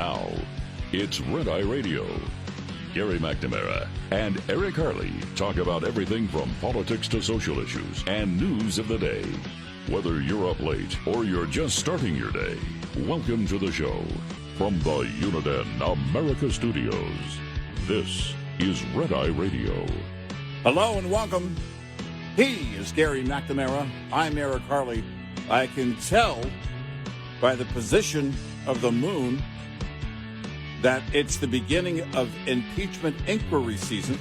Now, it's Red Eye Radio. Gary McNamara and Eric Harley talk about everything from politics to social issues and news of the day. Whether you're up late or you're just starting your day, welcome to the show. From the Uniden America Studios, this is Red Eye Radio. Hello and welcome. He is Gary McNamara. I'm Eric Harley. I can tell by the position of the moon that it's the beginning of impeachment inquiry season.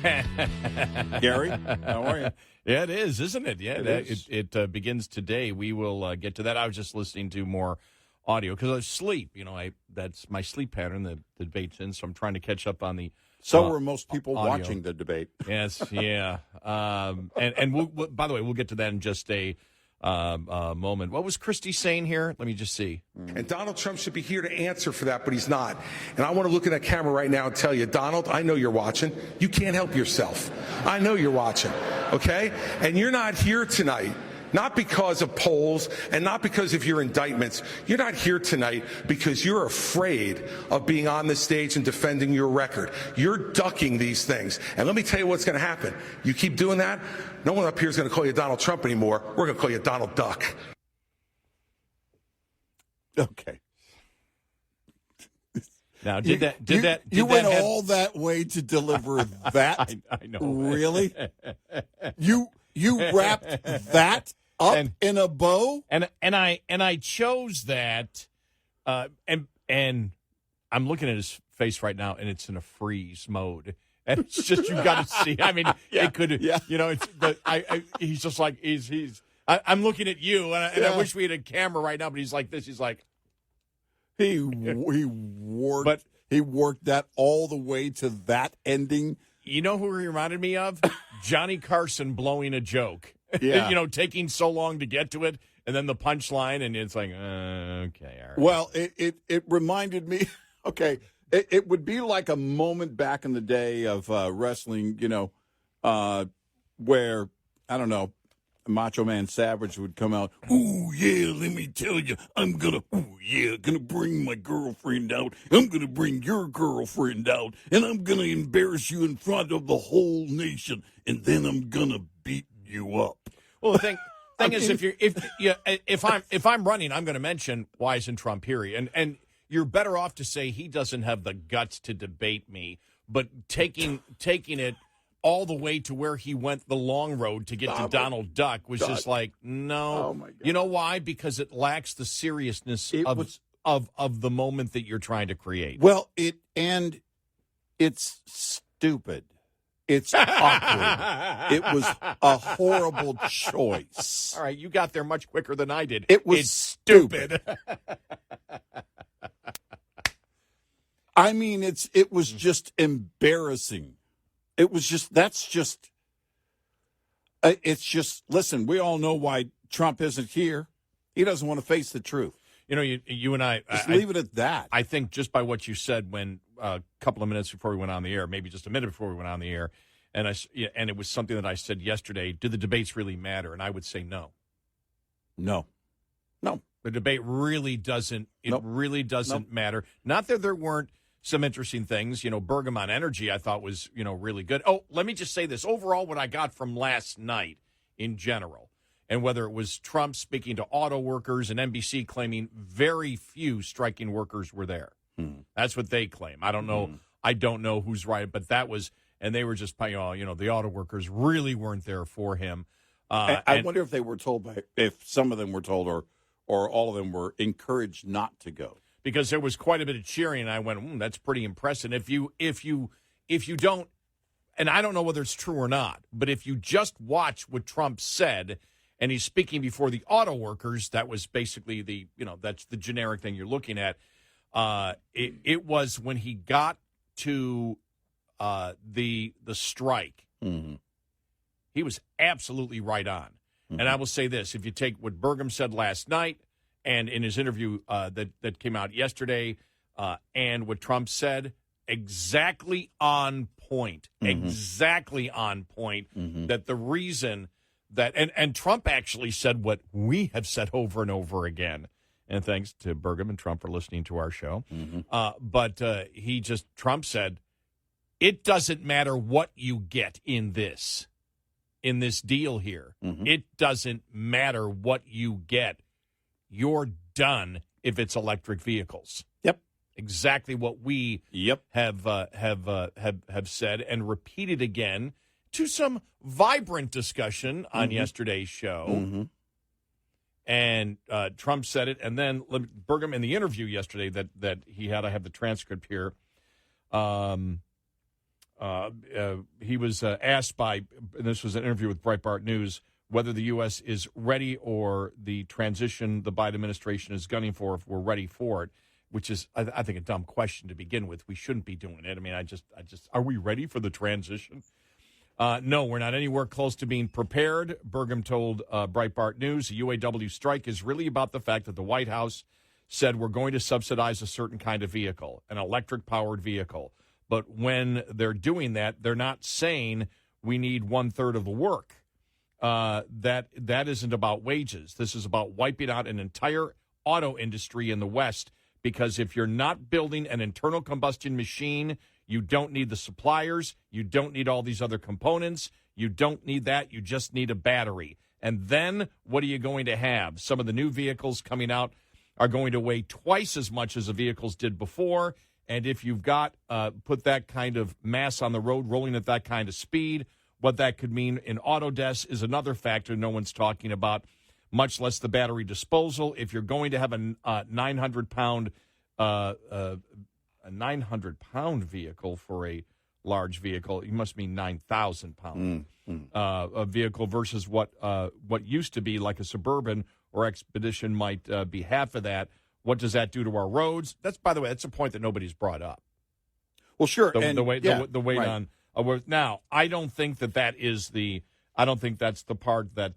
Gary, how are you? Yeah, it is, isn't it? Yeah, it begins today. We will get to that. I was just listening to more audio because I sleep. You know, that's my sleep pattern. The debate's in, so I'm trying to catch up on the. So were most people audio. watching the debate. Yes, yeah. And we'll, by the way, we'll get to that in just a moment. What was Christie saying here? Let me just see. And Donald Trump should be here to answer for that, but he's not. And I want to look at that camera right now and tell you, Donald, I know you're watching. You can't help yourself. I know you're watching, okay? And you're not here tonight, not because of polls and not because of your indictments. You're not here tonight because you're afraid of being on the stage and defending your record. You're ducking these things. And let me tell you what's going to happen. You keep doing that, no one up here is going to call you Donald Trump anymore. We're going to call you Donald Duck. Okay. Now, you went all that way to deliver that? I know. Really? You wrapped that up in a bow? And I chose that, and I'm looking at his face right now, and it's in a freeze mode. And it's just, you got to see. I mean, it could, you know, it's. He's just like I'm looking at you, and I wish we had a camera right now. But he's like this. He's like he worked that all the way to that ending. You know who he reminded me of? Johnny Carson blowing a joke. Yeah. You know, taking so long to get to it, and then the punchline, and it's like, okay, all right. Well, it reminded me, okay, it would be like a moment back in the day of wrestling, you know, where, I don't know, Macho Man Savage would come out, ooh, yeah, let me tell you, I'm gonna bring my girlfriend out. I'm gonna bring your girlfriend out, and I'm gonna embarrass you in front of the whole nation, and then I'm gonna beat you up. Well, the thing is, if I'm running, I'm going to mention why isn't Trump here, and you're better off to say he doesn't have the guts to debate me, but taking it all the way to where he went the long road to get to Donald Duck was just like, no. Oh my God. You know why? Because it lacks the seriousness of the moment that you're trying to create. Well, it's stupid. It's awkward. It was a horrible choice. All right, you got there much quicker than I did. It's stupid. I mean, it was just embarrassing. It was just, listen, we all know why Trump isn't here. He doesn't want to face the truth. You know, you and I just leave it at that. I think just by what you said when a couple of minutes before we went on the air, maybe just a minute before we went on the air, and it was something that I said yesterday. Do the debates really matter? And I would say no. No. The debate really doesn't. It really doesn't matter. Not that there weren't some interesting things. You know, Bergam on energy, I thought was really good. Oh, let me just say this. Overall, what I got from last night in general, and whether it was Trump speaking to auto workers and NBC claiming very few striking workers were there. That's what they claim. I don't know. I don't know who's right, but that was, and they were just, the auto workers really weren't there for him. I wonder if they were told if some of them were told or all of them were encouraged not to go. Because there was quite a bit of cheering, and I went, that's pretty impressive. If you don't, and I don't know whether it's true or not, but if you just watch what Trump said, and he's speaking before the auto workers, that was basically that's the generic thing you're looking at. It was when he got to the strike, he was absolutely right on. And I will say this, if you take what Bergam said last night, and in his interview that came out yesterday, and what Trump said, exactly on point. Exactly on point. That the reason that, and Trump actually said what we have said over and over again, And thanks to Burgum and Trump for listening to our show. Mm-hmm. Trump said, it doesn't matter what you get in this deal here. Mm-hmm. It doesn't matter what you get. You're done if it's electric vehicles. Yep. Exactly what we have said and repeated again to some vibrant discussion on yesterday's show. Mm-hmm. And Trump said it, and then Burgum in the interview yesterday that he had, I have the transcript here. He was asked and this was an interview with Breitbart News, whether the U.S. is ready or the transition the Biden administration is gunning for, if we're ready for it, which is, I think, a dumb question to begin with. We shouldn't be doing it. I mean, are we ready for the transition? No, we're not anywhere close to being prepared. Burgum told Breitbart News the UAW strike is really about the fact that the White House said we're going to subsidize a certain kind of vehicle, an electric-powered vehicle. But when they're doing that, they're not saying we need one-third of the work. That isn't about wages. This is about wiping out an entire auto industry in the West, because if you're not building an internal combustion machine, you don't need the suppliers. You don't need all these other components. You don't need that. You just need a battery. And then what are you going to have? Some of the new vehicles coming out are going to weigh twice as much as the vehicles did before. And if you've got put that kind of mass on the road, rolling at that kind of speed, what that could mean in auto deaths is another factor no one's talking about, much less the battery disposal. If you're going to have a 900-pound vehicle for a large vehicle, it must mean 9,000-pound a vehicle versus what used to be like a Suburban or Expedition might be half of that. What does that do to our roads? By the way, that's a point that nobody's brought up. Well, sure. The weight right. on. Now, I don't think that is I don't think that's the part that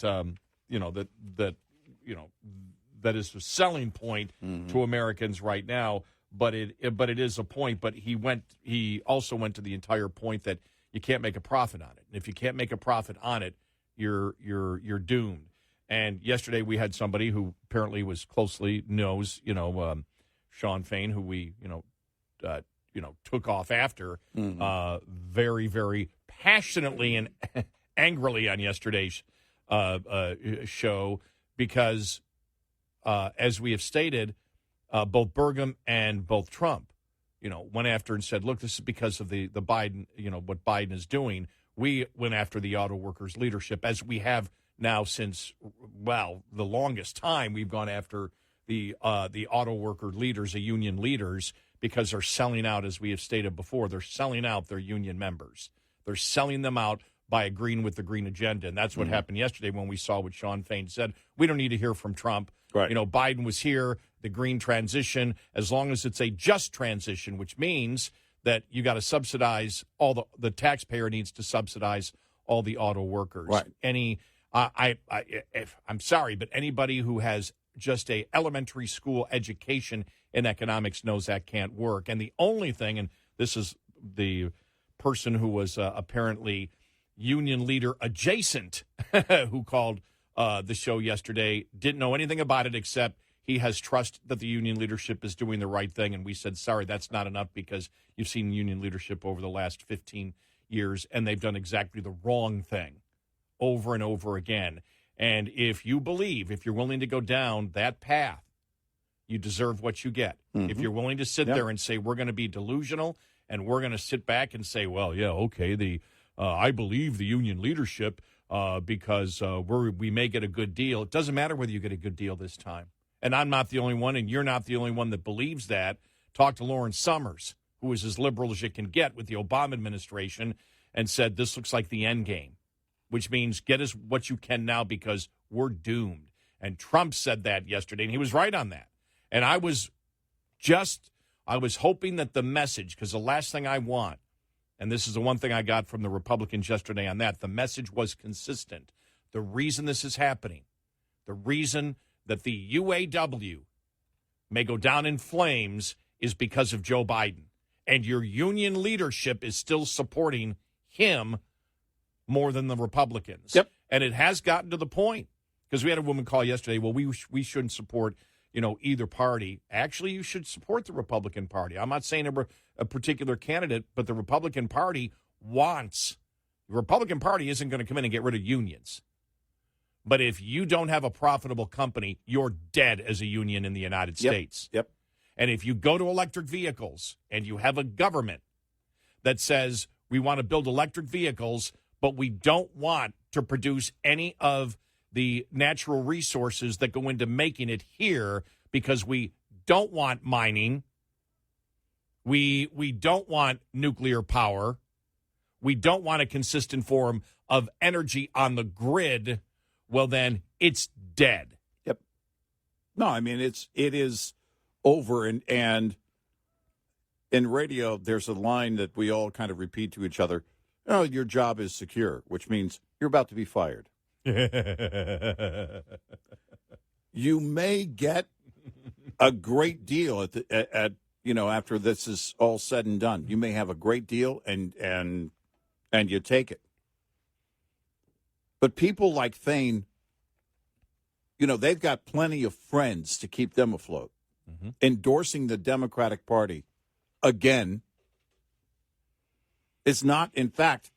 that is the selling point to Americans right now. But it is a point. But he also went to the entire point that you can't make a profit on it. And if you can't make a profit on it, you're doomed. And yesterday we had somebody who apparently knows Sean Fain, who we took off after very, very passionately and angrily on yesterday's show, because as we have stated, both Burgum and both Trump, went after and said, look, this is because of the Biden, what Biden is doing. We went after the auto workers' leadership, as we have now since, the longest time. We've gone after the auto worker leaders, the union leaders, because they're selling out, as we have stated before. They're selling out their union members. They're selling them out by agreeing with the green agenda. And that's what happened yesterday when we saw what Sean Fain said. We don't need to hear from Trump. Right. Biden was here, the green transition, as long as it's a just transition, which means that you got to subsidize the taxpayer needs to subsidize all the auto workers. Right. I'm sorry, but anybody who has just a elementary school education in economics knows that can't work. And the only thing, and this is the person who was apparently union leader adjacent who called the show yesterday, didn't know anything about it except he has trust that the union leadership is doing the right thing. And we said, sorry, that's not enough, because you've seen union leadership over the last 15 years, and they've done exactly the wrong thing over and over again. And if you're willing to go down that path, you deserve what you get. If you're willing to sit there and say, we're going to be delusional, and we're going to sit back and say, well, yeah, okay, I believe the union leadership because we may get a good deal. It doesn't matter whether you get a good deal this time. And I'm not the only one, and you're not the only one that believes that. Talk to Lawrence Summers, who is as liberal as you can get with the Obama administration, and said this looks like the end game, which means get us what you can now, because we're doomed. And Trump said that yesterday, and he was right on that. And I was hoping that the message, because the last thing I want, and this is the one thing I got from the Republicans yesterday on that, the message was consistent. The reason this is happening, the reason that the UAW may go down in flames is because of Joe Biden. And your union leadership is still supporting him more than the Republicans. Yep. And it has gotten to the point, because we had a woman call yesterday, well, we shouldn't support, either party. Actually, you should support the Republican Party. I'm not saying a particular candidate, but the Republican Party wants. The Republican Party isn't going to come in and get rid of unions. But if you don't have a profitable company, you're dead as a union in the United States. Yep. And if you go to electric vehicles and you have a government that says we want to build electric vehicles, but we don't want to produce any of the natural resources that go into making it here because we don't want mining, we don't want nuclear power, we don't want a consistent form of energy on the grid, well, then it's dead. Yep. No, I mean, it is over. And in radio, there's a line that we all kind of repeat to each other. Oh, your job is secure, which means you're about to be fired. You may get a great deal at after this is all said and done. You may have a great deal and you take it. But people like Thane, they've got plenty of friends to keep them afloat. Mm-hmm. Endorsing the Democratic Party again is not, in fact,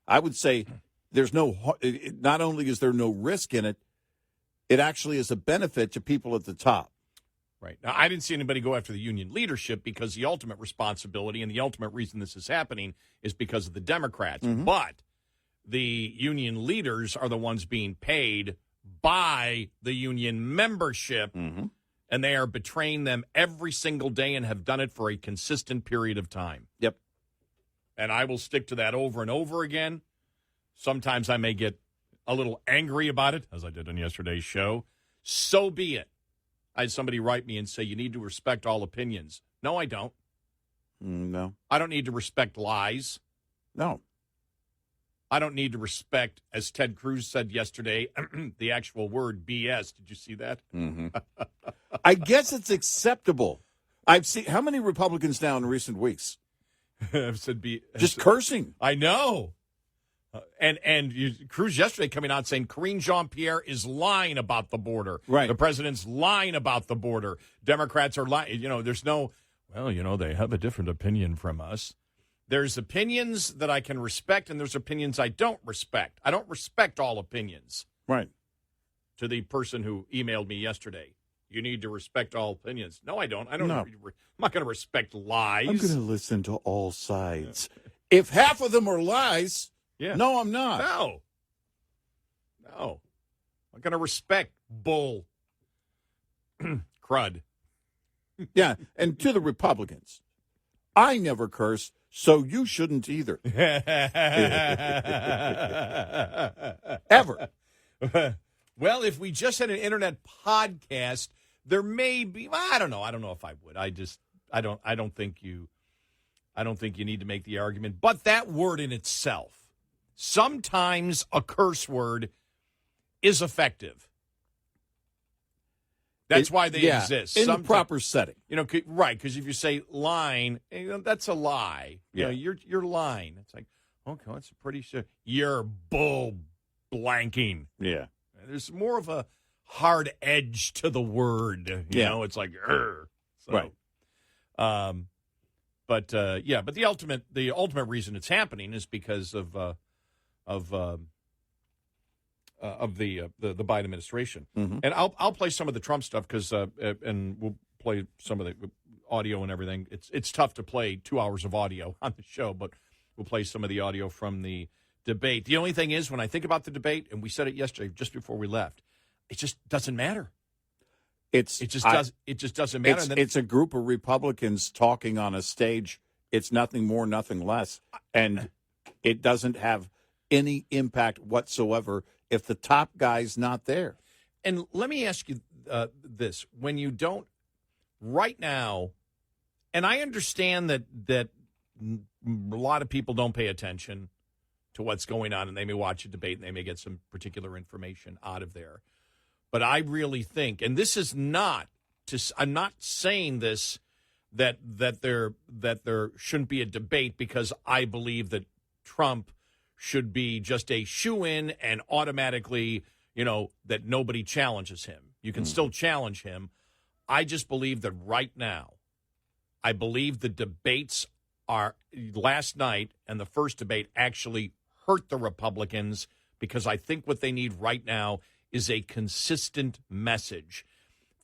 I would say not only is there no risk in it, it actually is a benefit to people at the top. Right. Now, I didn't see anybody go after the union leadership because the ultimate responsibility and the ultimate reason this is happening is because of the Democrats. Mm-hmm. But the union leaders are the ones being paid by the union membership, mm-hmm. and they are betraying them every single day and have done it for a consistent period of time. Yep. And I will stick to that over and over again. Sometimes I may get a little angry about it, as I did on yesterday's show. So be it. I had somebody write me and say, you need to respect all opinions. No, I don't. No. I don't need to respect lies. No. I don't need to respect, as Ted Cruz said yesterday, the actual word BS. Did you see that? Mm-hmm. I guess it's acceptable. I've seen how many Republicans now in recent weeks have said just cursing. I know. Cruz yesterday coming out saying Karine Jean-Pierre is lying about the border. Right. The president's lying about the border. Democrats are lying. There's no, they have a different opinion from us. There's opinions that I can respect, and there's opinions I don't respect. I don't respect all opinions. Right. To the person who emailed me yesterday, you need to respect all opinions. No, I don't. I'm not going to respect lies. I'm going to listen to all sides. If half of them are lies, no, I'm not. No. I'm going to respect bull crud. Yeah, and to the Republicans, I never curse. So you shouldn't either. Ever. Well, if we just had an internet podcast, there may be. I don't know. I don't know if I would. I don't think you need to make the argument. But that word in itself, sometimes a curse word is effective. That's why they exist. In the proper setting. Right, because if you say lying, that's a lie. Yeah. You're lying. It's like, okay, that's a pretty sure. You're bull blanking. Yeah. There's more of a hard edge to the word. You know, it's like, so, right. But the ultimate reason it's happening is because of the Biden administration. Mm-hmm. And I'll play some of the Trump stuff because and we'll play some of the audio and everything. It's tough to play 2 hours of audio on the show, but we'll play some of the audio from the debate. The only thing is, when I think about the debate, and we said it yesterday just before we left, it just doesn't matter. It just doesn't matter. It's a group of Republicans talking on a stage. It's nothing more, nothing less, and it doesn't have any impact whatsoever if the top guy's not there. And let me ask you this. When you don't, right now, and I understand that a lot of people don't pay attention to what's going on, and they may watch a debate, and they may get some particular information out of there. But I really think, and this is not, I'm not saying this, that there shouldn't be a debate because I believe that Trump should be just a shoo-in and automatically, that nobody challenges him. You can still challenge him. I just believe that right now, I believe the debates are last night and the first debate actually hurt the Republicans because I think what they need right now is a consistent message.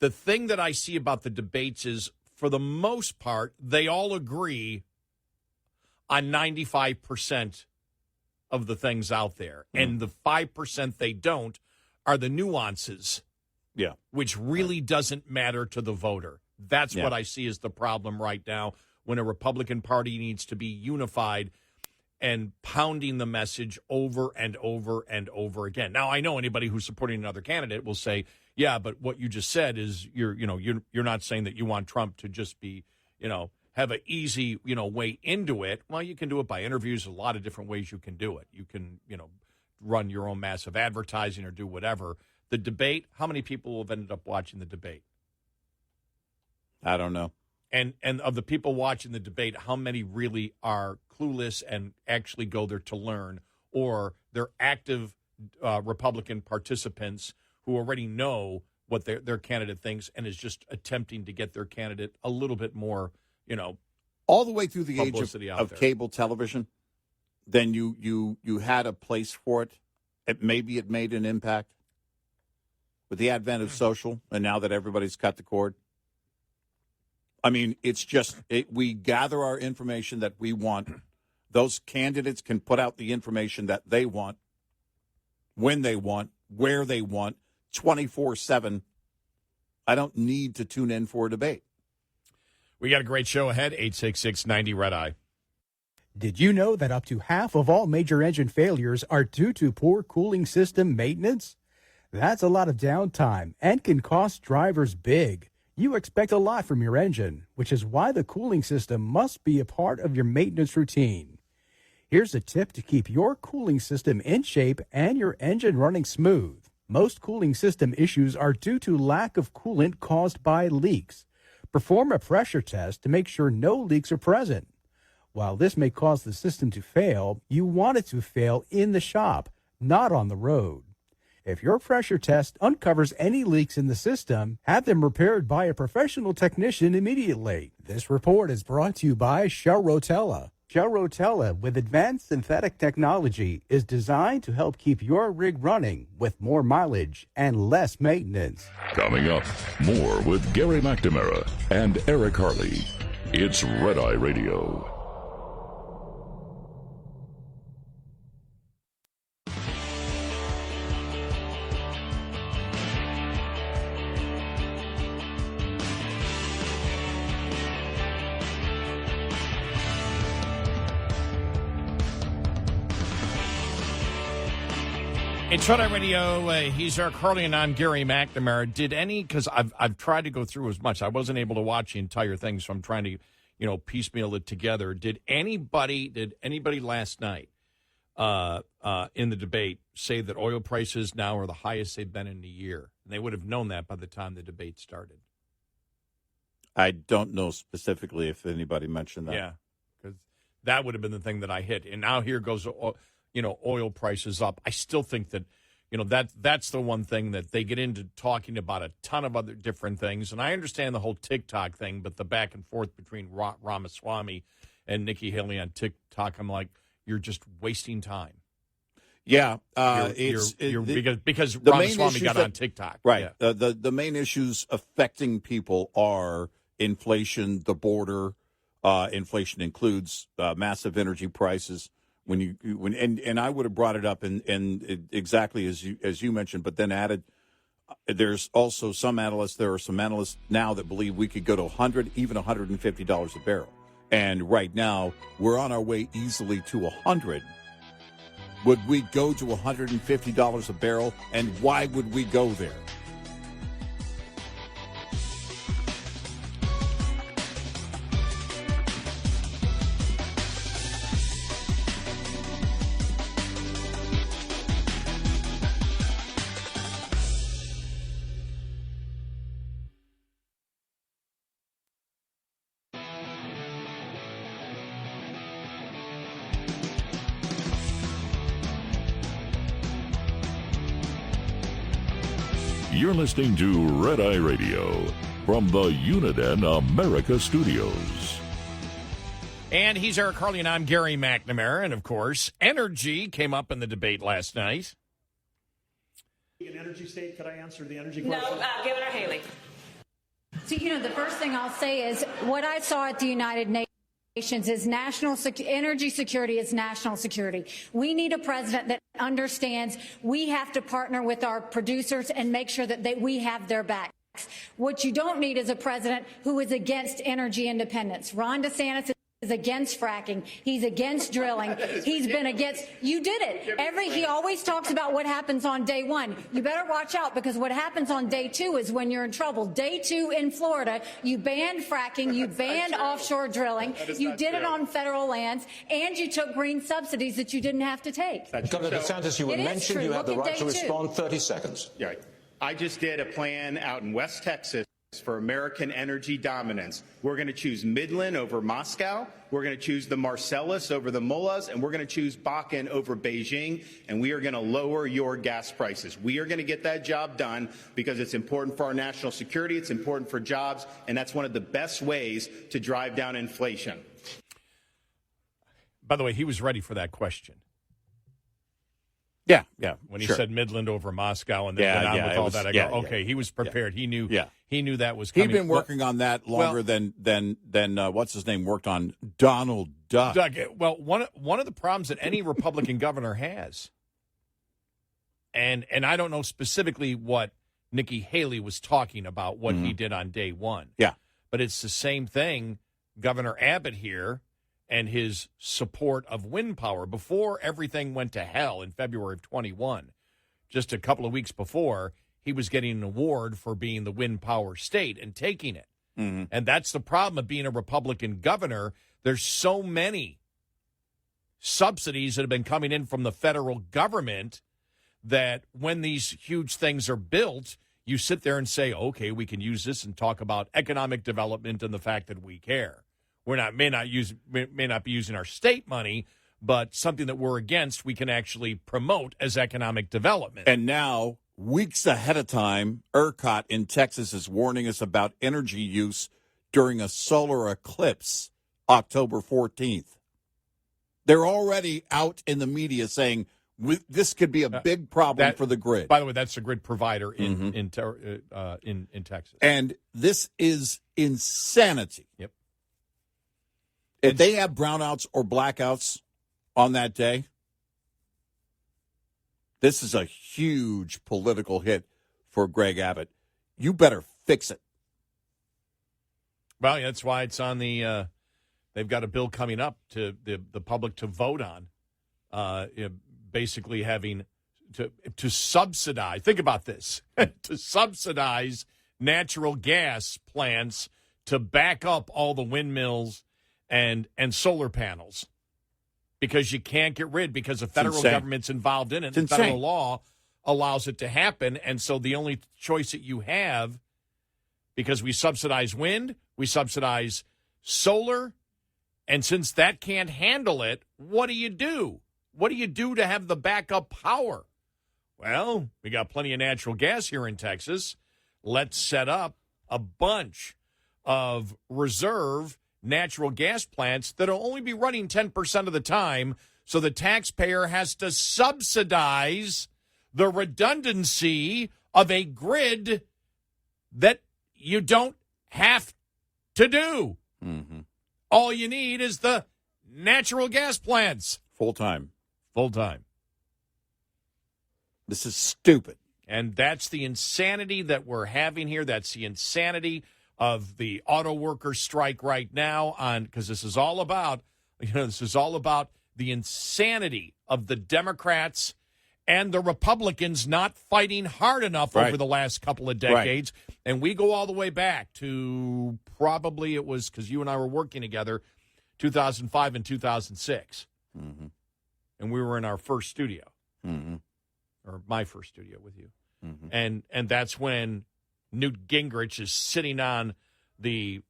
The thing that I see about the debates is, for the most part, they all agree on 95% of the things out there. And the 5% they don't are the nuances, which really doesn't matter to the voter. That's what I see as the problem right now when a Republican Party needs to be unified and pounding the message over and over and over again. Now, I know anybody who's supporting another candidate will say, yeah, but what you just said is you're not saying that you want Trump to just be, have an easy, way into it. Well, you can do it by interviews. A lot of different ways you can do it. You can, run your own massive advertising or do whatever. The debate, how many people have ended up watching the debate? I don't know. And of the people watching the debate, how many really are clueless and actually go there to learn, or they're active Republican participants who already know what their candidate thinks and is just attempting to get their candidate a little bit more, all the way through the age of cable television, then you had a place for it. Maybe it made an impact with the advent of social, and now that everybody's cut the cord. I mean, it's just we gather our information that we want. Those candidates can put out the information that they want, when they want, where they want, 24/7. I don't need to tune in for a debate. We got a great show ahead, 866-90-RED-EYE. Did you know that up to half of all major engine failures are due to poor cooling system maintenance? That's a lot of downtime and can cost drivers big. You expect a lot from your engine, which is why the cooling system must be a part of your maintenance routine. Here's a tip to keep your cooling system in shape and your engine running smooth. Most cooling system issues are due to lack of coolant caused by leaks. Perform a pressure test to make sure no leaks are present. While this may cause the system to fail, you want it to fail in the shop, not on the road. If your pressure test uncovers any leaks in the system, have them repaired by a professional technician immediately. This report is brought to you by Shell Rotella. Shell Rotella, with advanced synthetic technology, is designed to help keep your rig running with more mileage and less maintenance. Coming up, more with Gary McNamara and Eric Harley. It's Red Eye Radio. It's Red Eye Radio. He's Eric Harley and I'm Gary McNamara. Because I've tried to go through as much. I wasn't able to watch the entire thing, so I'm trying to, piecemeal it together. Did anybody last night in the debate say that oil prices now are the highest they've been in a year? And they would have known that by the time the debate started. I don't know specifically if anybody mentioned that. Yeah, because that would have been the thing that I hit. And now here goes oil prices up. I still think that, that's the one thing that they get into talking about a ton of other different things. And I understand the whole TikTok thing, but the back and forth between Ramaswamy and Nikki Haley on TikTok, I'm like, you're just wasting time. Yeah, because Ramaswamy got on TikTok. Right. Yeah. The main issues affecting people are inflation, the border. Inflation includes massive energy prices. And I would have brought it up and exactly as you mentioned, but then added, there's also there are some analysts now that believe we could go to $100, even $150 a barrel. And right now we're on our way easily to 100. Would we go to $150 a barrel? And why would we go there? You're listening to Red Eye Radio from the Uniden America Studios. And he's Eric Harley, and I'm Gary McNamara. And, of course, energy came up in the debate last night. An energy state, could I answer the energy question? No, Governor Haley. So, the first thing I'll say is what I saw at the United Nations is energy security is national security. We need a president that understands we have to partner with our producers and make sure that we have their back. What you don't need is a president who is against energy independence. Ron DeSantis is against fracking. He's against drilling. He's been against. You did it. He always talks about what happens on day one. You better watch out, because what happens on day two is when you're in trouble. Day two in Florida, you banned fracking. You banned offshore drilling. You did it on federal lands, and you took green subsidies that you didn't have to take. Governor DeSantis, you were mentioned. You have the right to respond. 30 seconds. Yeah. I just did a plan out in West Texas for American energy dominance. We're going to choose Midland over Moscow. We're going to choose the Marcellus over the Mullahs, and we're going to choose Bakken over Beijing, and we are going to lower your gas prices. We are going to get that job done because it's important for our national security, it's important for jobs, and that's one of the best ways to drive down inflation. By the way, he was ready for that question. Yeah. When he said Midland over Moscow and then went on with all that, I go, okay, he was prepared. He knew that was coming. He'd been working on that longer than what's his name worked on Donald Duck. Well, one of the problems that any Republican governor has, and I don't know specifically what Nikki Haley was talking about, what he did on day one. Yeah. But it's the same thing, Governor Abbott here, and his support of wind power. Before everything went to hell in February of 21, just a couple of weeks before, he was getting an award for being the wind power state and taking it. Mm-hmm. And that's the problem of being a Republican governor. There's so many subsidies that have been coming in from the federal government that when these huge things are built, you sit there and say, okay, we can use this and talk about economic development and the fact that we care. May not be using our state money, but something that we're against, we can actually promote as economic development. And now, weeks ahead of time, ERCOT in Texas is warning us about energy use during a solar eclipse, October 14th. They're already out in the media saying this could be a big problem for the grid. By the way, that's the grid provider in Texas. And this is insanity. Yep. If they have brownouts or blackouts on that day, this is a huge political hit for Greg Abbott. You better fix it. Well, that's why it's on the they've got a bill coming up to the public to vote on, basically having to subsidize. Think about this. To subsidize natural gas plants to back up all the windmills and solar panels, because you can't get rid, because the federal government's involved in it. And federal law allows it to happen. And so the only choice that you have, because we subsidize wind, we subsidize solar, and since that can't handle it, what do you do? What do you do to have the backup power? Well, we got plenty of natural gas here in Texas. Let's set up a bunch of reserve natural gas plants that'll only be running 10% of the time, so the taxpayer has to subsidize the redundancy of a grid that you don't have to do. Mm-hmm. All you need is the natural gas plants. Full time. This is stupid. And that's the insanity that we're having here. That's the insanity of the auto workers strike right now, because this is all about the insanity of the Democrats and the Republicans not fighting hard enough over the last couple of decades. Right. And we go all the way back to probably, it was because you and I were working together, 2005 and 2006. Mm-hmm. And we were in our first studio, mm-hmm. or my first studio with you. Mm-hmm. And that's when Newt Gingrich is sitting on the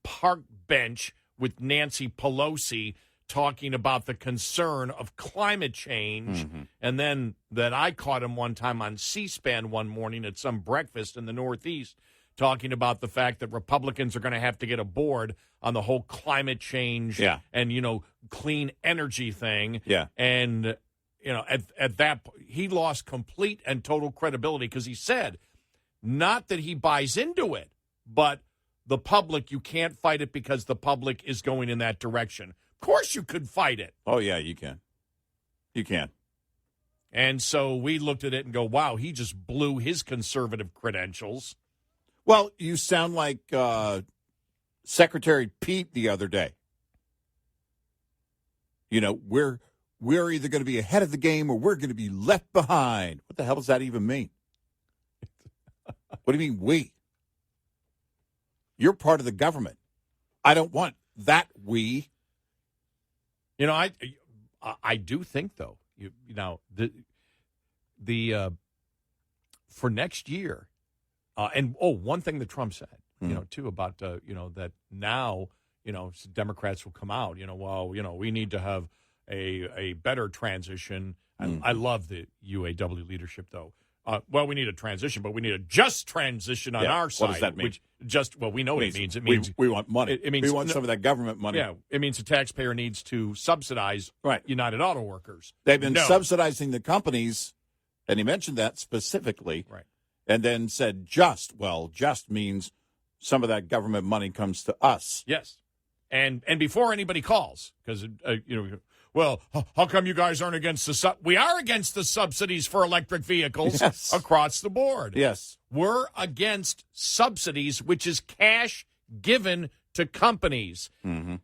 park bench with Nancy Pelosi talking about the concern of climate change. Mm-hmm. And then that I caught him one time on C-SPAN one morning at some breakfast in the Northeast talking about the fact that Republicans are going to have to get aboard on the whole climate change and, clean energy thing. Yeah. And, at that point, he lost complete and total credibility because he said, not that he buys into it, but the public, you can't fight it because the public is going in that direction. Of course you could fight it. Oh, yeah, you can. You can. And so we looked at it and go, wow, he just blew his conservative credentials. Well, you sound like Secretary Pete the other day. We're either going to be ahead of the game or we're going to be left behind. What the hell does that even mean? What do you mean we? You're part of the government. I don't want that we. I do think, though, for next year, one thing that Trump said, too, about, that now, Democrats will come out, we need to have a better transition. I love the UAW leadership, though. We need a transition, but we need a just transition on our side. What does that mean? We know what it means. It means we want money. It means we want some of that government money. Yeah, it means the taxpayer needs to subsidize United Auto Workers. They've been subsidizing the companies, and he mentioned that specifically. Right. And then said just. Well, just means some of that government money comes to us. Yes. And before anybody calls, because, well, how come you guys aren't against we are against the subsidies for electric vehicles across the board. Yes. We're against subsidies, which is cash given to companies. Mm-hmm.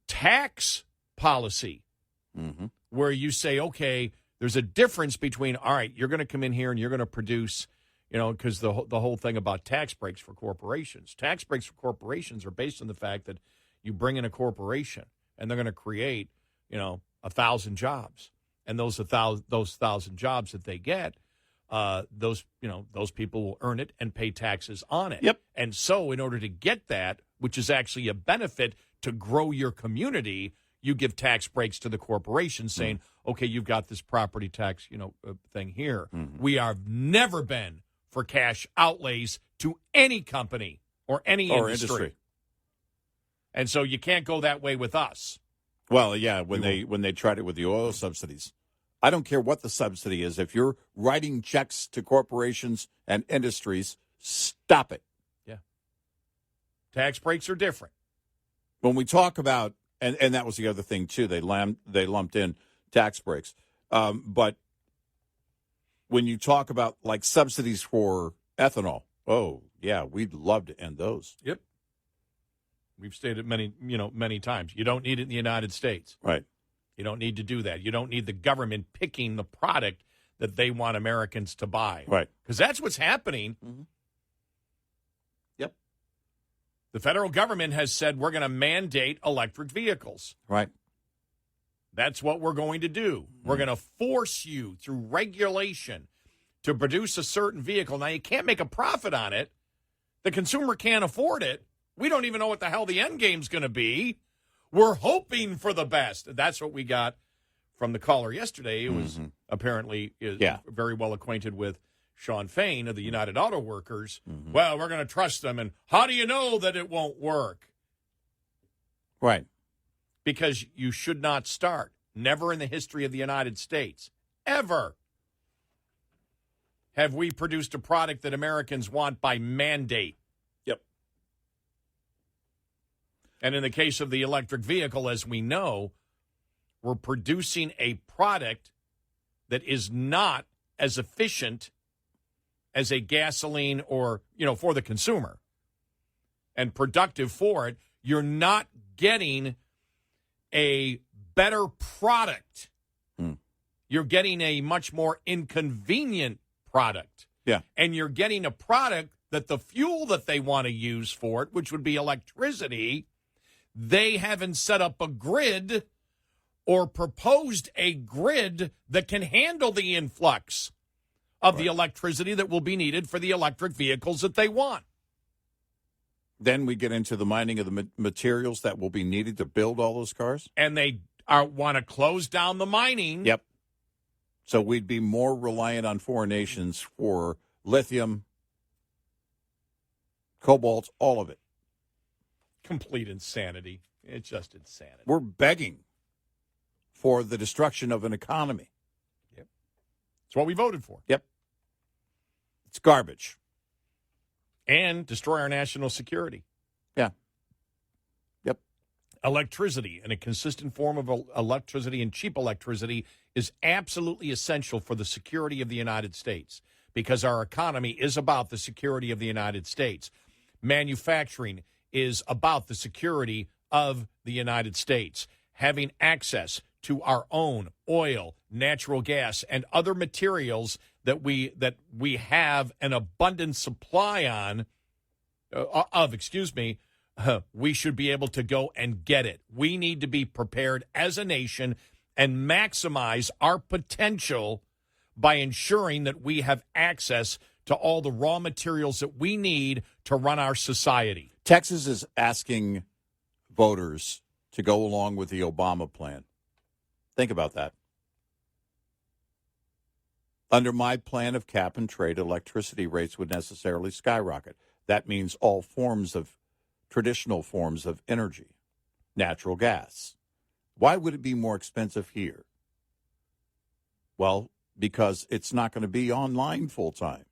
Tax policy, where you say, okay, there's a difference between, all right, you're going to come in here and you're going to produce, because the whole thing about tax breaks for corporations. Tax breaks for corporations are based on the fact that you bring in a corporation and they're going to create, 1,000 jobs. And those 1,000 jobs that they get, those people will earn it and pay taxes on it. Yep. And so in order to get that, which is actually a benefit to grow your community, you give tax breaks to the corporation saying, okay, you've got this property tax, thing here. We have never been for cash outlays to any company or any industry. And so you can't go that way with us. Well, yeah, when they tried it with the oil subsidies. I don't care what the subsidy is. If you're writing checks to corporations and industries, stop it. Yeah. Tax breaks are different. When we talk about, and that was the other thing, too, they lumped in tax breaks. But when you talk about, like, subsidies for ethanol, oh, yeah, we'd love to end those. Yep. We've stated many times. You don't need it in the United States. Right. You don't need to do that. You don't need the government picking the product that they want Americans to buy. Right. Because that's what's happening. Yep. The federal government has said we're going to mandate electric vehicles. Right. That's what we're going to do. We're going to force you through regulation to produce a certain vehicle. Now, you can't make a profit on it. The consumer can't afford it. We don't even know what the hell the end game's going to be. We're hoping for the best. That's what we got from the caller yesterday. It was apparently very well acquainted with Sean Fain of the United Auto Workers. Well, we're going to trust them. And how do you know that it won't work? Right. Because you should not start. Never in the history of the United States, ever, have we produced a product that Americans want by mandate. Yep. And in the case of the electric vehicle, as we know, we're producing a product that is not as efficient as a gasoline or, for the consumer and productive for it. You're not getting a better product. You're getting a much more inconvenient product. Yeah. And you're getting a product that the fuel that they want to use for it, which would be electricity, they haven't set up a grid or proposed a grid that can handle the influx of the electricity that will be needed for the electric vehicles that they want. Then we get into the mining of the materials that will be needed to build all those cars. And they want to close down the mining. Yep. So we'd be more reliant on foreign nations for lithium cobalt, all of it. Complete insanity. It's just insanity. We're begging for the destruction of an economy. Yep. It's what we voted for. Yep. It's garbage. And destroy our national security. Yeah. Yep. Electricity and a consistent form of electricity and cheap electricity is absolutely essential for the security of the United States because our economy is about the security of the United States. Manufacturing is about the security of the United States. Having access to our own oil, natural gas, and other materials that we have an abundant supply we should be able to go and get it. We need to be prepared as a nation and maximize our potential by ensuring that we have access to all the raw materials that we need to run our society. Texas is asking voters to go along with the Obama plan. Think about that. Under my plan of cap and trade, electricity rates would necessarily skyrocket. That means all traditional forms of energy, natural gas. Why would it be more expensive here? Well, because it's not going to be online full time.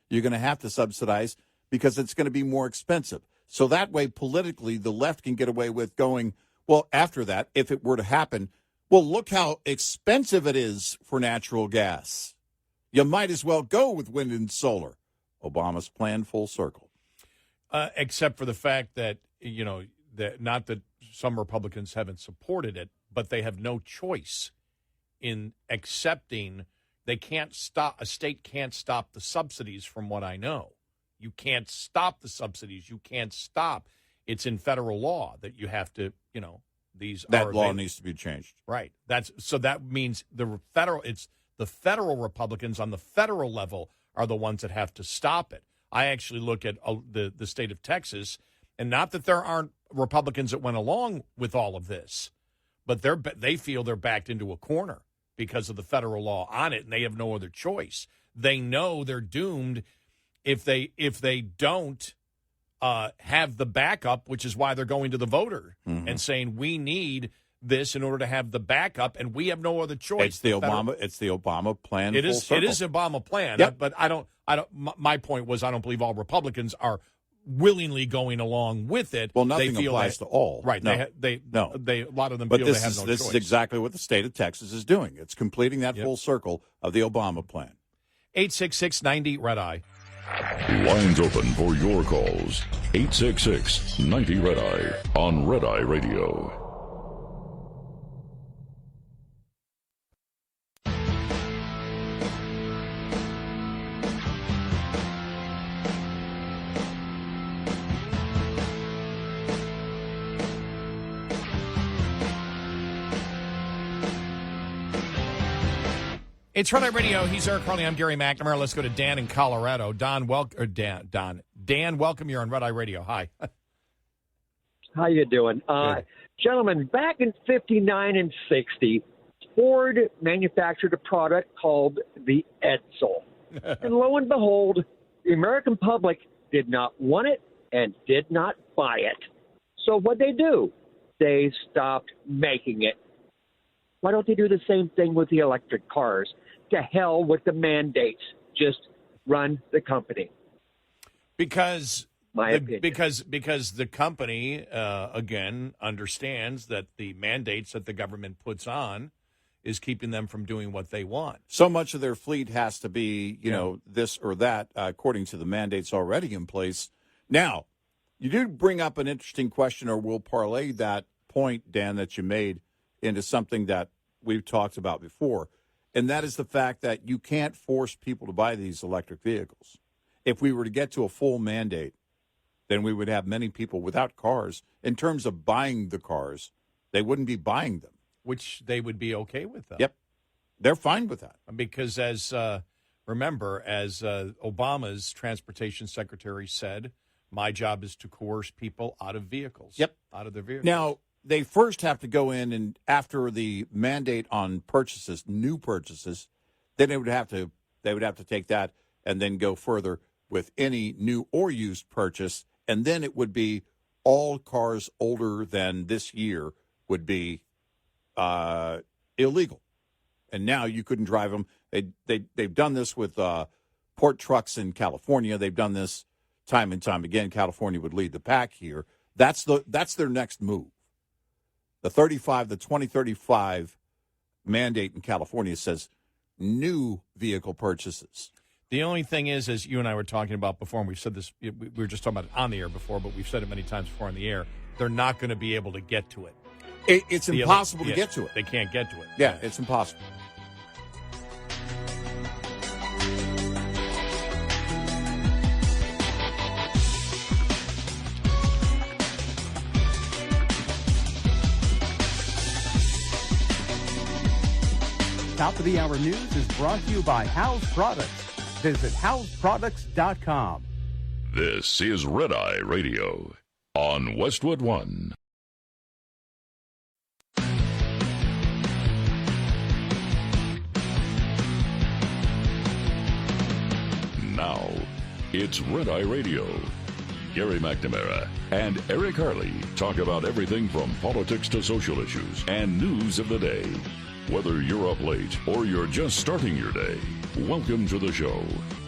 You're going to have to subsidize because it's going to be more expensive. So that way, politically, the left can get away with going, well, after that, if it were to happen, well, look how expensive it is for natural gas. You might as well go with wind and solar. Obama's plan full circle. Except for the fact that, not that some Republicans haven't supported it, but they have no choice in accepting. A state can't stop the subsidies from what I know. You can't stop the subsidies. You can't stop. It's in federal law that you have to, that law needs to be changed. Right. That means it's the federal Republicans on the federal level are the ones that have to stop it. I actually look at the state of Texas, and not that there aren't Republicans that went along with all of this, but they feel they're backed into a corner because of the federal law on it, and they have no other choice. They know they're doomed if they don't have the backup, which is why they're going to the voter and saying we need this in order to have the backup, and we have no other choice. It's the Obama plan. It is Obama plan. Yep. But I don't. My point was I don't believe all Republicans are willingly going along with it. Well, nothing applies to all. Right. No. A lot of them but feel they have no choice. This is exactly what the state of Texas is doing. It's completing that full circle of the Obama plan. 866-90-RED-EYE. Lines open for your calls. 866-90-RED-EYE on Red Eye Radio. It's Red Eye Radio. He's Eric Carly. I'm Gary McNamara. Let's go to Dan in Colorado. Dan, welcome. You're on Red Eye Radio. Hi. How you doing? Gentlemen, back in 59 and 60, Ford manufactured a product called the Edsel. And lo and behold, the American public did not want it and did not buy it. So what they do? They stopped making it. Why don't they do the same thing with the electric cars? To hell with the mandates. Just run the company. Because the company, again, understands that the mandates that the government puts on is keeping them from doing what they want. So much of their fleet has to be, this or that, according to the mandates already in place. Now, you did bring up an interesting question, or we'll parlay that point, Dan, that you made into something that we've talked about before, and that is the fact that you can't force people to buy these electric vehicles. If we were to get to a full mandate, then we would have many people without cars. In terms of buying the cars, they wouldn't be buying them. Which they would be okay with, though. Yep. They're fine with that. Because as Obama's transportation secretary said, my job is to coerce people out of vehicles. Yep. Out of their vehicles. Now, they first have to go in, and after the mandate on purchases, new purchases, then they would have to take that and then go further with any new or used purchase and then it would be all cars older than this year would be illegal. And now you couldn't drive them. They've done this with port trucks in California. They've done this time and time again. California would lead the pack here. That's their next move. The 2035 mandate in California says new vehicle purchases. The only thing is, as you and I were talking about before, and we've said this, we were just talking about it on the air before, but we've said it many times before on the air, they're not going to be able to get to it. It's impossible to get to it. They can't get to it. Yeah, it's impossible. Top of the Hour News is brought to you by House Products. Visit houseproducts.com. This is Red Eye Radio on Westwood One. Now, it's Red Eye Radio. Gary McNamara and Eric Harley talk about everything from politics to social issues and news of the day. Whether you're up late or you're just starting your day, welcome to the show.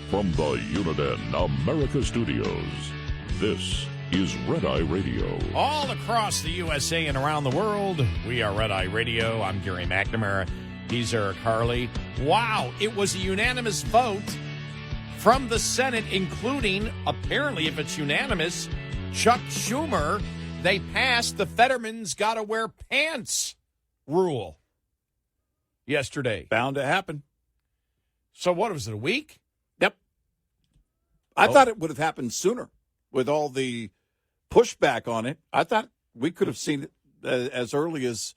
From the Uniden America Studios, this is Red Eye Radio. All across the USA and around the world, we are Red Eye Radio. I'm Gary McNamara. He's Eric Harley. Wow, it was a unanimous vote from the Senate, including, apparently, if it's unanimous, Chuck Schumer. They passed the Fetterman's Gotta Wear Pants rule yesterday. Bound to happen. So what was it, a week? Yep. I thought it would have happened sooner with all the pushback on it. I thought we could have seen it as early as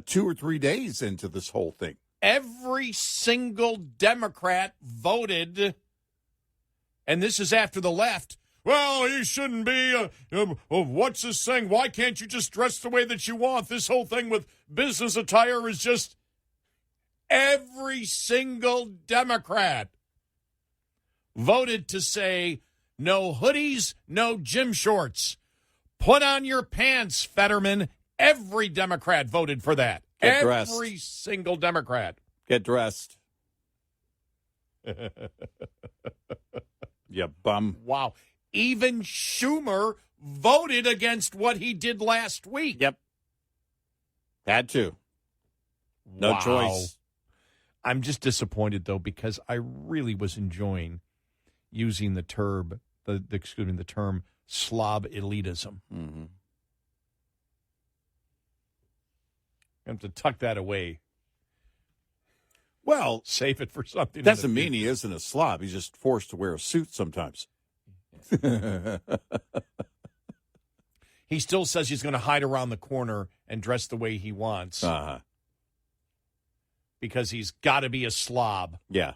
2 or 3 days into this whole thing. Every single Democrat voted, and this is after the left. Well, you shouldn't be, what's this thing? Why can't you just dress the way that you want? This whole thing with business attire is just... Every single Democrat voted to say no hoodies, no gym shorts. Put on your pants, Fetterman. Every Democrat voted for that. Get dressed. Every single Democrat. Get dressed. You bum. Wow. Even Schumer voted against what he did last week. Yep. Had to. No choice. I'm just disappointed, though, because I really was enjoying using the term, the term slob elitism. Mm-hmm. I have to tuck that away. Well, save it for something. Doesn't mean he isn't a slob. He's just forced to wear a suit sometimes. He still says he's going to hide around the corner and dress the way he wants. Uh-huh. Because he's got to be a slob. Yeah.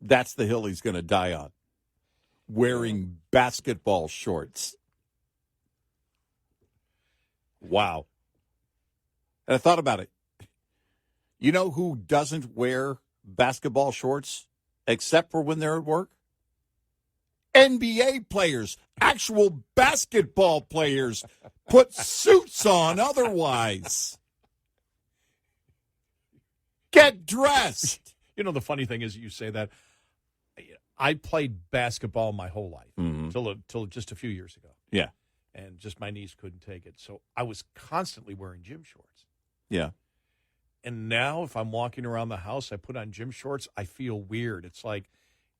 That's the hill he's going to die on. Wearing basketball shorts. Wow. And I thought about it. You know who doesn't wear basketball shorts except for when they're at work? NBA players, actual basketball players, put suits on otherwise. Get dressed. You know, the funny thing is you say that. I played basketball my whole life till just a few years ago. Yeah. And just my knees couldn't take it. So I was constantly wearing gym shorts. Yeah. And now if I'm walking around the house, I put on gym shorts, I feel weird. It's like,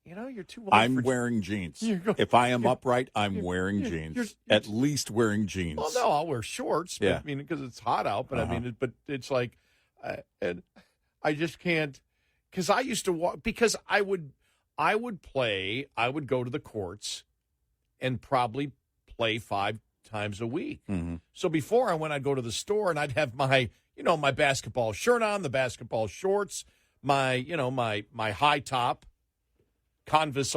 you know, you're too old. I'm wearing jeans. If I am upright, I'm wearing jeans. You're at least wearing jeans. Well, no, I'll wear shorts. But, I mean, because it's hot out. But I mean, but it's like, and I just can't. Because I used to walk. Because I would play. I would go to the courts, and probably play 5 times a week. Mm-hmm. So before I went, I'd go to the store and I'd have my, my basketball shirt on, the basketball shorts, my high top. Converse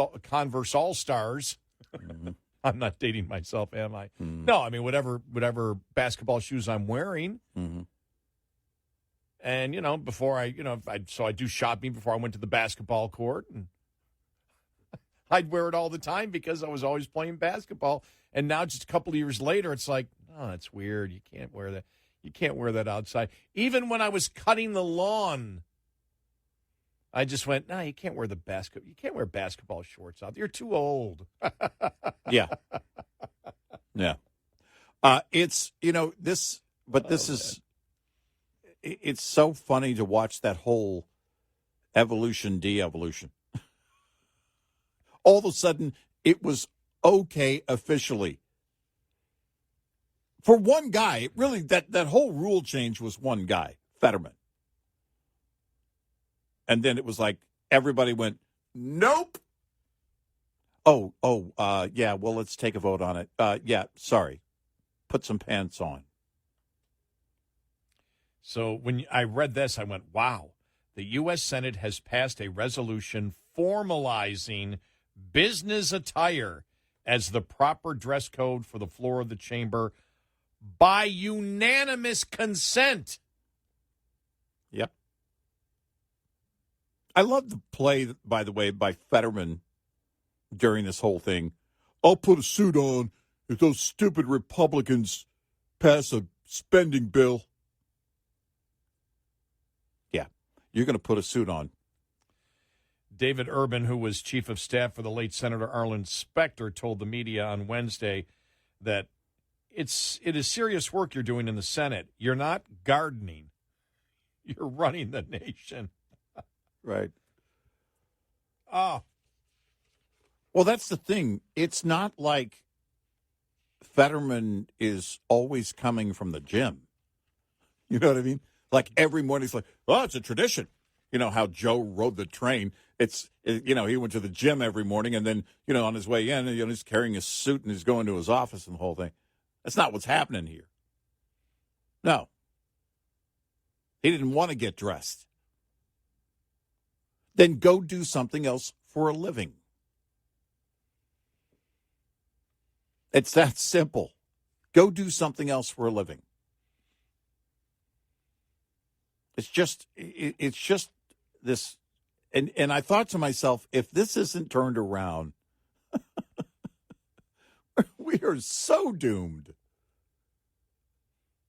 All-Stars. Mm-hmm. I'm not dating myself, am I? Mm-hmm. No, I mean, whatever basketball shoes I'm wearing. Mm-hmm. And, before I do shopping before I went to the basketball court. And I'd wear it all the time because I was always playing basketball. And now just a couple of years later, it's like, oh, it's weird. You can't wear that. You can't wear that outside. Even when I was cutting the lawn, I just went, no, you can't wear You can't wear basketball shorts out. You're too old. Yeah. Yeah. It's, it's so funny to watch that whole evolution, de-evolution. All of a sudden, it was okay officially. For one guy, really, that whole rule change was one guy, Fetterman. And then it was like everybody went, nope. Yeah, well, let's take a vote on it. Yeah, sorry. Put some pants on. So when I read this, I went, wow. The U.S. Senate has passed a resolution formalizing business attire as the proper dress code for the floor of the chamber by unanimous consent. Yep. I love the play, by the way, by Fetterman during this whole thing. I'll put a suit on if those stupid Republicans pass a spending bill. Yeah, you're going to put a suit on. David Urban, who was chief of staff for the late Senator Arlen Specter, told the media on Wednesday that it is serious work you're doing in the Senate. You're not gardening. You're running the nation. Right. Oh. Well, that's the thing. It's not like Fetterman is always coming from the gym. You know what I mean? Like every morning he's like, oh, it's a tradition. You know how Joe rode the train. He went to the gym every morning and then, on his way in, he's carrying his suit and he's going to his office and the whole thing. That's not what's happening here. No. He didn't want to get dressed. Then go do something else for a living. It's that simple. Go do something else for a living. It's just this. And I thought to myself, if this isn't turned around, we are so doomed.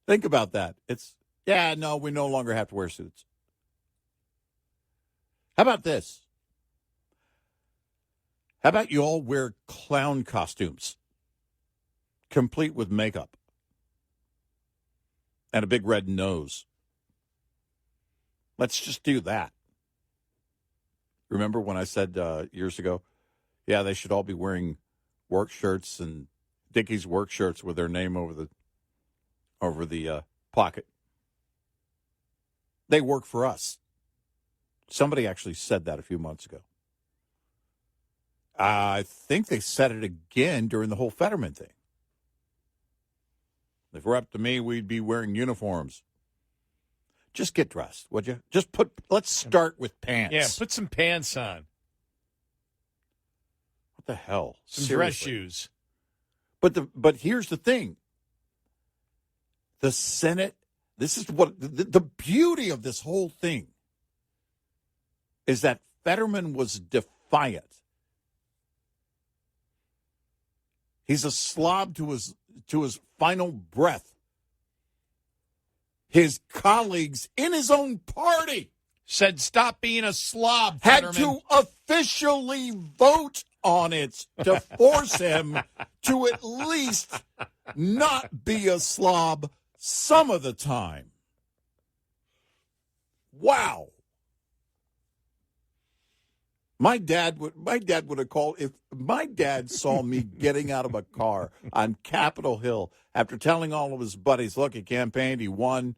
Think about that. We no longer have to wear suits. How about this? How about you all wear clown costumes, complete with makeup and a big red nose? Let's just do that. Remember when I said years ago, yeah, they should all be wearing work shirts and Dickies work shirts with their name over the pocket. They work for us. Somebody actually said that a few months ago. I think they said it again during the whole Fetterman thing. If it were up to me, we'd be wearing uniforms. Just get dressed, would you? Let's start with pants. Yeah, put some pants on. What the hell? Some Seriously. dress shoes. But here's the thing. The Senate, this is what the beauty of this whole thing is that Fetterman was defiant. He's a slob to his final breath. His colleagues in his own party said, stop being a slob, had Fetterman. to officially vote on it to force him to at least not be a slob some of the time. Wow. My dad would have called if my dad saw me getting out of a car on Capitol Hill after telling all of his buddies, look, he campaigned, he won.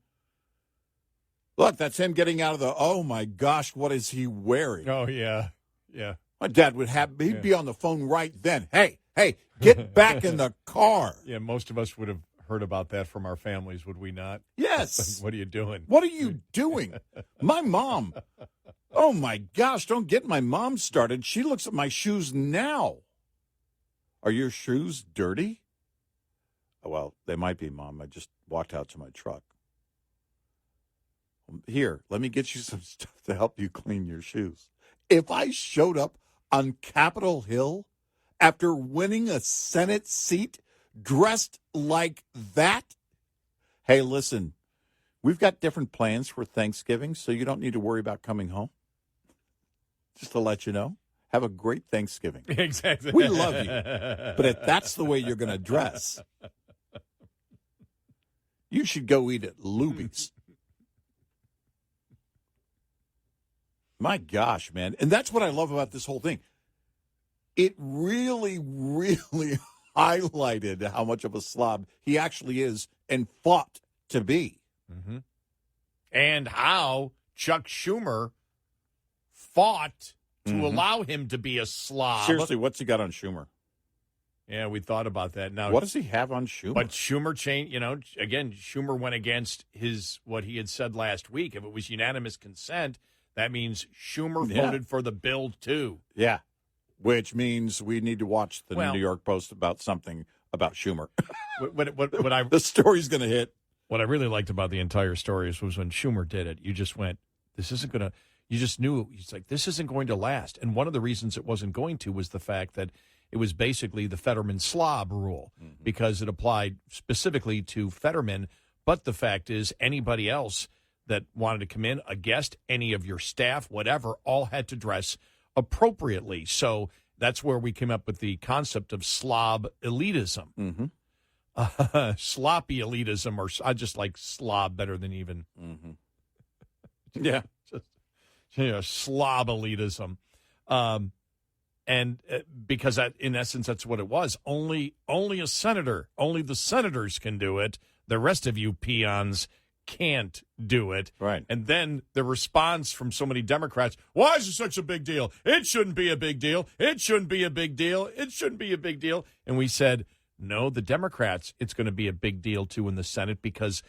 Look, that's him getting out of the, oh my gosh, what is he wearing? Oh, yeah. Yeah. My dad he'd be on the phone right then. Hey, get back in the car. Yeah, most of us would have heard about that from our families, would we not? Yes. What are you doing? What are you doing? My mom. Oh, my gosh, don't get my mom started. She looks at my shoes now. Are your shoes dirty? Oh, well, they might be, Mom. I just walked out to my truck. Here, let me get you some stuff to help you clean your shoes. If I showed up on Capitol Hill after winning a Senate seat dressed like that? Hey, listen, we've got different plans for Thanksgiving, so you don't need to worry about coming home. Just to let you know, have a great Thanksgiving. Exactly. We love you. But if that's the way you're going to dress, you should go eat at Luby's. My gosh, man. And that's what I love about this whole thing. It really, really highlighted how much of a slob he actually is and fought to be. Mm-hmm. And how Chuck Schumer fought to allow him to be a slob. Seriously, what's he got on Schumer? Yeah, we thought about that. Now, what does he have on Schumer? But Schumer changed, again, Schumer went against what he had said last week. If it was unanimous consent, that means Schumer voted for the bill too. Yeah, which means we need to watch the New York Post about something about Schumer. The story's going to hit. What I really liked about the entire story was when Schumer did it, you just went, this isn't going to, you just knew, it's like, this isn't going to last. And one of the reasons it wasn't going to was the fact that it was basically the Fetterman Slob rule because it applied specifically to Fetterman. But the fact is, anybody else that wanted to come in, a guest, any of your staff, whatever, all had to dress appropriately. So that's where we came up with the concept of slob elitism. Mm-hmm. Sloppy elitism, or I just like slob better than even. Mm-hmm. Yeah. Slob elitism. And because that, in essence, that's what it was. Only a senator, only the senators can do it. The rest of you peons can't do it. Right. And then the response from so many Democrats, why is it such a big deal? It shouldn't be a big deal. It shouldn't be a big deal. It shouldn't be a big deal. And we said, no, the Democrats, it's going to be a big deal, too, in the Senate because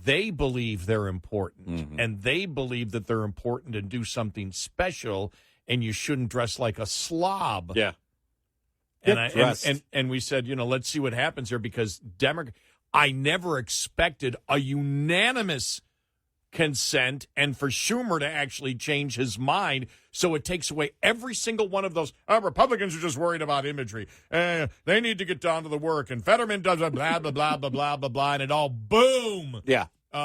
they believe they're important. And they believe that they're important and do something special, and you shouldn't dress like a slob. Yeah. And we said, let's see what happens here because I never expected a unanimous consent and for Schumer to actually change his mind. So it takes away every single one of those. Republicans are just worried about imagery. They need to get down to the work. And Fetterman does blah, blah, blah, blah, blah, blah, blah. And it all, boom,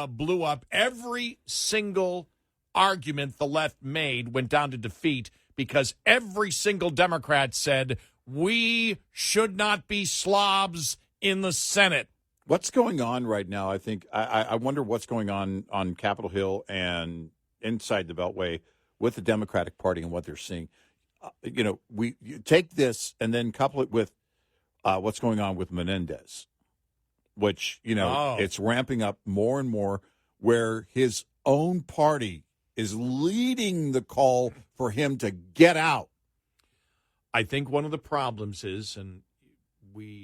blew up. Every single argument the left made went down to defeat because every single Democrat said, we should not be slobs in the Senate. What's going on right now? I think I wonder what's going on Capitol Hill and inside the Beltway with the Democratic Party and what they're seeing. You take this and then couple it with what's going on with Menendez, which it's ramping up more and more, where his own party is leading the call for him to get out. I think one of the problems is, and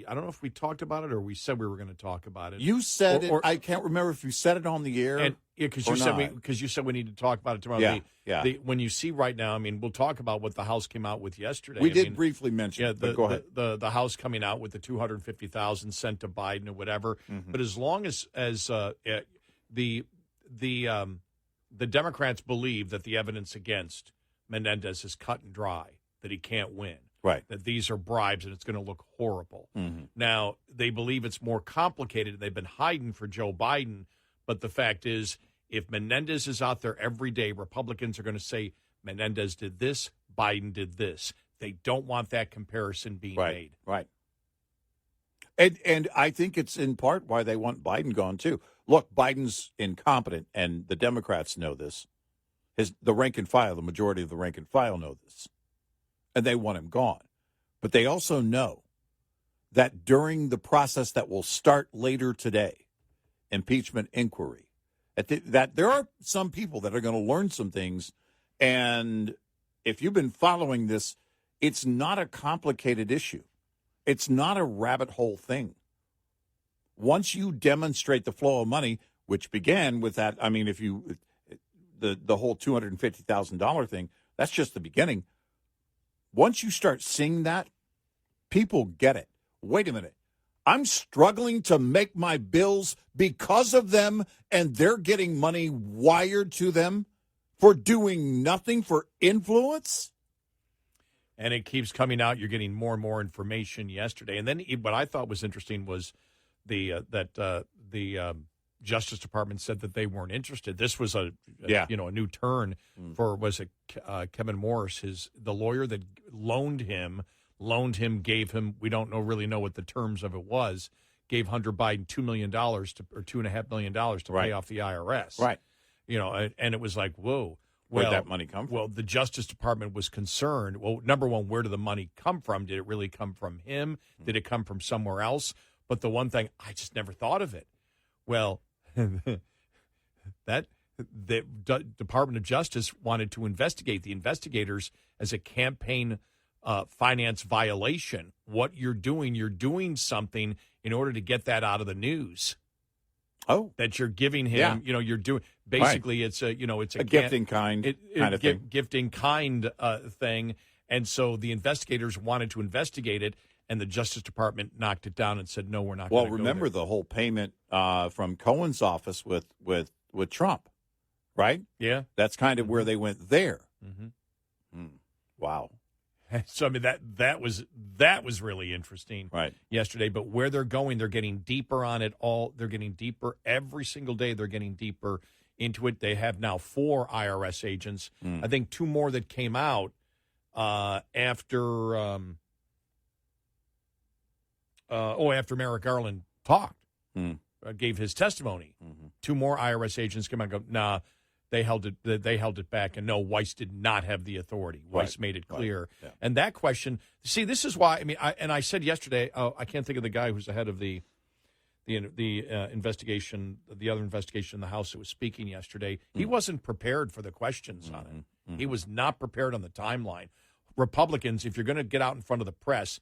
I don't know if we talked about it or we said we were going to talk about it. You said it. I can't remember if you said it on the air. Because you said we need to talk about it tomorrow. Yeah. When you see right now, we'll talk about what the House came out with yesterday. We did briefly mention it, but go ahead. The House coming out with the $250,000 sent to Biden or whatever. But as long as the Democrats believe that the evidence against Menendez is cut and dry, that he can't win. Right. That these are bribes and it's going to look horrible. Now, they believe it's more complicated. They've been hiding for Joe Biden. But the fact is, if Menendez is out there every day, Republicans are going to say Menendez did this, Biden did this. They don't want that comparison being made. Right. And I think it's in part why they want Biden gone, too. Look, Biden's incompetent, and the Democrats know this. The rank and file, the majority of the rank and file know this. And they want him gone. But they also know that during the process that will start later today, impeachment inquiry, that there are some people that are going to learn some things. And if you've been following this, it's not a complicated issue. It's not a rabbit hole thing. Once you demonstrate the flow of money, which began with that, if you the whole $250,000 thing, that's just the beginning. Once you start seeing that, people get it. Wait a minute. I'm struggling to make my bills because of them, and they're getting money wired to them for doing nothing, for influence? And it keeps coming out. You're getting more and more information yesterday. And then what I thought was interesting was the Justice Department said that they weren't interested. This was a new turn for Kevin Morris, the lawyer that loaned him, gave him, we don't really know what the terms of it was, gave Hunter Biden $2 million or $2.5 million to pay off the IRS. Right. And it was like, whoa. Where'd that money come from? Well, the Justice Department was concerned. Well, number one, where did the money come from? Did it really come from him? Did it come from somewhere else? But the one thing, I just never thought of it. Well, that the Department of Justice wanted to investigate the investigators as a campaign finance violation. What you're doing something in order to get that out of the news. Oh, that you're giving him, you're doing basically it's a gifting kind kind of thing. Gifting kind thing. And so the investigators wanted to investigate it, and the Justice Department knocked it down and said, no, we're not going to go remember there. the whole payment from Cohen's office with Trump, right? Yeah. That's kind of where they went there. Mm-hmm. Wow. So I mean that was really interesting yesterday. But where they're going, they're getting deeper on it all. They're getting deeper every single day. They're getting deeper into it. They have now 4 IRS agents. I think 2 more that came out after Merrick Garland talked, gave his testimony. 2 more IRS agents come out and go, nah. They held it back, and no, Weiss did not have the authority. Weiss made it clear. Right. Yeah. And that question, see, this is why. I mean, I said yesterday, I can't think of the guy who's the head of the investigation, the other investigation in the House that was speaking yesterday. He wasn't prepared for the questions on it. He was not prepared on the timeline. Republicans, if you're going to get out in front of the press,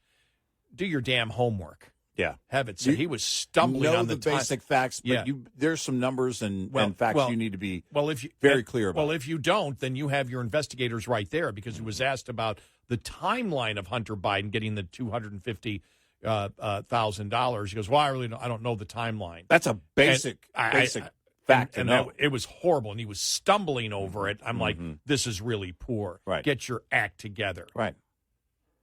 do your damn homework. Yeah, have it. So he was stumbling on the basic facts, but there's some numbers and facts you need to be very clear about. Well, if you don't, then you have your investigators right there, because he was asked about the timeline of Hunter Biden getting the $250,000. He goes, "Well, I don't know the timeline." That's a basic fact to know. It was horrible, and he was stumbling over it. I'm like, this is really poor. Right. Get your act together. Right.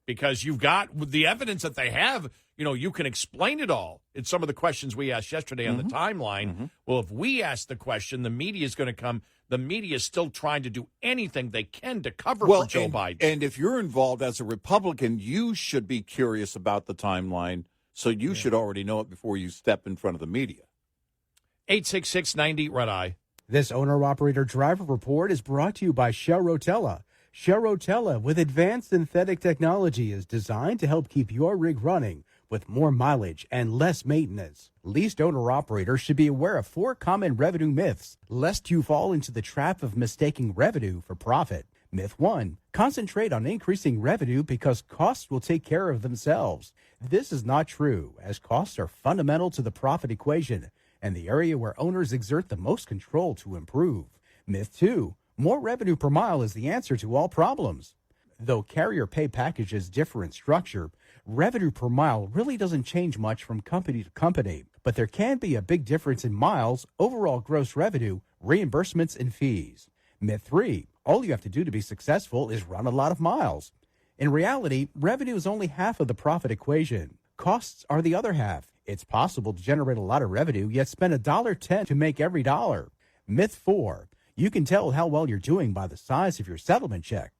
Because you've got the evidence that they have, you can explain it all. It's some of the questions we asked yesterday on the timeline. Well, if we ask the question, the media is going to come. The media is still trying to do anything they can to cover for Joe Biden. And if you're involved as a Republican, you should be curious about the timeline, so you should already know it before you step in front of the media. 866-90 Red Eye. This owner-operator driver report is brought to you by Shell Rotella. Shell Rotella with advanced synthetic technology is designed to help keep your rig running with more mileage and less maintenance. Leased owner-operators should be aware of 4 common revenue myths, lest you fall into the trap of mistaking revenue for profit. Myth 1, concentrate on increasing revenue because costs will take care of themselves. This is not true, as costs are fundamental to the profit equation and the area where owners exert the most control to improve. Myth 2, more revenue per mile is the answer to all problems. Though carrier pay packages differ in structure, revenue per mile really doesn't change much from company to company. But there can be a big difference in miles, overall gross revenue, reimbursements, and fees. Myth 3, all you have to do to be successful is run a lot of miles. In reality, revenue is only half of the profit equation. Costs are the other half. It's possible to generate a lot of revenue, yet spend $1.10 to make every dollar. Myth 4, you can tell how well you're doing by the size of your settlement check.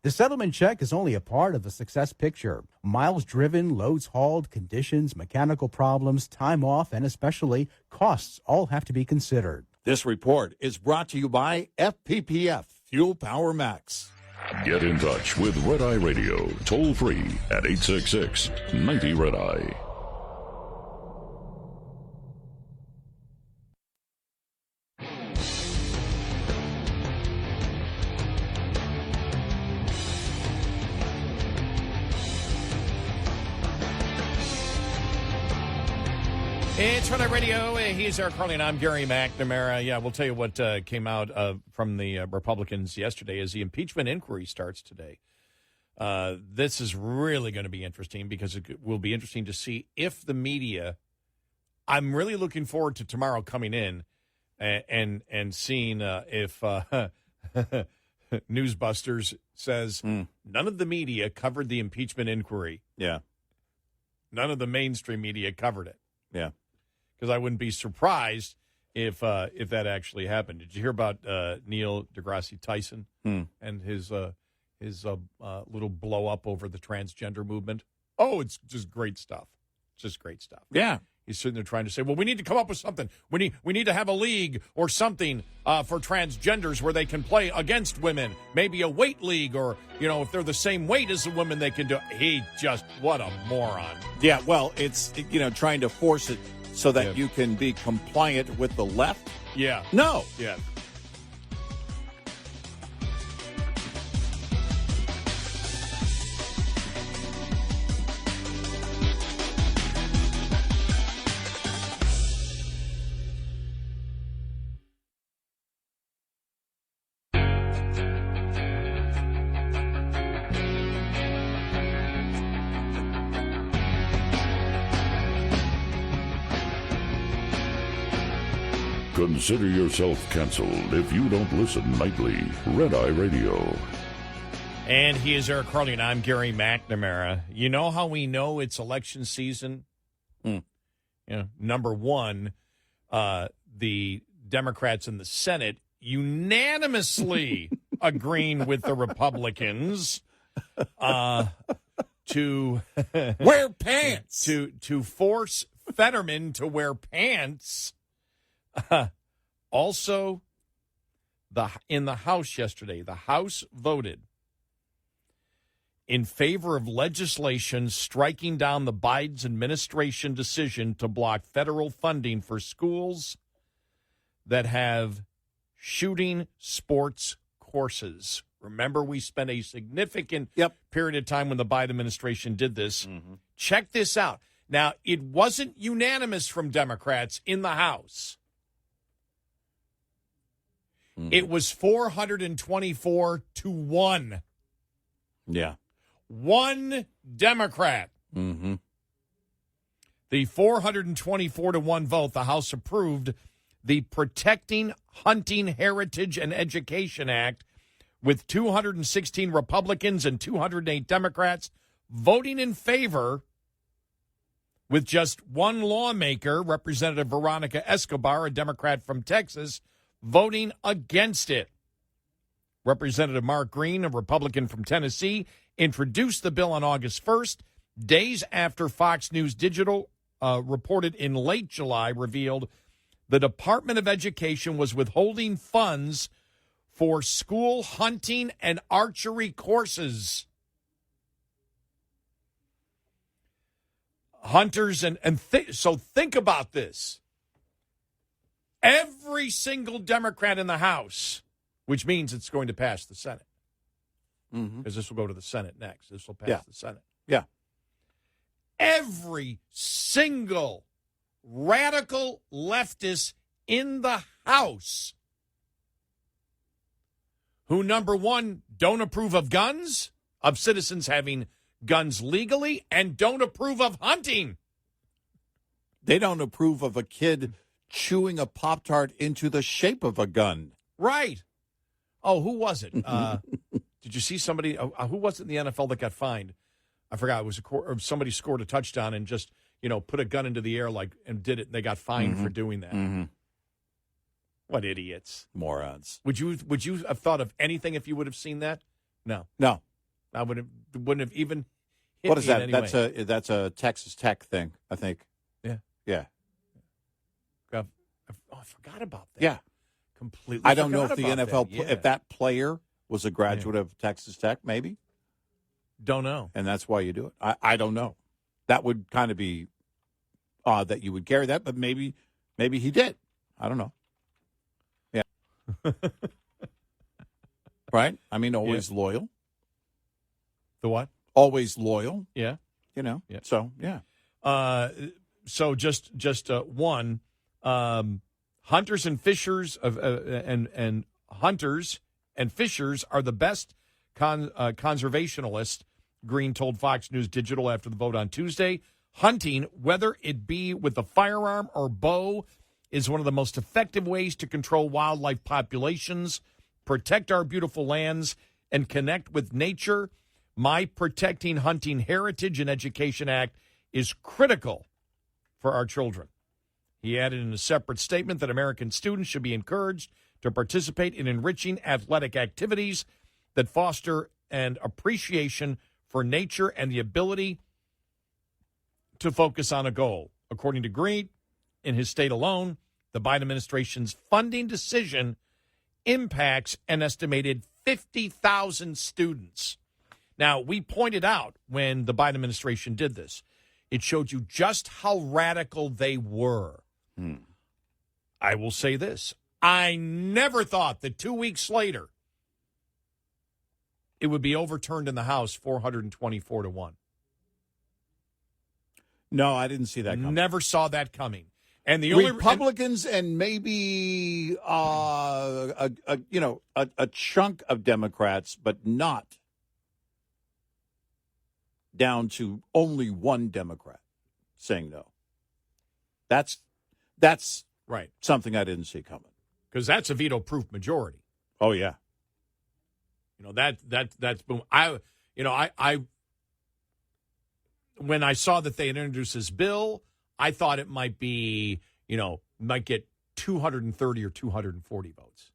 The settlement check is only a part of the success picture. Miles driven, loads hauled, conditions, mechanical problems, time off, and especially costs all have to be considered. This report is brought to you by FPPF, Fuel Power Max. Get in touch with Red Eye Radio, toll free at 866-90 Red Eye. It's Red Eye Radio. He's Eric Carly, and I'm Gary McNamara. Yeah, we'll tell you what came out from the Republicans yesterday as the impeachment inquiry starts today. This is really going to be interesting because it will be interesting to see if the media. I'm really looking forward to tomorrow coming in and seeing if Newsbusters says none of the media covered the impeachment inquiry. Yeah. None of the mainstream media covered it. Yeah. Because I wouldn't be surprised if that actually happened. Did you hear about Neil deGrasse Tyson and his little blow up over the transgender movement? Oh, it's just great stuff. Just great stuff. Yeah. He's sitting there trying to say, well, we need to come up with something. We need to have a league or something for transgenders where they can play against women. Maybe a weight league, or, if they're the same weight as the women, they can do. What a moron. Yeah, well, it's, trying to force it so that you can be compliant with the left. Yeah. No. Yeah. Consider yourself canceled if you don't listen nightly. Red Eye Radio. And he is Eric Harley, and I'm Gary McNamara. You know how we know it's election season? Number one, the Democrats in the Senate unanimously agreeing with the Republicans to wear pants, to force Fetterman to wear pants. Also, in the House yesterday, the House voted in favor of legislation striking down the Biden administration decision to block federal funding for schools that have shooting sports courses. Remember, we spent a significant period of time when the Biden administration did this. Mm-hmm. Check this out. Now, it wasn't unanimous from Democrats in the House. It was 424 to 1. Yeah. One Democrat. Mm-hmm. The 424 to 1 vote, the House approved the Protecting Hunting Heritage and Education Act with 216 Republicans and 208 Democrats voting in favor, with just one lawmaker, Representative Veronica Escobar, a Democrat from Texas, voting against it. Representative Mark Green, a Republican from Tennessee, introduced the bill on August 1st, days after Fox News Digital reported in late July revealed the Department of Education was withholding funds for school hunting and archery courses. Hunters so think about this. Every single Democrat in the House, which means it's going to pass the Senate, because this will go to the Senate next. This will pass the Senate. Yeah. Every single radical leftist in the House who, number one, don't approve of guns, of citizens having guns legally, and don't approve of hunting. They don't approve of a kid chewing a Pop-Tart into the shape of a gun. Right. Oh, who was it? Did you see somebody? Who was it in the NFL that got fined? I forgot. It was somebody scored a touchdown and just, put a gun into the air and did it, and they got fined for doing that. Mm-hmm. What idiots. Morons. Would you have thought of anything if you would have seen that? No. I wouldn't have even hit What is that? Anyway. That's a Texas Tech thing, I think. Yeah. I forgot about that. Yeah. Completely. I don't know if the NFL, that. if that player was a graduate of Texas Tech, maybe. Don't know. And that's why you do it. I don't know. That would kind of be odd that you would carry that, but maybe he did. I don't know. Yeah. Right? I mean, always loyal. The what? Always loyal. Yeah. Yeah. So, yeah. So just one, hunters and fishers and hunters and fishers are the best conservationists, Green told Fox News Digital after the vote on Tuesday. Hunting, whether it be with a firearm or bow, is one of the most effective ways to control wildlife populations, protect our beautiful lands and connect with nature, my Protecting Hunting Heritage and Education Act is critical for our children. He added in a separate statement that American students should be encouraged to participate in enriching athletic activities that foster an appreciation for nature and the ability to focus on a goal. According to Green, in his state alone, the Biden administration's funding decision impacts an estimated 50,000 students. Now, we pointed out when the Biden administration did this, it showed you just how radical they were. I will say this. I never thought that 2 weeks later it would be overturned in the House 424-1. No, I didn't see that coming. Never saw that coming. And the only Republicans and maybe a chunk of Democrats, but not down to only one Democrat saying no. That's right. Something I didn't see coming. Because that's a veto-proof majority. Oh yeah. That's boom. I when I saw that they had introduced this bill, I thought it might be, might get 230 or 240 votes.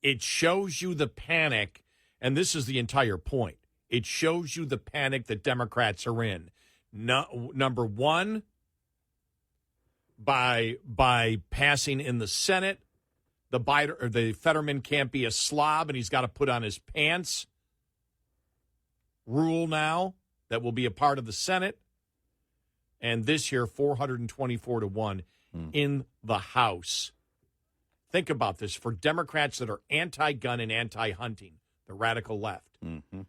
It shows you the panic, and this is the entire point. It shows you the panic that Democrats are in. Number one, by passing in the Senate, the Fetterman can't be a slob, and he's got to put on his pants rule now that will be a part of the Senate. And this year, 424-1 in the House. Think about this. For Democrats that are anti-gun and anti-hunting, the radical left, and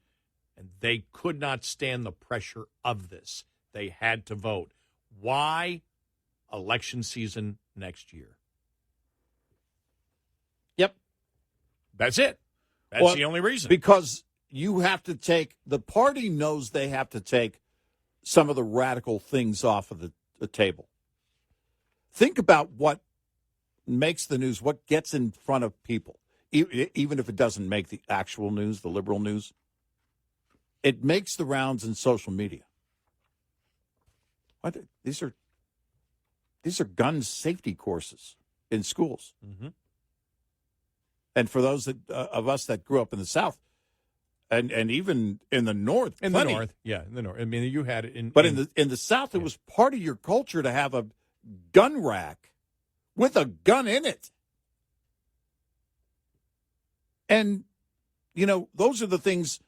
they could not stand the pressure of this. They had to vote. Why? Election season next year. Yep. That's it. That's the only reason. Because you have to the party knows they have to take some of the radical things off of the table. Think about what makes the news, what gets in front of people, even if it doesn't make the actual news, the liberal news. It makes the rounds in social media. These are gun safety courses in schools. And for those of us that grew up in the South, and even in the North, in the North. I mean, you had it but in the South, it was part of your culture to have a gun rack with a gun in it. And those are the things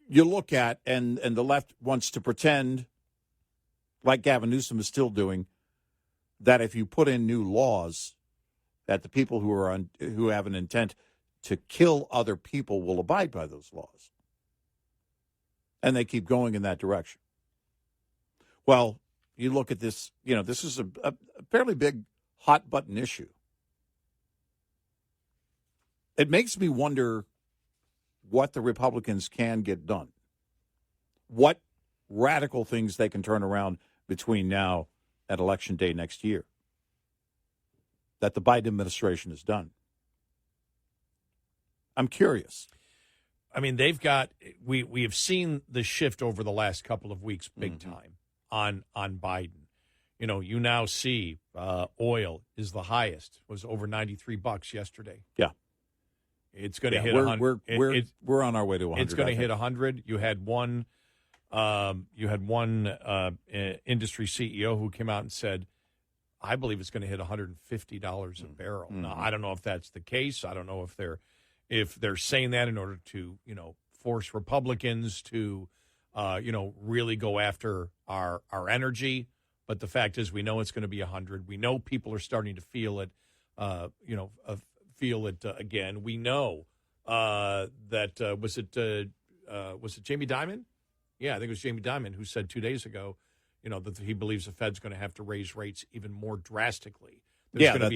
you look at, and the left wants to pretend, like Gavin Newsom is still doing, that if you put in new laws, that the people who have an intent to kill other people will abide by those laws. And they keep going in that direction. Well, you look at this, this is a fairly big hot button issue. It makes me wonder what the Republicans can get done. What radical things they can turn around between now and Election Day next year that the Biden administration has done. I'm curious. I mean, we have seen the shift over the last couple of weeks big time on Biden. You now see oil is the highest. It was over $93 yesterday. Yeah. It's going to hit 100. We're on our way to 100. It's going to hit 100. You had one industry CEO who came out and said, I believe it's going to hit $150 a barrel. Now, I don't know if that's the case. I don't know if they're saying that in order to, force Republicans to, really go after our energy. But the fact is, we know it's going to be 100. We know people are starting to feel it, again. We know that was it Jamie Dimon? Yeah, I think it was Jamie Dimon who said 2 days ago, that he believes the Fed's going to have to raise rates even more drastically. That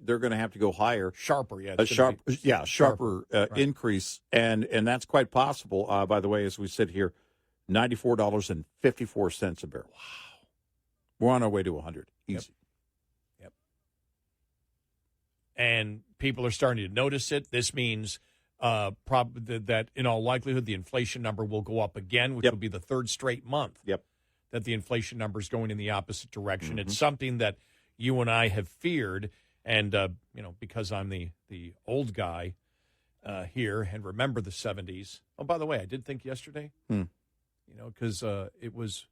they're going to have to go higher, sharper. Yeah, sharper increase, and that's quite possible. By the way, as we sit here, $94.54 a barrel. Wow, we're on our way to 100. Easy. Yep. And people are starting to notice it. This means that in all likelihood the inflation number will go up again, which will be the third straight month that the inflation number is going in the opposite direction. It's something that you and I have feared, and because I'm the old guy here and remember the 70s. Oh, by the way, I did think yesterday, because it was,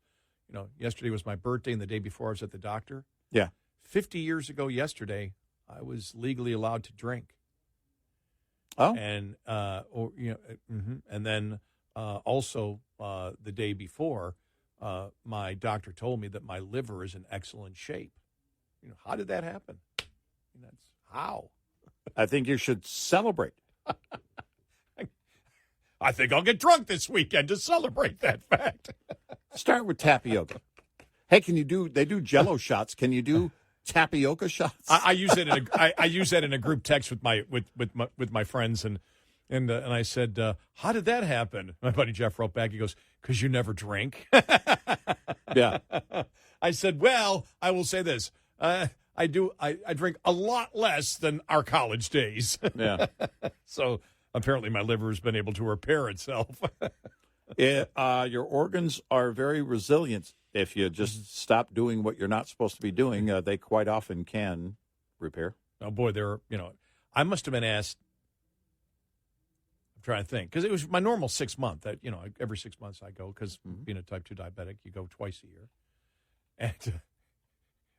yesterday was my birthday, and the day before I was at the doctor. Yeah. 50 years ago yesterday, I was legally allowed to drink. Oh. And and then also the day before, my doctor told me that my liver is in excellent shape. How did that happen? That's how. I think you should celebrate. I think I'll get drunk this weekend to celebrate that fact. Start with tapioca. Hey, they do Jell-O shots. Can you do tapioca shots? I use it I use that in a group text with my friends, and I said, how did that happen? My buddy Jeff wrote back. He goes, because you never drink. Yeah. I said, well, I will say this. I drink a lot less than our college days. Yeah. So apparently my liver has been able to repair itself. Your organs are very resilient. If you just stop doing what you're not supposed to be doing, they quite often can repair. Oh, boy, I must have been asked, I'm trying to think, because it was my normal 6 month. Every 6 months I go, because being a type 2 diabetic, you go twice a year.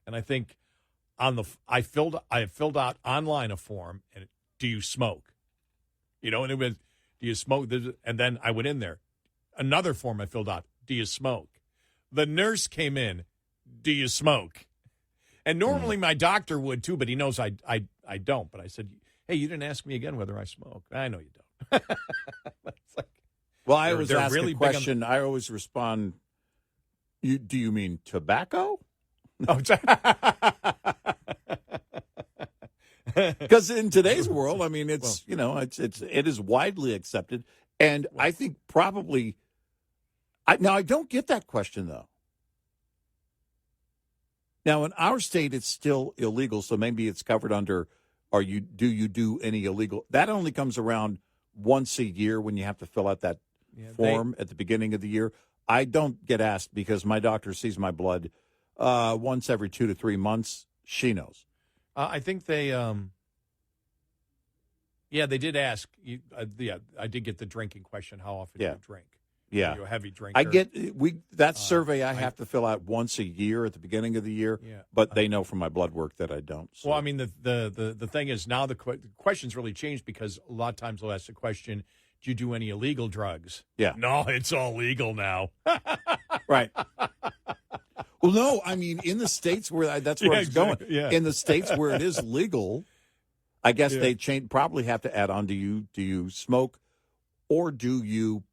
And I think I filled out online a form, and do you smoke? And it was, do you smoke? And then I went in there. Another form I filled out, do you smoke? The nurse came in, do you smoke? And normally my doctor would too, but he knows I don't. But I said, hey, you didn't ask me again whether I smoke. I know you don't. Well, I always ask really a question. I always respond, do you mean tobacco? Because in today's world, I mean, it is widely accepted, and I think probably. Now, I don't get that question though. Now, in our state, it's still illegal, so maybe it's covered under. Do you do any illegal? That only comes around once a year when you have to fill out that form at the beginning of the year. I don't get asked because my doctor sees my blood once every 2 to 3 months. She knows. I think they, they did ask. I did get the drinking question. How often do you drink? Yeah, are you a heavy drinker? I get that survey. I have to fill out once a year at the beginning of the year. Yeah, but they know from my blood work that I don't. So. Well, I mean, the thing is now the questions really changed because a lot of times they'll ask the question, "Do you do any illegal drugs?" Yeah, no, it's all legal now. Right. Well, no, I mean, in the states where that's where it's going. Yeah. In the states where it is legal, I guess they probably have to add on. Do you smoke, or do you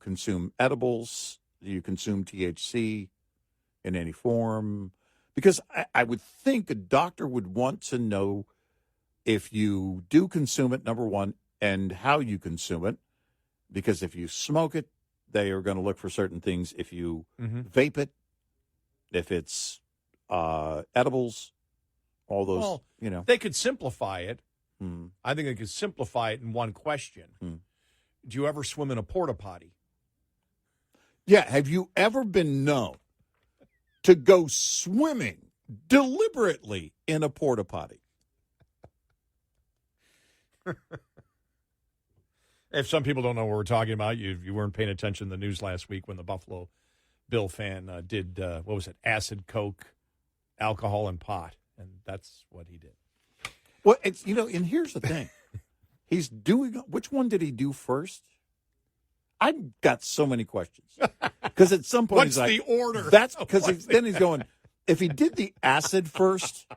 consume edibles? Do you consume THC in any form? Because I would think a doctor would want to know if you do consume it, number one, and how you consume it. Because if you smoke it, they are going to look for certain things. If you vape it, if it's edibles, all those, well, they could simplify it. I think they could simplify it in one question. Do you ever swim in a porta potty? Yeah. Have you ever been known to go swimming deliberately in a porta potty? If some people don't know what we're talking about, you weren't paying attention to the news last week when the Buffalo Bill fan did, what was it, acid, Coke, alcohol, and pot. And that's what he did. Well, it's, and here's the thing. He's doing, which one did he do first? I've got so many questions. Because at some point what's the order? That's because then he's going, if he did the acid first,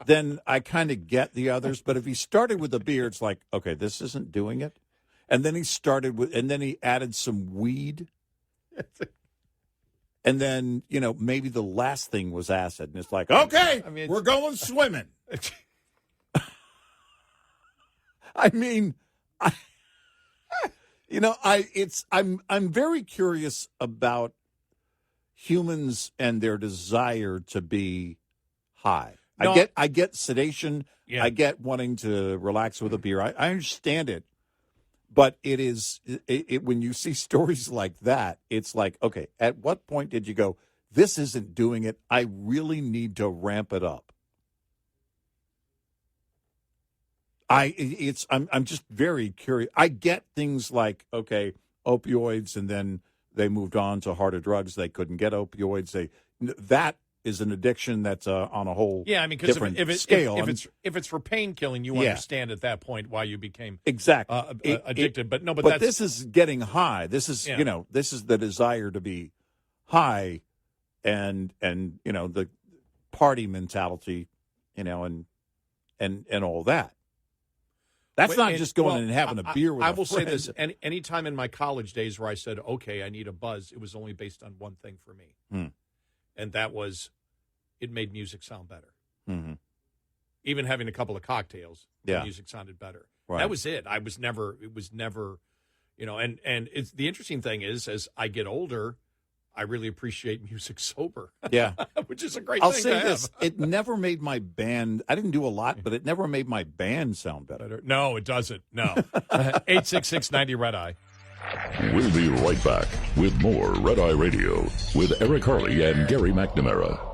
then I kind of get the others. But if he started with the beer, it's like, okay, this isn't doing it. And then he added some weed. And then, maybe the last thing was acid. And it's like, okay, we're going swimming. I'm very curious about humans and their desire to be high. No. I get sedation. Yeah. I get wanting to relax with a beer. I understand it. But it is when you see stories like that, it's like, okay, at what point did you go, this isn't doing it. I really need to ramp it up. I'm just very curious. I get things like, okay, opioids, and then they moved on to harder drugs. They couldn't get opioids. That is an addiction that's on a whole different scale. If it's for pain killing, you understand at that point why you became exactly addicted. But this is getting high. This is this is the desire to be high, and the party mentality, and all that. That's not just going in and having a beer with I a will friend. say this: any time in my college days where I said, "Okay, I need a buzz," it was only based on one thing for me. And that was, it made music sound better. Mm-hmm. Even having a couple of cocktails, the music sounded better. Right. That was it. It was never, and it's the interesting thing is, as I get older, I really appreciate music sober. Yeah. Which is a great I'll thing say to this. have. It never made my band, I didn't do a lot, but it never made my band sound better. No, it doesn't. No. 866-90 Red Eye. We'll be right back with more Red Eye Radio with Eric Harley and Gary McNamara.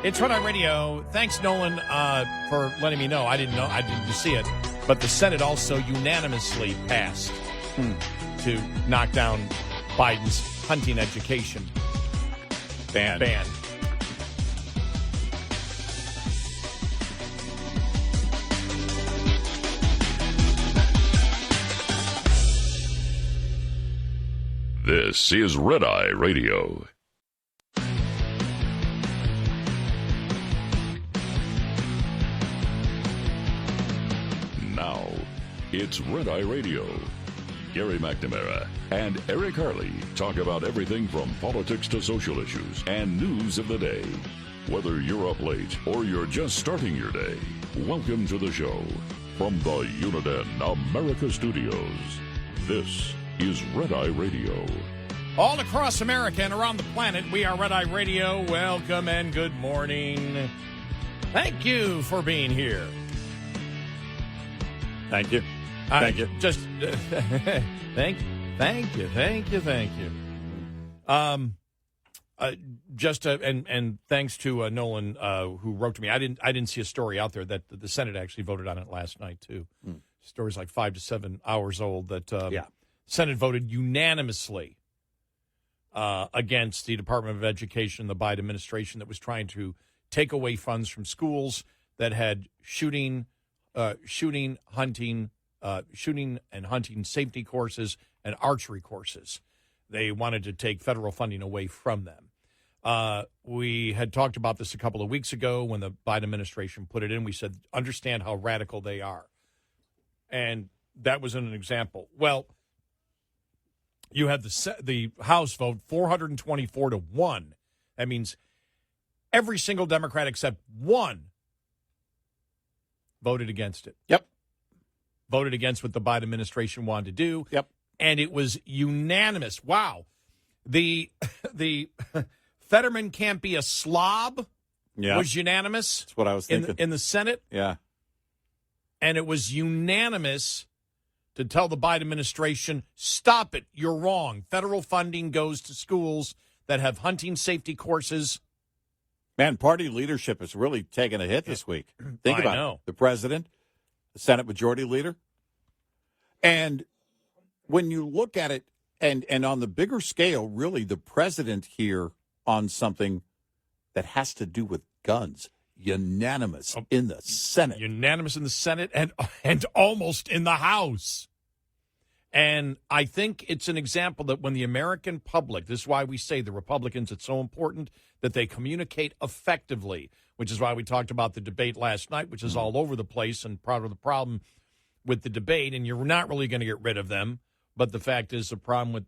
It's Red Eye Radio. Thanks, Nolan, for letting me know. I didn't see it. But the Senate also unanimously passed to knock down Biden's hunting education ban. This is Red Eye Radio. Now, it's Red Eye Radio. Gary McNamara and Eric Harley talk about everything from politics to social issues and news of the day. Whether you're up late or you're just starting your day, welcome to the show. From the Uniden America Studios, this is Red Eye Radio. All across America and around the planet, we are Red Eye Radio. Welcome and good morning. Thank you for being here. Thank you. Thank you. Just thank you. And thanks to Nolan who wrote to me. I didn't see a story out there that the Senate actually voted on it last night too. Story's like 5 to 7 hours old. That Senate voted unanimously against the Department of Education, the Biden administration, that was trying to take away funds from schools that had shooting and hunting safety courses and archery courses. They wanted to take federal funding away from them. We had talked about this a couple of weeks ago when the Biden administration put it in. We said, understand how radical they are. And that was an example. Well, you had the House vote 424-1. That means every single Democrat except one voted against it. Yep. Voted against what the Biden administration wanted to do. Yep. And it was unanimous. Wow. The Fetterman can't be a slob was unanimous. That's what I was thinking. In the Senate. Yeah. And it was unanimous to tell the Biden administration, stop it, you're wrong. Federal funding goes to schools that have hunting safety courses. Man, party leadership has really taken a hit this week. Think about it. The president, the Senate Majority Leader. And when you look at it, and on the bigger scale, really the president here on something that has to do with guns, unanimous in the Senate. Unanimous in the Senate and almost in the House. And I think it's an example that when the American public, this is why we say the Republicans, it's so important that they communicate effectively, which is why we talked about the debate last night, which is all over the place and part of the problem with the debate. And you're not really going to get rid of them. But the fact is the problem with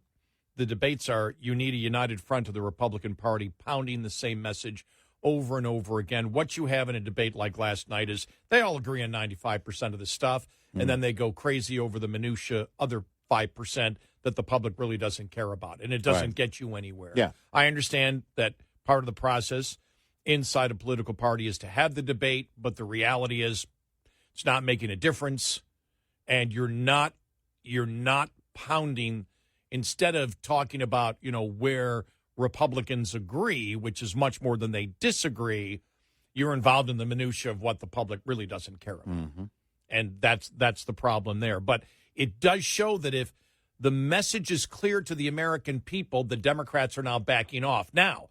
the debates are you need a united front of the Republican Party pounding the same message over and over again. What you have in a debate like last night is they all agree on 95% of the stuff, and then they go crazy over the minutia, other 5% that the public really doesn't care about, and it doesn't get you anywhere. Yeah. I understand that part of the process inside a political party is to have the debate, but the reality is it's not making a difference, and you're not pounding. Instead of talking about, where Republicans agree, which is much more than they disagree, you're involved in the minutia of what the public really doesn't care about. Mm-hmm. And that's the problem there. But it does show that if the message is clear to the American people, the Democrats are now backing off. Now,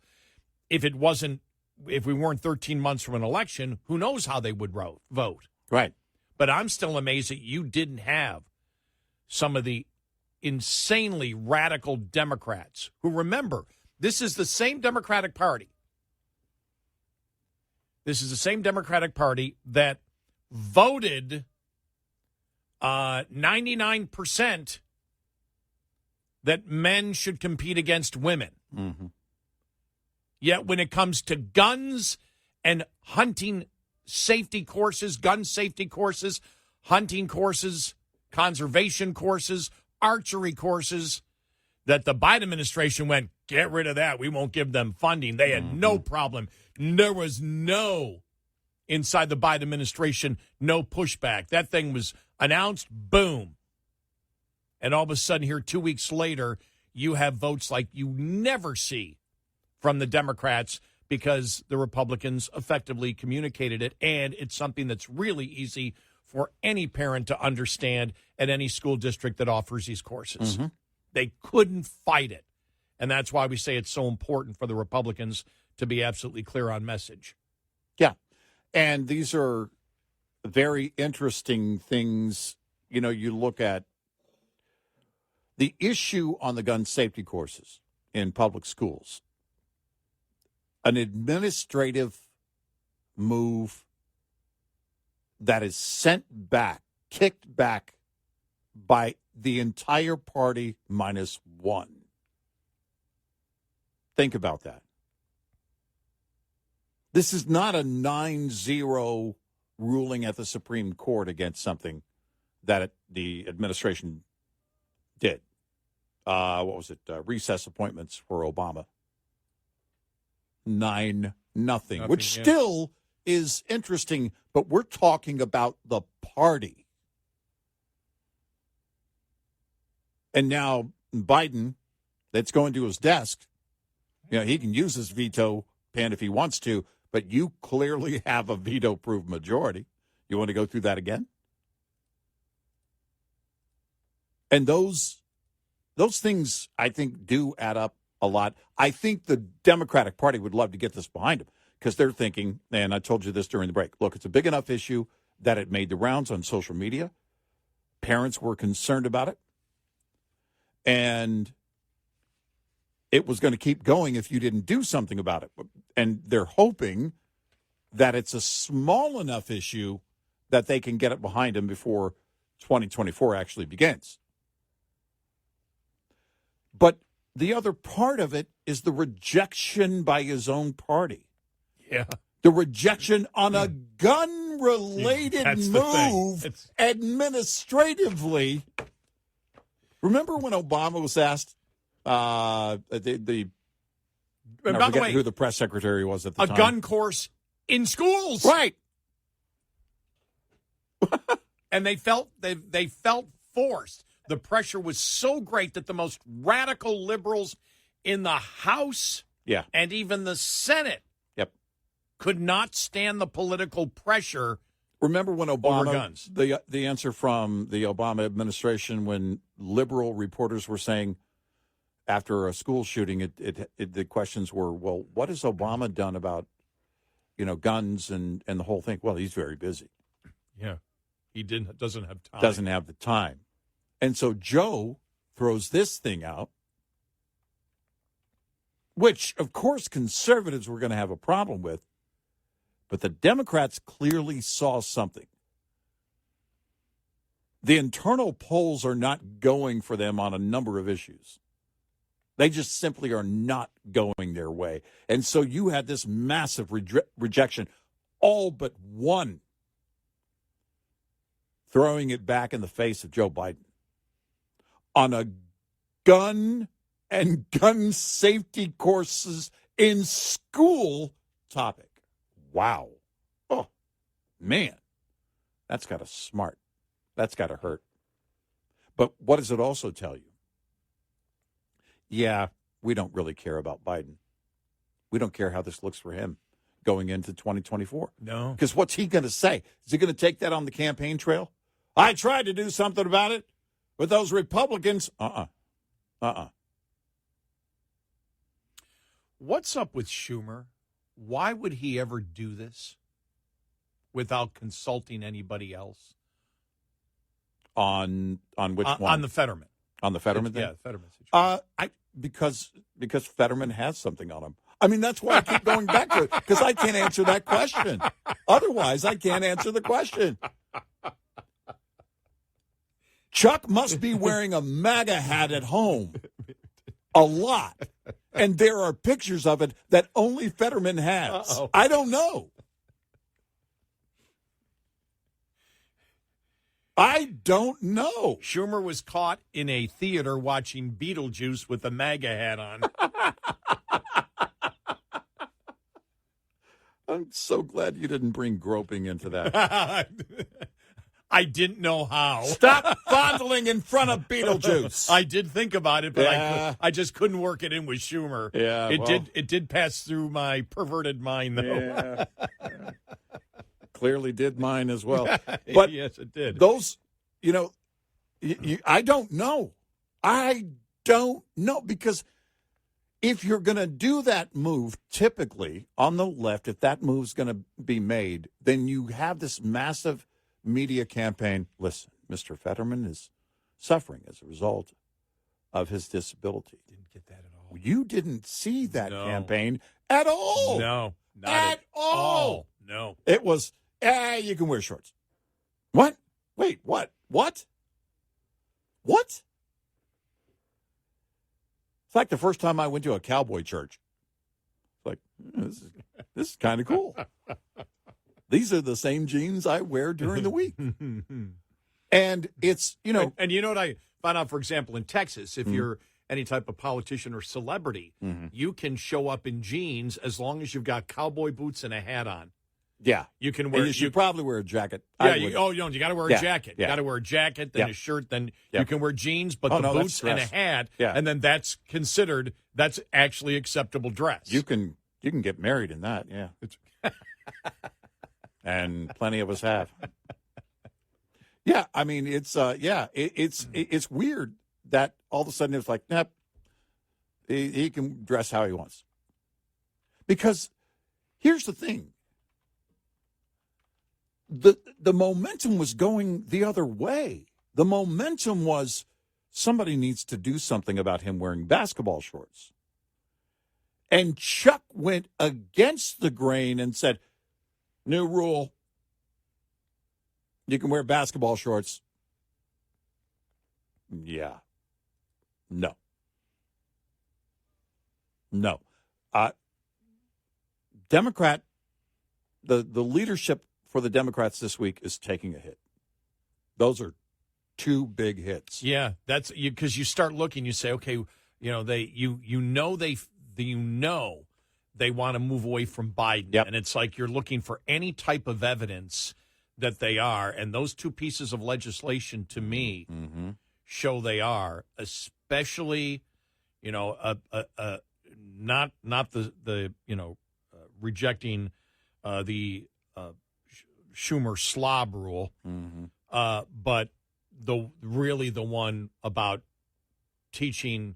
if we weren't 13 months from an election, who knows how they would vote. Right. But I'm still amazed that you didn't have some of the insanely radical Democrats who, remember, this is the same Democratic Party. This is the same Democratic Party that voted 99% that men should compete against women. Mm-hmm. Yet when it comes to guns and hunting safety courses, gun safety courses, hunting courses, conservation courses, archery courses, that the Biden administration went, get rid of that. We won't give them funding. They had no problem. There was inside the Biden administration, no pushback. That thing was announced, boom. And all of a sudden here 2 weeks later, you have votes like you never see from the Democrats because the Republicans effectively communicated it, and it's something that's really easy for any parent to understand at any school district that offers these courses. Mm-hmm. They couldn't fight it, and that's why we say it's so important for the Republicans to be absolutely clear on message. Yeah, and these are very interesting things. You look at the issue on the gun safety courses in public schools. An administrative move that is kicked back by the entire party minus one. Think about that. This is not a 9-0 ruling at the Supreme Court against something that the administration did. What was it? Recess appointments for Obama. 9-0, which still is interesting, but we're talking about the party. And now Biden, that's going to his desk, he can use his veto pen if he wants to, but you clearly have a veto-proof majority. You want to go through that again? And those things, I think, do add up a lot. I think the Democratic Party would love to get this behind them because they're thinking, and I told you this during the break, look, it's a big enough issue that it made the rounds on social media. Parents were concerned about it. And it was going to keep going if you didn't do something about it. And they're hoping that it's a small enough issue that they can get it behind them before 2024 actually begins. But the other part of it is the rejection by his own party. Yeah. The rejection on a gun-related move administratively. Remember when Obama was asked, by the way, who the press secretary was at the time? A gun course in schools. Right. And they felt forced. The pressure was so great that the most radical liberals in the House and even the Senate could not stand the political pressure. Remember when Obama, over guns. The answer from the Obama administration when liberal reporters were saying after a school shooting, the questions were, well, what has Obama done about, guns and the whole thing? Well, he's very busy. Yeah, he doesn't have time. Doesn't have the time. And so Joe throws this thing out, which, of course, conservatives were going to have a problem with. But the Democrats clearly saw something. The internal polls are not going for them on a number of issues. They just simply are not going their way. And so you had this massive rejection, all but one throwing it back in the face of Joe Biden on a gun and gun safety courses in school topic. Wow. Oh, man. That's got to smart. That's got to hurt. But what does it also tell you? Yeah, we don't really care about Biden. We don't care how this looks for him going into 2024. No. Because what's he going to say? Is he going to take that on the campaign trail? I tried to do something about it with those Republicans. What's up with Schumer? Why would he ever do this without consulting anybody else? On which one? On the Fetterman. On the Fetterman thing? Yeah, Fetterman situation. Because Fetterman has something on him. I mean, that's why I keep going back to it, because I can't answer that question. Otherwise, I can't answer the question. Chuck must be wearing a MAGA hat at home a lot. And there are pictures of it that only Fetterman has. Uh-oh. I don't know. I don't know. Schumer was caught in a theater watching Beetlejuice with a MAGA hat on. I'm so glad you didn't bring groping into that. I didn't know how. Stop fondling in front of Beetlejuice. I did think about it, but Yeah. I just couldn't work it in with Schumer. Yeah, It did pass through my perverted mind, though. Yeah. Clearly did mine as well. But yes, it did. Those, I don't know. I don't know, because if you're going to do that move, typically on the left, if that move's going to be made, then you have this massive media campaign. Listen, Mr. Fetterman is suffering as a result of his disability. Didn't get that at all. You didn't see that campaign at all. No, not at all. No. It was, you can wear shorts. What? Wait, what? What? What? It's like the first time I went to a cowboy church. It's like, this is kind of cool. These are the same jeans I wear during the week. And it's, And you know what I found out, for example, in Texas, if you're any type of politician or celebrity, you can show up in jeans as long as you've got cowboy boots and a hat on. Yeah. You can wear. And you should probably wear a jacket. Yeah. You got to wear a jacket. Yeah. You got to wear a jacket, then a shirt, then you can wear jeans, but the that's boots and a dress. hat, Yeah. and then that's actually acceptable dress. You can get married in that, yeah. And plenty of us have. Yeah, I mean, it's it's weird that all of a sudden it's like, nope, he can dress how he wants. Because here's the thing. The momentum was going the other way. The momentum was somebody needs to do something about him wearing basketball shorts. And Chuck went against the grain and said, new rule, you can wear basketball shorts. Yeah. No. Democrat, the leadership for the Democrats this week is taking a hit. Those are two big hits. Yeah, that's because you start looking, you say, okay, they want to move away from Biden. Yep. And it's like you're looking for any type of evidence that they are. And those two pieces of legislation, to me, show they are, especially, not the rejecting the Schumer Slob rule, but the one about teaching,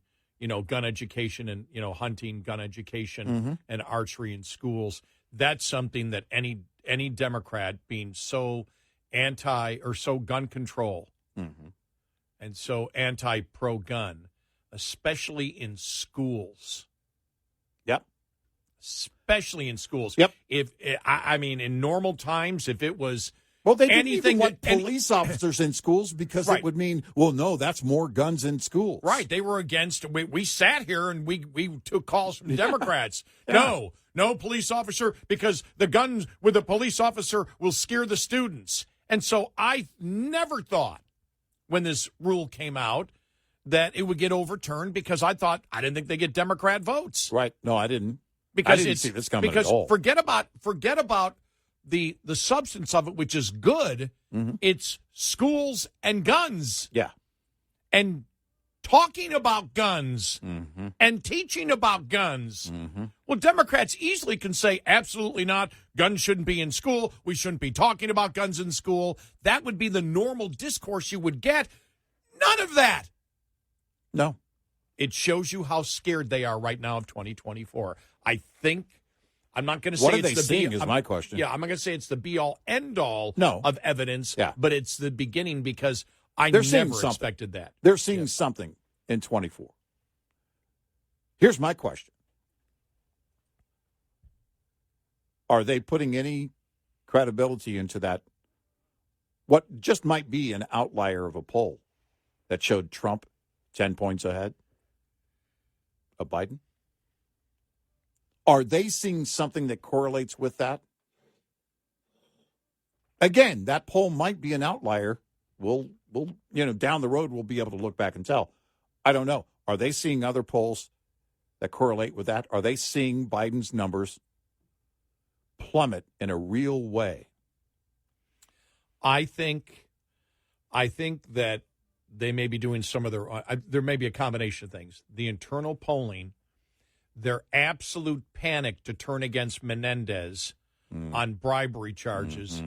gun education and, hunting, gun education and archery in schools. That's something that any Democrat being so anti or so gun control and so anti-pro-gun, especially in schools. Yep. Especially in schools. Yep. In normal times, if it was, Well, they didn't even want police officers in schools because it would mean, well, no, that's more guns in schools. Right. They were against. We sat here and we took calls from Democrats. Yeah. No police officer, because the guns with a police officer will scare the students. And so I never thought when this rule came out that it would get overturned, because I didn't think they'd get Democrat votes. Right. No, I didn't. Because I didn't see this coming at all. Forget about the substance of it, which is good. Mm-hmm. It's schools and guns. Yeah. And talking about guns and teaching about guns. Mm-hmm. Well, Democrats easily can say, absolutely not. Guns shouldn't be in school. We shouldn't be talking about guns in school. That would be the normal discourse you would get. None of that. No. It shows you how scared they are right now of 2024. I think, I'm not going to say what are it's they the seeing is my question. Yeah, I'm not going to say it's the be-all, end-all No. of evidence, but it's the beginning, because I They're never expected that. They're seeing something in 24. Here's my question. Are they putting any credibility into that, what just might be an outlier of a poll that showed Trump 10 points ahead of Biden? Are they seeing something that correlates with that? Again, that poll might be an outlier. We'll down the road, we'll be able to look back and tell. I don't know. Are they seeing other polls that correlate with that? Are they seeing Biden's numbers plummet in a real way? I think that they may be doing some of there may be a combination of things. The internal polling, their absolute panic to turn against Menendez on bribery charges,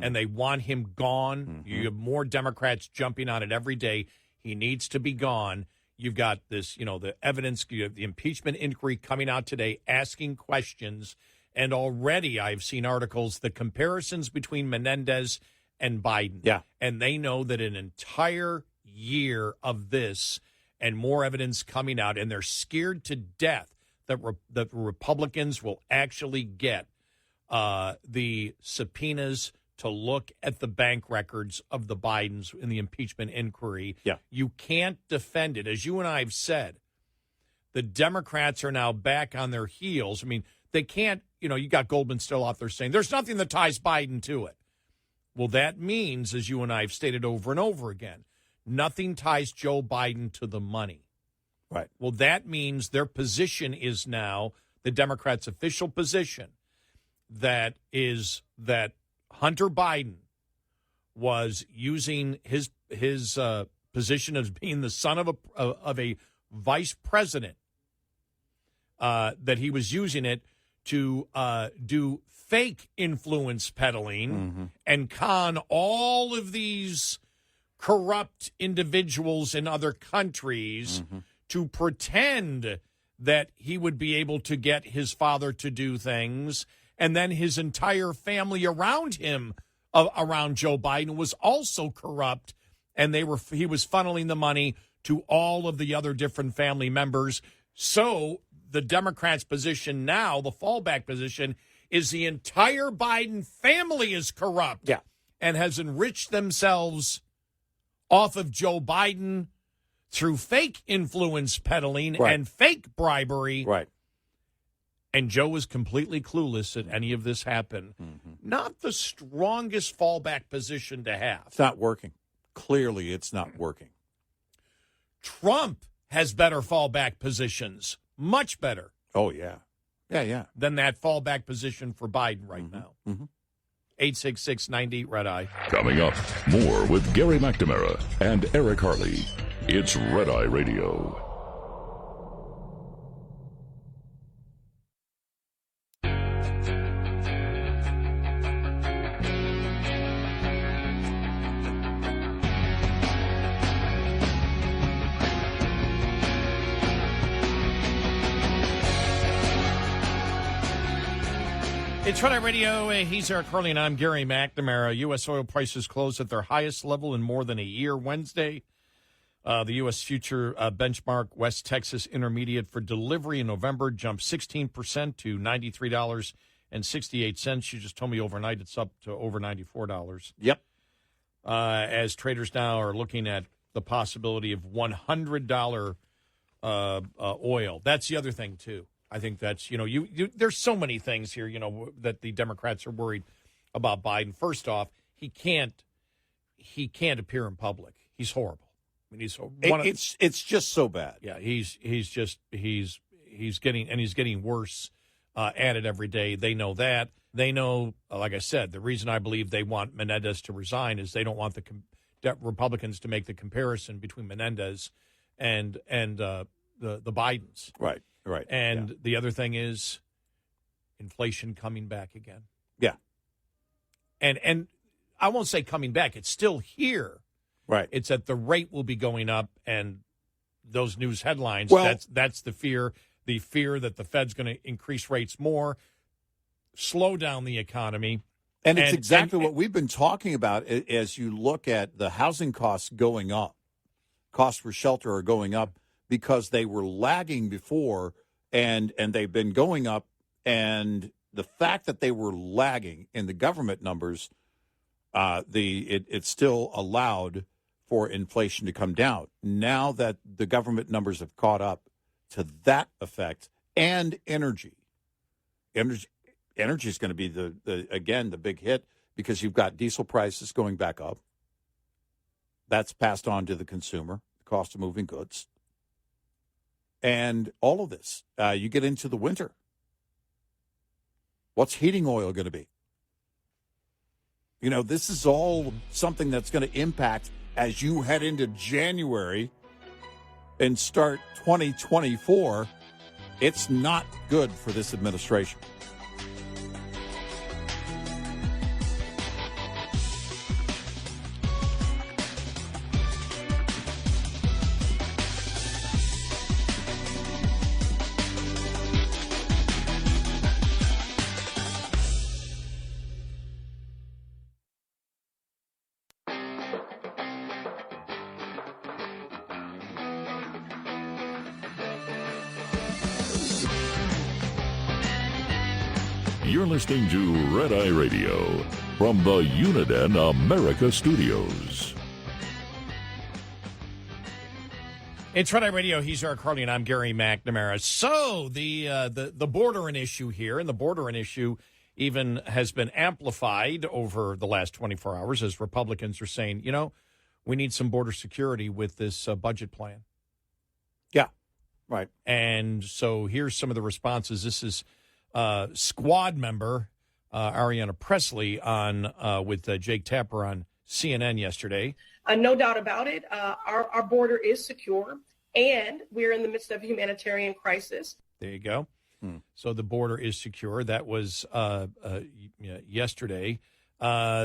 and they want him gone. You have more Democrats jumping on it every day. He needs to be gone. You've got this, the evidence, you have the impeachment inquiry coming out today, asking questions. And already I've seen articles, the comparisons between Menendez and Biden. Yeah. And they know that an entire year of this and more evidence coming out, and they're scared to death that the Republicans will actually get the subpoenas to look at the bank records of the Bidens in the impeachment inquiry. Yeah. You can't defend it. As you and I have said, the Democrats are now back on their heels. I mean, they can't, you got Goldman still out there saying there's nothing that ties Biden to it. Well, that means, as you and I have stated over and over again, nothing ties Joe Biden to the money. Right. Well, that means their position is now, the Democrats' official position, that is that Hunter Biden was using his position as being the son of a vice president, that he was using it to do fake influence peddling and con all of these corrupt individuals in other countries to pretend that he would be able to get his father to do things. And then his entire family around him, around Joe Biden, was also corrupt. And he was funneling the money to all of the other different family members. So the Democrats' position now, the fallback position, is the entire Biden family is corrupt. Yeah. And has enriched themselves off of Joe Biden through fake influence peddling and fake bribery. Right. And Joe was completely clueless that any of this happened. Not the strongest fallback position to have. It's not working. Clearly, it's not working. Trump has better fallback positions. Much better. Oh, yeah. Yeah. Than that fallback position for Biden right now. 866-98 Red Eye. Coming up, more with Gary McNamara and Eric Harley. It's Red Eye Radio. It's Red Eye Radio. He's Eric Harley, and I'm Gary McNamara. U.S. oil prices closed at their highest level in more than a year Wednesday. The U.S. future benchmark West Texas Intermediate for delivery in November jumped 16% to $93.82 $1.68. You just told me overnight it's up to over $94. Yep. As traders now are looking at the possibility of $100 oil. That's the other thing, too. I think that's, there's so many things here, that the Democrats are worried about Biden. First off, he can't appear in public. He's horrible. I mean, it's just so bad. Yeah, he's getting worse at it every day. They know that. They know, like I said, the reason I believe they want Menendez to resign is they don't want the Republicans to make the comparison between Menendez and the Bidens. Right. And the other thing is inflation coming back again. Yeah. And I won't say coming back. It's still here. Right. It's that the rate will be going up, and those news headlines, that's the fear that the Fed's going to increase rates more, slow down the economy. And it's exactly what we've been talking about as you look at the housing costs going up. Costs for shelter are going up because they were lagging before, and they've been going up. And the fact that they were lagging in the government numbers, it still allowed for inflation to come down. Now that the government numbers have caught up to that effect, and energy is going to be the big hit, because you've got diesel prices going back up. That's passed on to the consumer, the cost of moving goods. And all of this, you get into the winter. What's heating oil going to be? This is all something that's going to impact as you head into January and start 2024. It's not good for this administration. You're listening to Red Eye Radio from the Uniden America Studios. It's Red Eye Radio. He's Eric Harley, and I'm Gary McNamara. So the border an issue here, and the border an issue even has been amplified over the last 24 hours as Republicans are saying, we need some border security with this budget plan. Yeah, right. And so here's some of the responses. This is Squad member Ariana Presley on with Jake Tapper on CNN yesterday. No doubt about it. Our border is secure, and we're in the midst of a humanitarian crisis. There you go. So the border is secure. That was yesterday.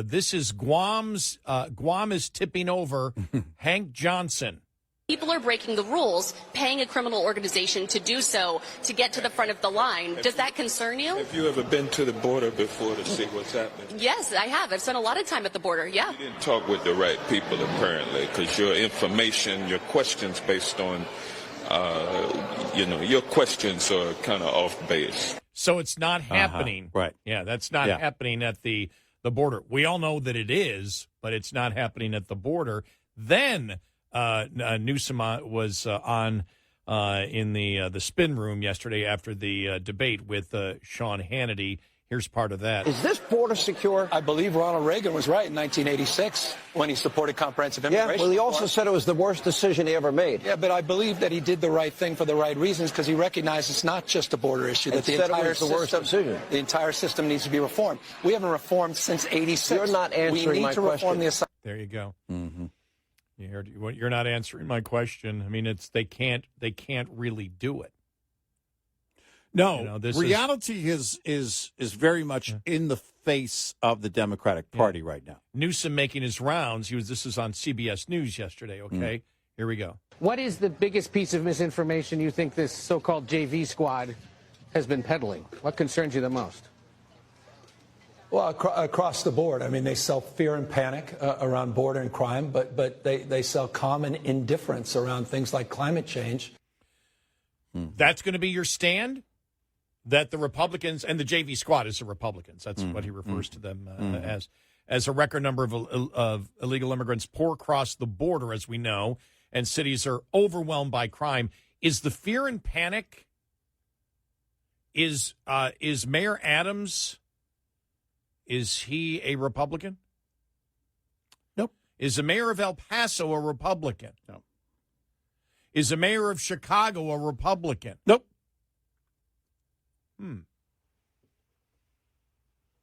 This is Guam's. Guam is tipping over. Hank Johnson. People are breaking the rules, paying a criminal organization to do so to get to the front of the line. Does that concern you? Have you ever been to the border before to see what's happening? Yes, I have. I've spent a lot of time at the border, yeah. You didn't talk with the right people, apparently, because your information, your questions based on, your questions are kind of off base. So it's not happening. Right. Yeah, that's not happening at the border. We all know that it is, but it's not happening at the border. Then Newsom was on in the spin room yesterday after the debate with Sean Hannity. Here's part of that. Is this border secure? I believe Ronald Reagan was right in 1986 when he supported comprehensive immigration. Yeah, well, he also said it was the worst decision he ever made. Yeah, but I believe that he did the right thing for the right reasons because he recognized it's not just a border issue. That the entire system needs to be reformed. We haven't reformed since 86. You're not answering my question. There you go. You're not answering my question. I mean, they can't really do it. No, reality is very much in the face of the Democratic Party right now. Newsom making his rounds. This is on CBS News yesterday. Okay, here we go. What is the biggest piece of misinformation you think this so-called JV squad has been peddling? What concerns you the most? Well, across the board. I mean, they sell fear and panic around border and crime, but they sell common indifference around things like climate change. That's going to be your stand? that the Republicans and the JV squad is the Republicans. That's what he refers to them as a record number of illegal immigrants pour across the border, as we know, and cities are overwhelmed by crime. Is the fear and panic? Is Mayor Adams? Is he a Republican? Nope. Is the mayor of El Paso a Republican? No. Is the mayor of Chicago a Republican? Nope.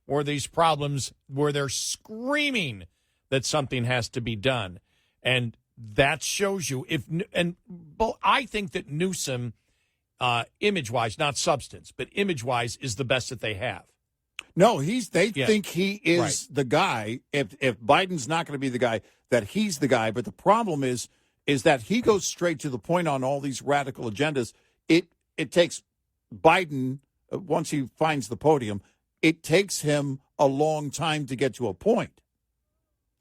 Or these problems where they're screaming that something has to be done. And that shows you I think that Newsom, image-wise, not substance, but image-wise, is the best that they have. No, they think he is the guy. If Biden's not going to be the guy, that he's the guy. But the problem is that he goes straight to the point on all these radical agendas. It takes Biden, once he finds the podium, it takes him a long time to get to a point.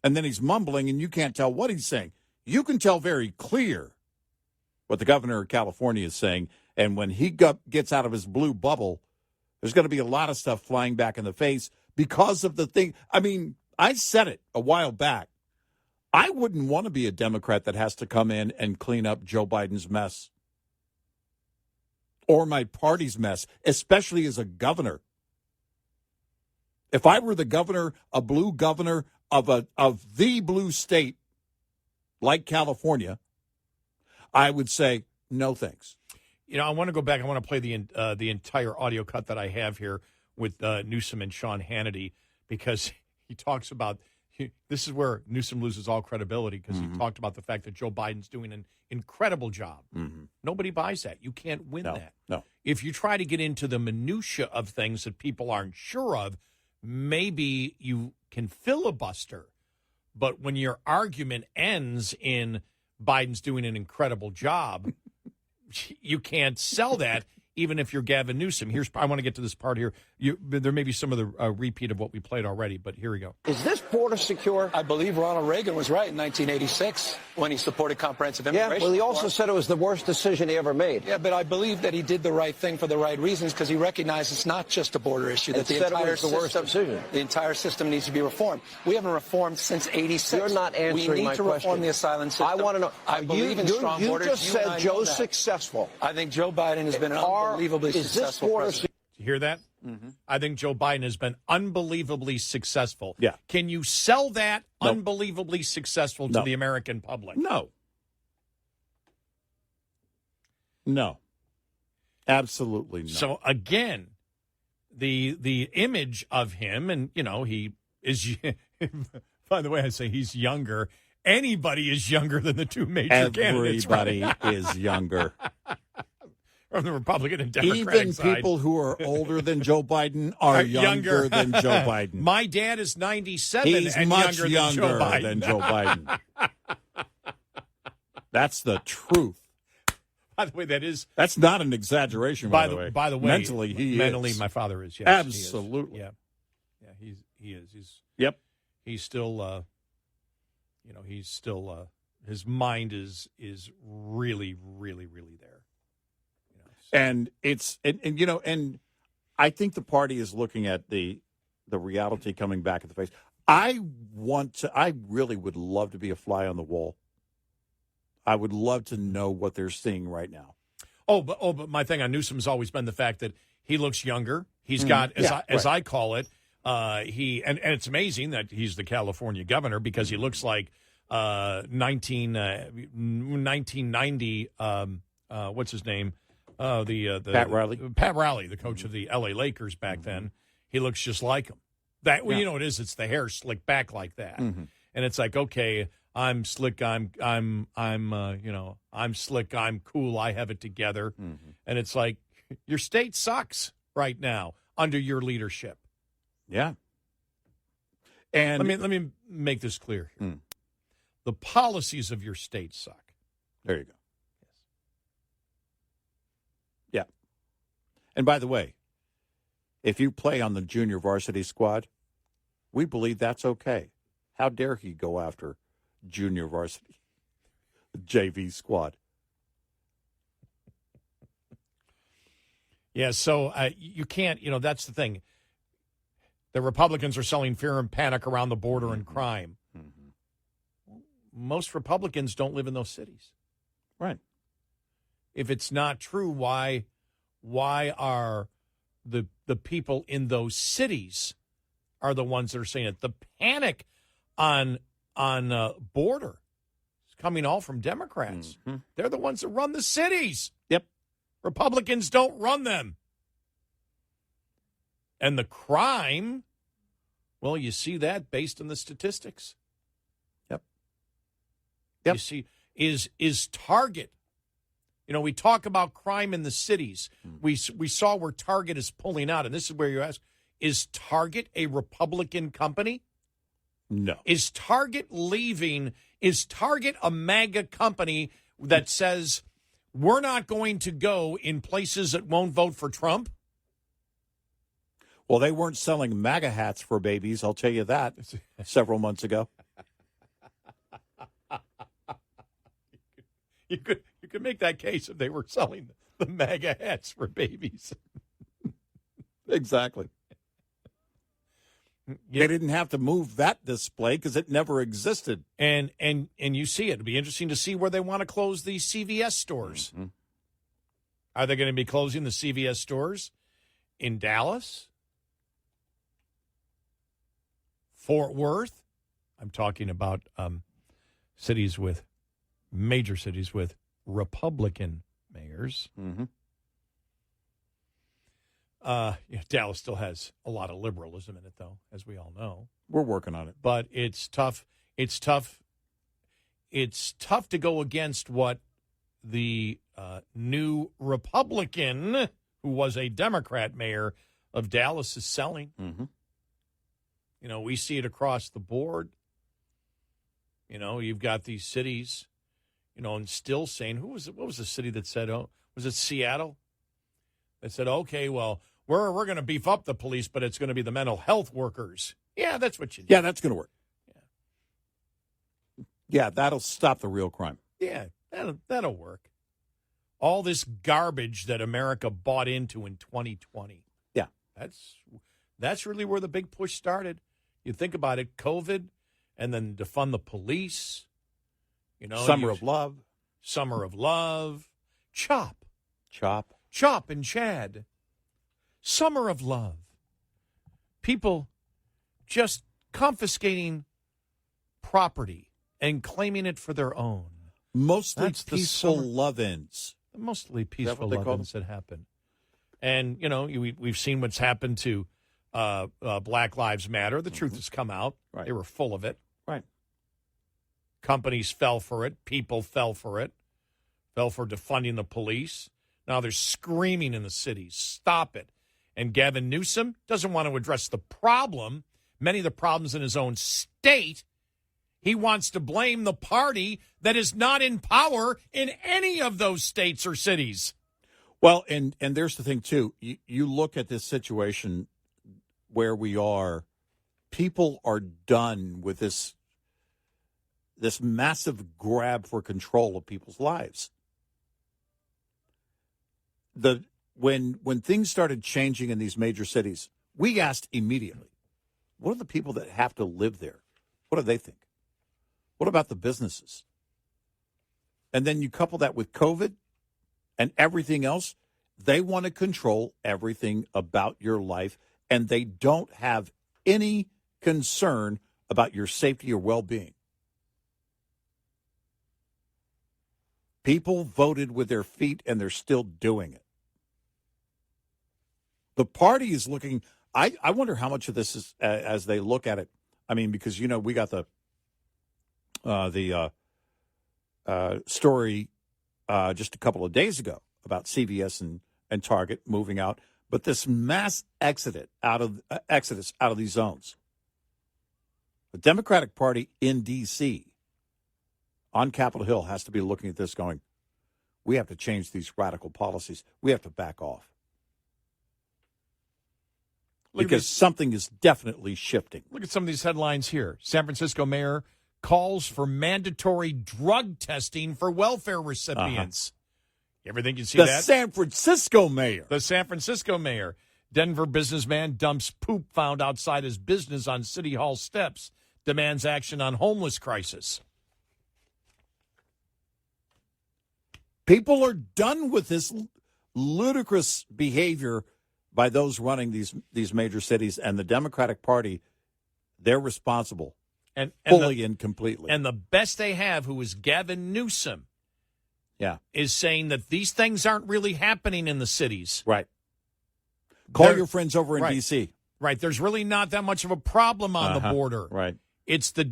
And then he's mumbling, and you can't tell what he's saying. You can tell very clear what the governor of California is saying. And when he gets out of his blue bubble, there's going to be a lot of stuff flying back in the face because of the thing. I mean, I said it a while back. I wouldn't want to be a Democrat that has to come in and clean up Joe Biden's mess or my party's mess, especially as a governor. If I were the governor, a blue governor of the blue state like California, I would say no thanks. You know, I want to go back. I want to play the entire audio cut that I have here with Newsom and Sean Hannity, because he talks about this is where Newsom loses all credibility, because he talked about the fact that Joe Biden's doing an incredible job. Nobody buys that. You can't win that. No. If you try to get into the minutia of things that people aren't sure of, maybe you can filibuster. But when your argument ends in Biden's doing an incredible job, you can't sell that, even if you're Gavin Newsom. I want to get to this part here. There may be some of the repeat of what we played already, but here we go. Is this border secure? I believe Ronald Reagan was right in 1986 when he supported comprehensive immigration. Yeah, well, he also said it was the worst decision he ever made. Yeah, but I believe that he did the right thing for the right reasons, because he recognized it's not just a border issue. That the entire system needs to be reformed. We haven't reformed since 86. You're not answering my question. We need to reform the asylum system. I want to know. I believe in strong borders. You just said Joe's successful. I think Joe Biden has been an unbelievably successful president. You hear that? I think Joe Biden has been unbelievably successful. Yeah. Can you sell that unbelievably successful to the American public? No. No. Absolutely not. So, again, the image of him, and, you know, he is, by the way, I say he's younger. Anybody is younger than the two major candidates. Everybody is younger. From the Republican and Democratic Even side. people who are older than Joe Biden are younger than Joe Biden. My dad is 97 He's and much younger than Joe Biden. That's the truth. By the way, that's not an exaggeration. By the way, mentally, mentally, my father is. Yes, absolutely. He is. Yeah, he is. He's still. He's still. His mind is really, really, really there. And it's and I think the party is looking at the reality coming back in the face. I really would love to be a fly on the wall. I would love to know what they're seeing right now. But my thing on Newsom's always been the fact that he looks younger. He's got, as I call it, and it's amazing that he's the California governor, because he looks like 1990. What's his name? Pat Riley. Pat Riley, the coach of the L.A. Lakers back then. He looks just like him. You know what it is? It's the hair slicked back like that, and it's like, okay, I'm slick. I'm slick. I'm cool. I have it together, and it's like your state sucks right now under your leadership. Yeah. And let me make this clear here. The policies of your state suck. There you go. Yeah. And by the way, if you play on the junior varsity squad, we believe that's okay. How dare he go after junior varsity, JV squad? Yeah, so you can't, that's the thing. The Republicans are selling fear and panic around the border and crime. Mm-hmm. Most Republicans don't live in those cities. Right. If it's not true, why are the people in those cities are the ones that are saying it? The panic on border is coming all from Democrats. Mm-hmm. They're the ones that run the cities. Yep. Republicans don't run them. And the crime, well, you see that based on the statistics. Yep. You see, is Target, we talk about crime in the cities. We saw where Target is pulling out, and this is where you ask, is Target a Republican company? No. Is Target leaving? Is Target a MAGA company that says we're not going to go in places that won't vote for Trump? Well, they weren't selling MAGA hats for babies, I'll tell you that, several months ago. You could make that case if they were selling the MAGA hats for babies. Exactly. They didn't have to move that display because it never existed. And you see it. It'll be interesting to see where they want to close the CVS stores. Mm-hmm. Are they going to be closing the CVS stores in Dallas? Fort Worth? I'm talking about major cities with Republican mayors. Mm-hmm. Dallas still has a lot of liberalism in it, though, as we all know. We're working on it. But it's tough. It's tough to go against what the new Republican, who was a Democrat mayor of Dallas, is selling. Mm-hmm. We see it across the board. You've got these cities, and still saying, what was the city that said, was it Seattle? That said, okay, well, we're going to beef up the police, but it's going to be the mental health workers. Yeah, that's what you do. Yeah, that's going to work. Yeah, that'll stop the real crime. Yeah, that'll work. All this garbage that America bought into in 2020. Yeah. That's really where the big push started. You think about it, COVID, and then defund the police. Summer of Love. Chop and Chad. Summer of Love. People just confiscating property and claiming it for their own. Mostly peaceful love-ins. Mostly peaceful love-ins that happen. And, we've seen what's happened to Black Lives Matter. The truth has come out. Right. They were full of it. Right. Companies fell for it. People fell for it. Fell for defunding the police. Now they're screaming in the cities, stop it. And Gavin Newsom doesn't want to address the problem, many of the problems in his own state. He wants to blame the party that is not in power in any of those states or cities. Well, and there's the thing, too. You look at this situation where we are, people are done with this massive grab for control of people's lives. When things started changing in these major cities, we asked immediately, what are the people that have to live there? What do they think? What about the businesses? And then you couple that with COVID and everything else. They want to control everything about your life, and they don't have any concern about your safety or well-being. People voted with their feet, and they're still doing it. The party is looking, I wonder how much of this is, as they look at it. I mean, because, we got the story just a couple of days ago about CVS and Target moving out. But this mass exodus out of these zones. The Democratic Party in D.C. on Capitol Hill has to be looking at this going, we have to change these radical policies. We have to back off. Because something is definitely shifting. Look at some of these headlines here. San Francisco mayor calls for mandatory drug testing for welfare recipients. Everything you see The that? San Francisco mayor. The San Francisco mayor. Denver businessman dumps poop found outside his business on City Hall steps. Demands action on homeless crisis. People are done with this ludicrous behavior by those running these major cities, and the Democratic Party, they're responsible fully and completely. And the best they have, who is Gavin Newsom, yeah, is saying that these things aren't really happening in the cities. Right. Call your friends over in D.C. Right. There's really not that much of a problem on the border. Right. It's the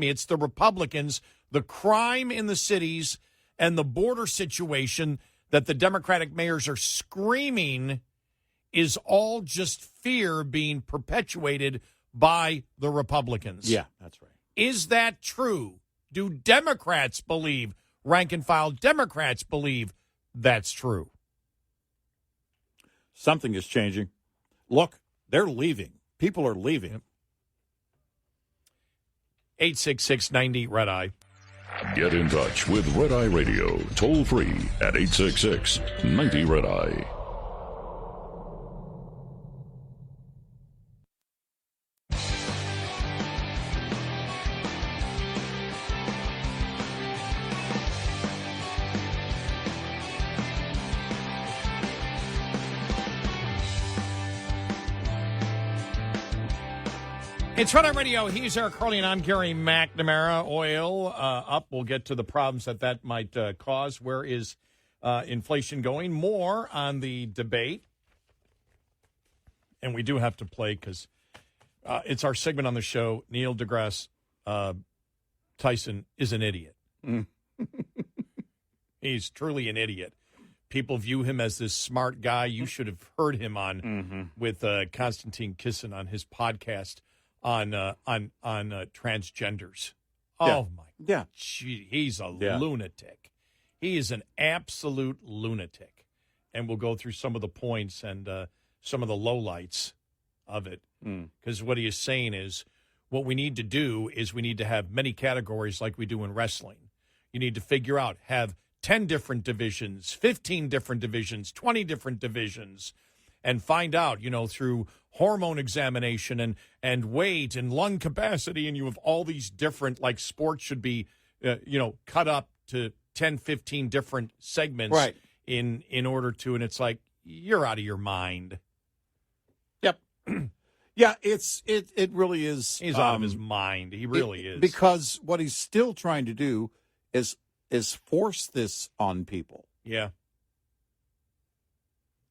it's the Republicans, the crime in the cities, and the border situation that the Democratic mayors are screaming is all just fear being perpetuated by the Republicans. Yeah, that's right. Is that true? Do Democrats believe, rank and file Democrats believe that's true? Something is changing. Look, they're leaving. People are leaving. 866-90 Red Eye. Get in touch with Red Eye Radio, toll free at 866-90 Red Eye. It's Red Eye Radio. He's Eric Carly, and I'm Gary McNamara. Oil up. We'll get to the problems that might cause. Where is inflation going? More on the debate. And we do have to play because it's our segment on the show. Neil deGrasse Tyson is an idiot. He's truly an idiot. People view him as this smart guy. You should have heard him on with Konstantin Kisin on his podcast on transgenders. Oh, my. Gee, he's a lunatic. He is an absolute lunatic. And we'll go through some of the points and some of the lowlights of it. Because what he is saying is what we need to do is we need to have many categories like we do in wrestling. You need to figure out, have 10 different divisions, 15 different divisions, 20 different divisions, and find out, through hormone examination and weight and lung capacity, and you have all these different, like sports should be, cut up to 10, 15 different segments in order to, and it's like, you're out of your mind. Yep. Yeah, it really is. He's out of his mind. He really is. Because what he's still trying to do is force this on people. Yeah.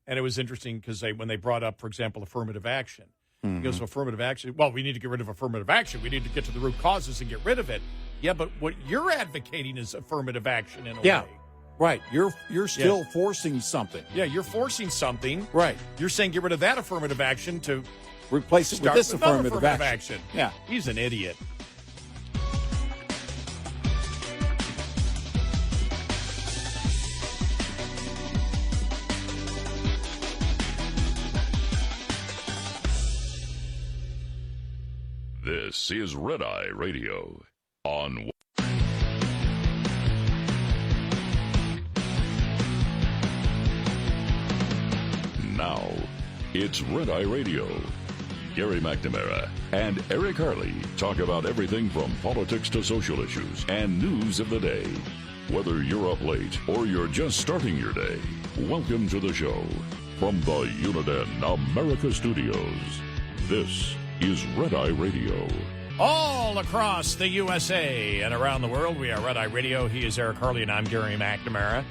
And it was interesting because when they brought up, for example, affirmative action. He goes, affirmative action, well, we need to get rid of affirmative action. We need to get to the root causes and get rid of it. Yeah, but what you're advocating is affirmative action in a way. Right. You're still forcing something. Yeah, you're forcing something. Right. You're saying get rid of that affirmative action to replace it with this affirmative action. Yeah. He's an idiot. This is Red Eye Radio on. Now, it's Red Eye Radio. Gary McNamara and Eric Harley talk about everything from politics to social issues and news of the day. Whether you're up late or you're just starting your day, welcome to the show. From the Uniden America Studios, this is Red Eye Radio. All across the USA and around the world, we are Red Eye Radio. He is Eric Harley, and I'm Gary McNamara.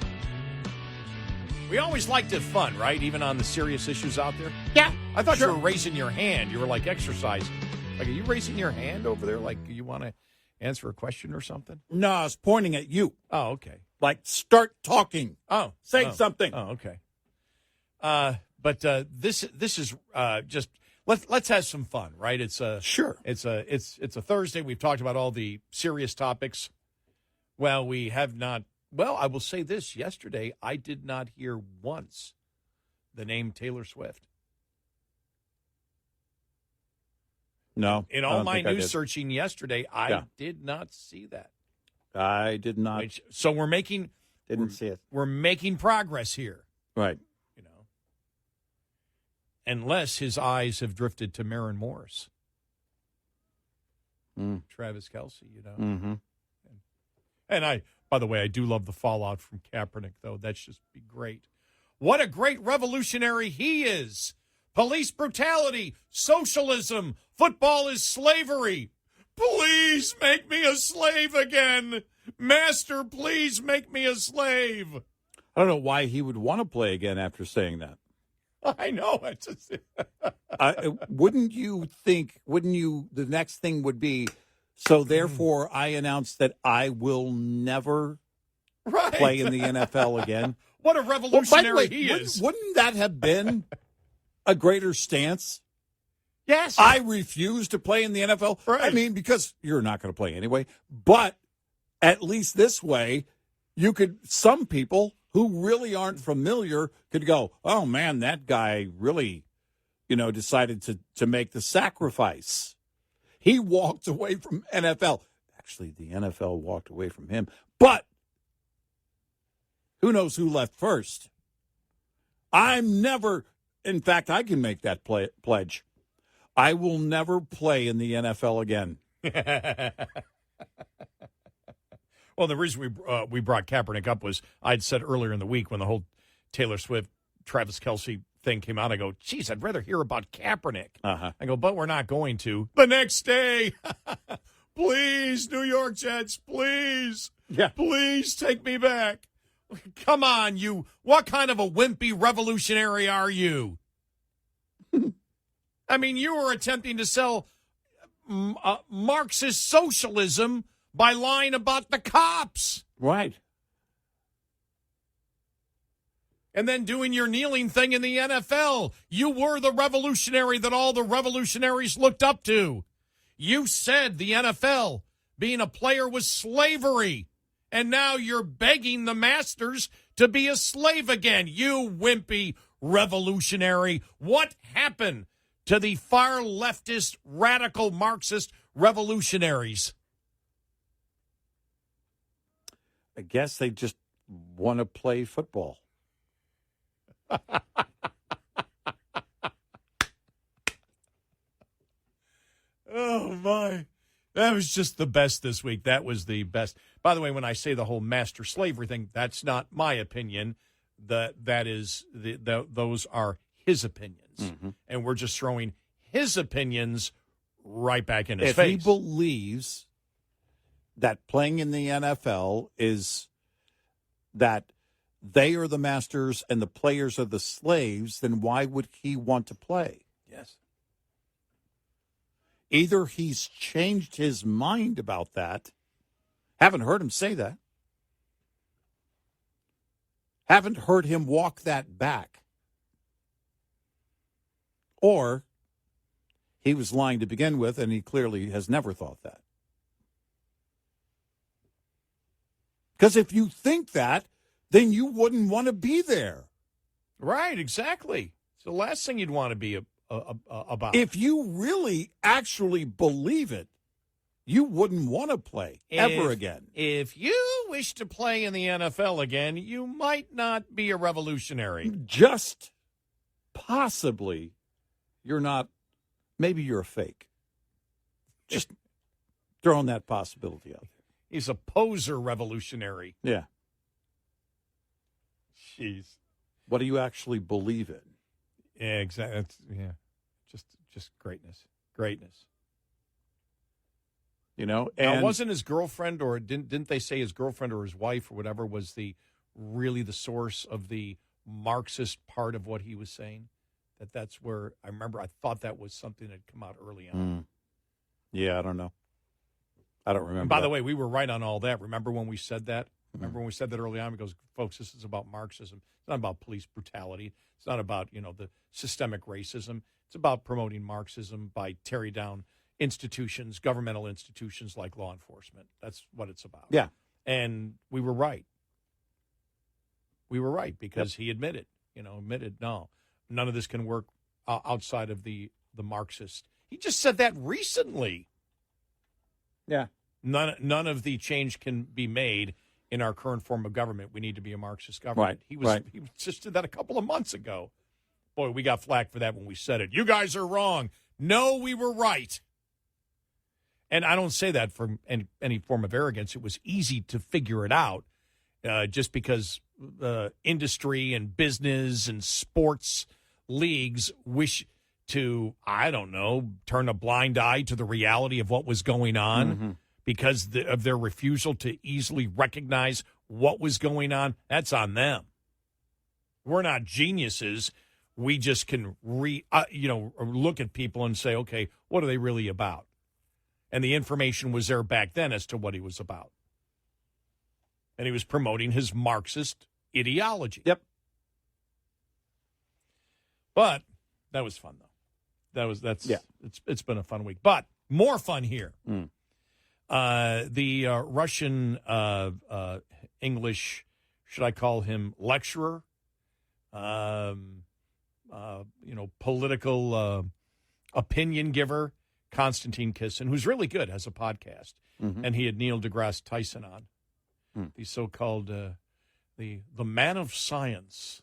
We always like to have fun, right? Even on the serious issues out there. Yeah. I thought you were raising your hand. You were like exercising. Like, are you raising your hand over there? Like, you want to answer a question or something? No, I was pointing at you. Oh, okay. Like, start talking. Oh. Say something. Oh, okay. But this is just let's have some fun, right? It's a Thursday. We've talked about all the serious topics. Well, we have not. Well, I will say this. Yesterday, I did not hear once the name Taylor Swift. No. In all my news searching yesterday, I did not see that. I did not. So we're making Didn't see it. We're making progress here. Right. You know, unless his eyes have drifted to Maren Morris. Travis Kelce, you know. Mm-hmm. And by the way, I do love the fallout from Kaepernick, though. That's just be great. What a great revolutionary he is. Police brutality, socialism, football is slavery. Please make me a slave again. Master, please make me a slave. I don't know why he would want to play again after saying that. I know. It's just... Wouldn't you, the next thing would be, so therefore I announce that I will never play in the NFL again? What a revolutionary he is. Wouldn't that have been a greater stance? Yes. I refuse to play in the NFL. Right. I mean, because you're not going to play anyway. But at least this way, some people who really aren't familiar could go, oh, man, that guy really, decided to make the sacrifice. He walked away from NFL. Actually, the NFL walked away from him. But who knows who left first? In fact, I can make that pledge. I will never play in the NFL again. Well, the reason we brought Kaepernick up was I'd said earlier in the week when the whole Taylor Swift, Travis Kelce thing came out, I go, geez, I'd rather hear about Kaepernick. Uh-huh. I go, but we're not going to. The next day, please, New York Jets, please. Yeah. Please take me back. Come on, you. What kind of a wimpy revolutionary are you? I mean, you were attempting to sell Marxist socialism by lying about the cops. Right. And then doing your kneeling thing in the NFL. You were the revolutionary that all the revolutionaries looked up to. You said the NFL, being a player, was slavery. And now you're begging the masters to be a slave again. You wimpy revolutionary. What happened to the far leftist, radical Marxist revolutionaries? I guess they just want to play football. Oh, my. That was just the best this week. That was the best. By the way, when I say the whole master slavery thing, that's not my opinion. That is those are his opinions. Mm-hmm. And we're just throwing his opinions right back in his if face. He believes that playing in the NFL is that they are the masters and the players are the slaves, then why would he want to play? Yes. Either he's changed his mind about that. Haven't heard him say that. Haven't heard him walk that back. Or he was lying to begin with, and he clearly has never thought that. Because if you think that, then you wouldn't want to be there. Right, exactly. It's the last thing you'd want to be about. If you really actually believe it, you wouldn't want to play ever again. If you wish to play in the NFL again, you might not be a revolutionary. Just possibly you're not, maybe you're a fake. Just throwing that possibility out there. He's a poser revolutionary. Yeah. Jeez. What do you actually believe in? Yeah, exactly. Yeah. Just greatness. Greatness. You know, and now, wasn't his girlfriend, or didn't they say his girlfriend or his wife or whatever was really the source of the Marxist part of what he was saying? That's where I thought that was something that had come out early on. Yeah, I don't know. I don't remember. And by the way, we were right on all that. Remember when we said that? Remember when we said that early on? Because, folks, this is about Marxism. It's not about police brutality. It's not about, the systemic racism. It's about promoting Marxism by tearing down institutions, governmental institutions like law enforcement. That's what it's about. Yeah. And we were right. We were right because he admitted, no, none of this can work outside of the Marxist. He just said that recently. Yeah. None of the change can be made in our current form of government, we need to be a Marxist government. Right. He just did that a couple of months ago. Boy, we got flack for that when we said it. You guys are wrong. No, we were right. And I don't say that from any form of arrogance. It was easy to figure it out just because industry and business and sports leagues wish to, I don't know, turn a blind eye to the reality of what was going on because of their refusal to easily recognize what was going on. That's on them. We're not geniuses. We just can look at people and say, okay, what are they really about? And the information was there back then as to what he was about. And he was promoting his Marxist ideology. Yep. But that was fun, though. It's been a fun week. But more fun here. The Russian English, should I call him lecturer? Political opinion giver, Konstantin Kisin, who's really good, has a podcast. And he had Neil deGrasse Tyson on. The so-called the man of science.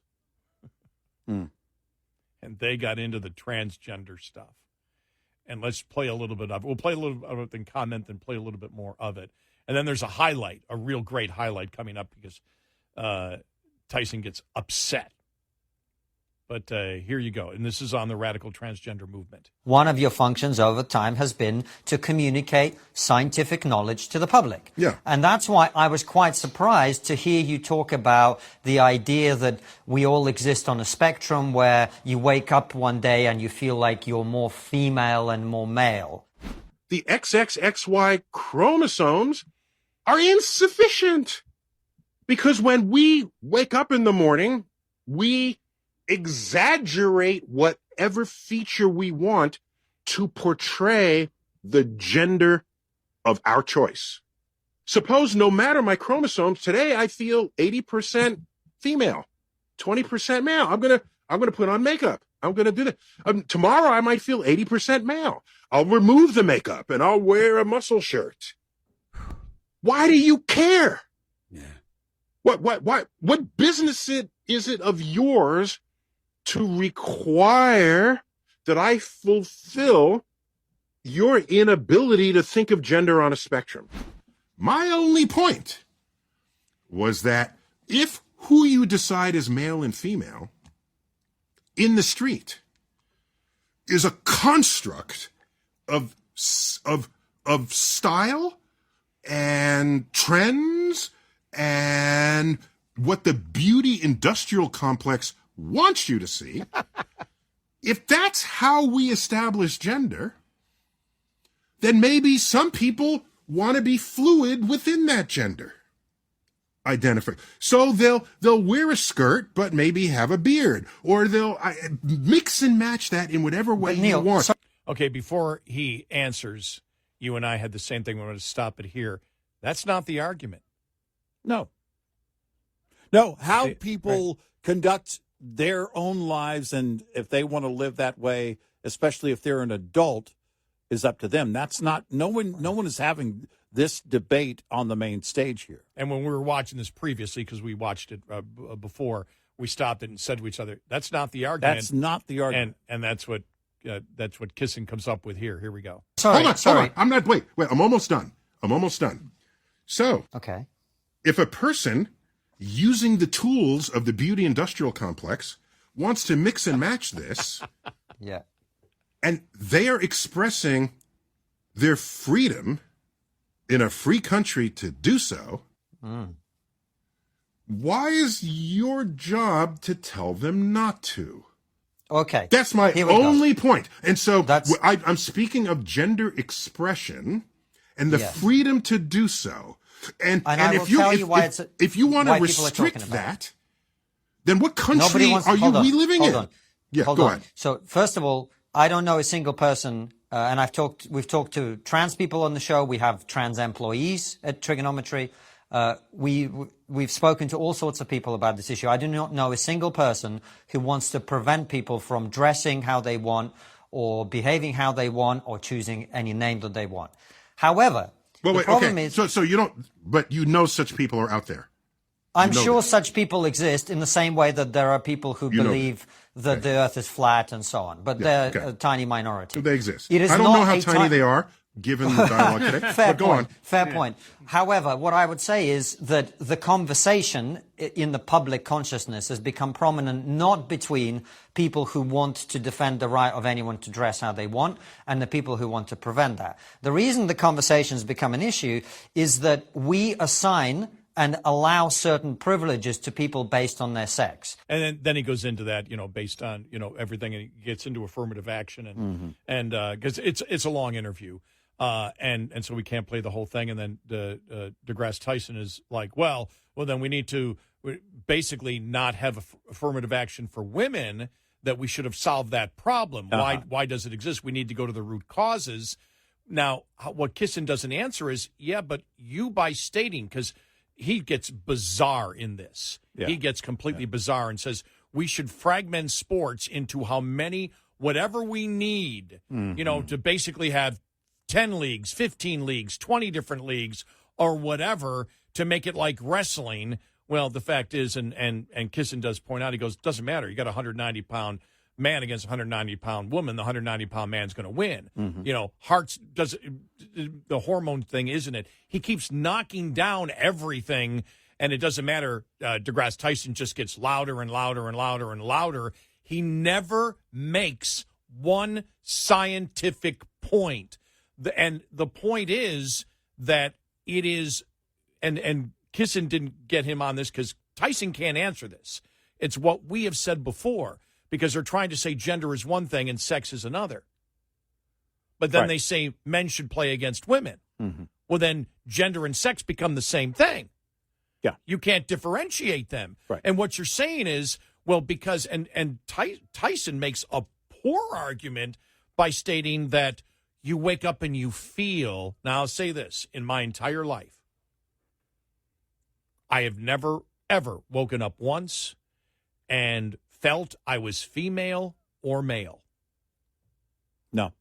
And they got into the transgender stuff. And let's play a little bit of it. We'll play a little of it, then comment, then play a little bit more of it. And then there's a real great highlight coming up because Tyson gets upset. But here you go. And this is on the radical transgender movement. One of your functions over time has been to communicate scientific knowledge to the public. Yeah. And that's why I was quite surprised to hear you talk about the idea that we all exist on a spectrum where you wake up one day and you feel like you're more female and more male. The XXXY chromosomes are insufficient because when we wake up in the morning, we exaggerate whatever feature we want to portray the gender of our choice. Suppose no matter my chromosomes, today I feel 80% female, 20% male. I'm gonna put on makeup. I'm gonna do that. Tomorrow I might feel 80% male. I'll remove the makeup and I'll wear a muscle shirt. Why do you care? Yeah. What business is it of yours to require that I fulfill your inability to think of gender on a spectrum? My only point was that if who you decide is male and female in the street is a construct of style and trends and what the beauty industrial complex wants you to see, if that's how we establish gender, then maybe some people want to be fluid within that gender identify. So they'll wear a skirt, but maybe have a beard, or they'll mix and match that in whatever way you want. Okay, before he answers, you and I had the same thing. We're going to stop it here. That's not the argument. No, how people conduct their own lives, and if they want to live that way, especially if they're an adult, is up to them. That's not, no one is having this debate on the main stage here. And when we were watching this previously, because we watched it before, we stopped it and said to each other, that's not the argument. That's not the argument. And that's what Kisin comes up with here. Here we go. Hold on. I'm not, wait, I'm almost done. So, okay, if a person using the tools of the beauty industrial complex wants to mix and match this, yeah, and they are expressing their freedom in a free country to do so, why is your job to tell them not to? Okay. That's my only point. And so I'm speaking of gender expression and the freedom to do so. And if you want to restrict that, then what country are we living in? Yeah, go ahead. So first of all, I don't know a single person, and we've talked to trans people on the show. We have trans employees at Trigonometry. We've spoken to all sorts of people about this issue. I do not know a single person who wants to prevent people from dressing how they want or behaving how they want or choosing any name that they want. However, Well, The wait, problem okay. is, So you don't, but you know such people are out there. I'm sure such people exist in the same way that there are people who believe that the Earth is flat and so on, but they're a tiny minority. They exist. It is I don't not know how a tiny they are, given the dialogue today. Fair but go point. on. Fair point. However, what I would say is that the conversation in the public consciousness has become prominent not between people who want to defend the right of anyone to dress how they want and the people who want to prevent that. The reason the conversation's become an issue is that we assign and allow certain privileges to people based on their sex. And then he goes into that, based on, everything, and he gets into affirmative action and because it's a long interview. And so we can't play the whole thing. And then DeGrasse Tyson is like, well, then we need to basically not have affirmative action for women, that we should have solved that problem. Why does it exist? We need to go to the root causes. Now, what Kissen doesn't answer is, but you, by stating, because he gets bizarre in this. Yeah. He gets completely bizarre and says we should fragment sports into how many, whatever we need, to basically have 10 leagues, 15 leagues, 20 different leagues, or whatever, to make it like wrestling. Well, the fact is, and Kissen does point out, he goes, doesn't matter. You got a 190-pound man against a 190-pound woman. The 190-pound man's going to win. Hearts does the hormone thing, isn't it? He keeps knocking down everything, and it doesn't matter. DeGrasse Tyson just gets louder and louder and louder and louder. He never makes one scientific point. And the point is that it is, and Kissen didn't get him on this because Tyson can't answer this. It's what we have said before, because they're trying to say gender is one thing and sex is another. But then they say men should play against women. Well, then gender and sex become the same thing. Yeah. You can't differentiate them. Right. And what you're saying is, well, because, and Tyson makes a poor argument by stating that you wake up and you feel, now I'll say this, in my entire life, I have never, ever woken up once and felt I was female or male. No.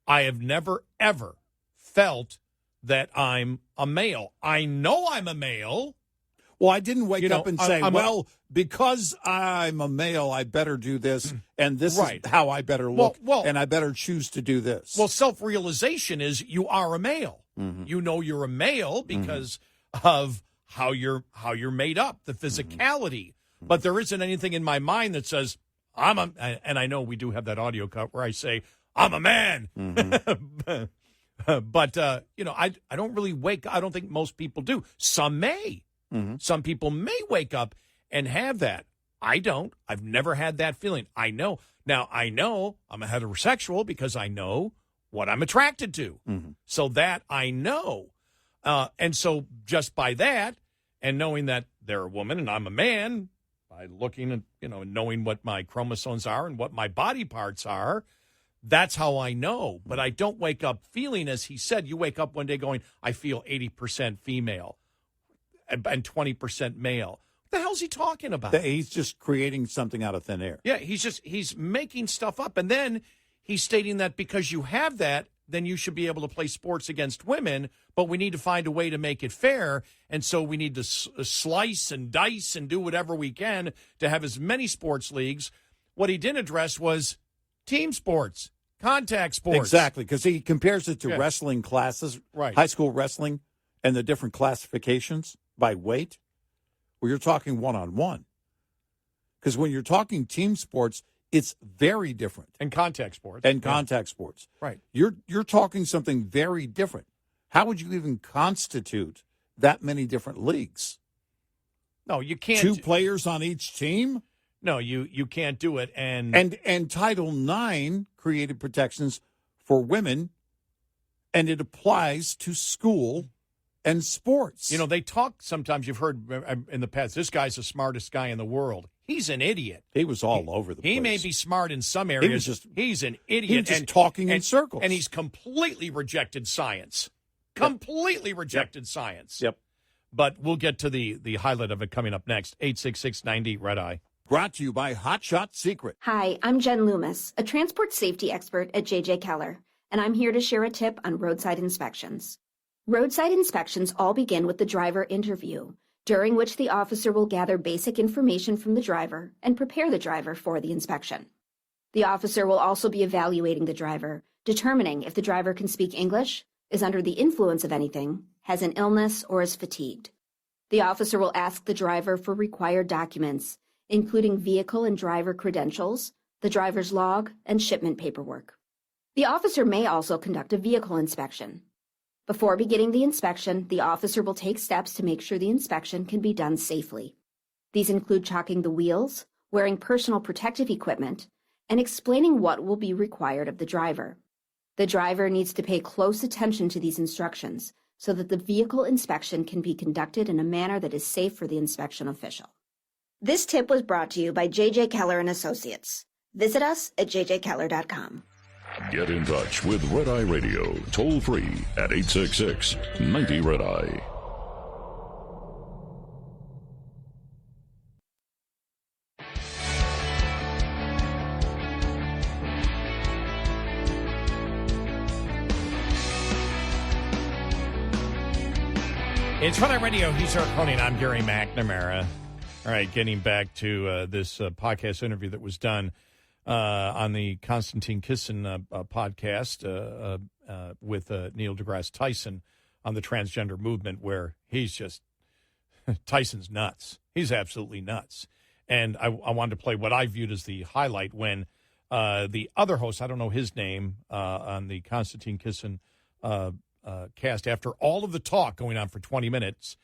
I have never, ever felt that I'm a male. I know I'm a male. Well, I didn't wake up and say, because I'm a male, I better do this, and this is how I better look, and I better choose to do this. Well, self-realization is you are a male. You know you're a male because of how you're made up, the physicality. But there isn't anything in my mind that says, and I know we do have that audio cut where I say, I'm a man. But, I don't really I don't think most people do. Some may. Some people may wake up and have that. I don't. I've never had that feeling. I know. Now, I know I'm a heterosexual because I know what I'm attracted to. So that I know. And so just by that and knowing that they're a woman and I'm a man, by looking at, knowing what my chromosomes are and what my body parts are, that's how I know. But I don't wake up feeling, as he said, you wake up one day going, I feel 80% female and 20% male. What the hell's he talking about? He's just creating something out of thin air. Yeah, he's making stuff up. And then he's stating that because you have that, then you should be able to play sports against women, but we need to find a way to make it fair. And so we need to slice and dice and do whatever we can to have as many sports leagues. What he didn't address was team sports, contact sports. Exactly, because he compares it to wrestling classes, high school wrestling, and the different classifications by weight, where you're talking one-on-one. Because when you're talking team sports, it's very different. And contact sports. Contact sports. Right. You're talking something very different. How would you even constitute that many different leagues? No, you can't. 2 players on each team? No, you can't do it. And Title IX created protections for women, and it applies to school and sports. They talk sometimes, you've heard in the past, this guy's the smartest guy in the world. He's an idiot. He was all over the place. He may be smart in some areas. He's an idiot. He was just talking in circles. And he's completely rejected science. Completely rejected science. Yep. But we'll get to the highlight of it coming up next. 866-90 Red Eye. Brought to you by Hot Shot Secret. Hi, I'm Jen Loomis, a transport safety expert at J.J. Keller, and I'm here to share a tip on roadside inspections. Roadside inspections all begin with the driver interview, during which the officer will gather basic information from the driver and prepare the driver for the inspection. The officer will also be evaluating the driver, determining if the driver can speak English, is under the influence of anything, has an illness, or is fatigued. The officer will ask the driver for required documents, including vehicle and driver credentials, the driver's log, and shipment paperwork. The officer may also conduct a vehicle inspection. Before beginning the inspection, the officer will take steps to make sure the inspection can be done safely. These include chalking the wheels, wearing personal protective equipment, and explaining what will be required of the driver. The driver needs to pay close attention to these instructions so that the vehicle inspection can be conducted in a manner that is safe for the inspection official. This tip was brought to you by J.J. Keller and Associates. Visit us at jjkeller.com. Get in touch with Red Eye Radio, toll free at 866-90-RED-EYE. It's Red Eye Radio. He's Eric Cronin. I'm Gary McNamara. All right, getting back to this podcast interview that was done on the Konstantin Kisin podcast with Neil deGrasse Tyson on the transgender movement, where he's just Tyson's nuts. He's absolutely nuts. And I wanted to play what I viewed as the highlight when the other host, I don't know his name, on the Konstantin Kisin cast, after all of the talk going on for 20 minutes,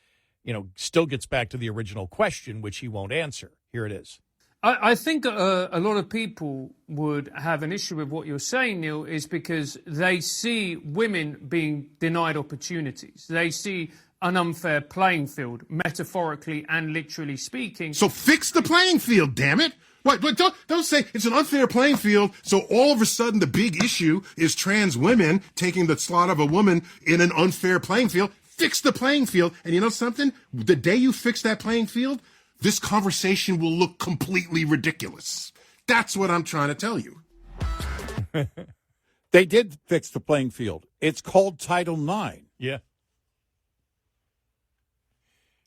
still gets back to the original question, which he won't answer. Here it is. I think a lot of people would have an issue with what you're saying, Neil, is because they see women being denied opportunities. They see an unfair playing field, metaphorically and literally speaking. So fix the playing field, damn it. What? Don't say it's an unfair playing field, so all of a sudden the big issue is trans women taking the slot of a woman in an unfair playing field. Fix the playing field. And you know something? The day you fix that playing field, this conversation will look completely ridiculous. That's what I'm trying to tell you. They did fix the playing field. It's called Title IX. Yeah.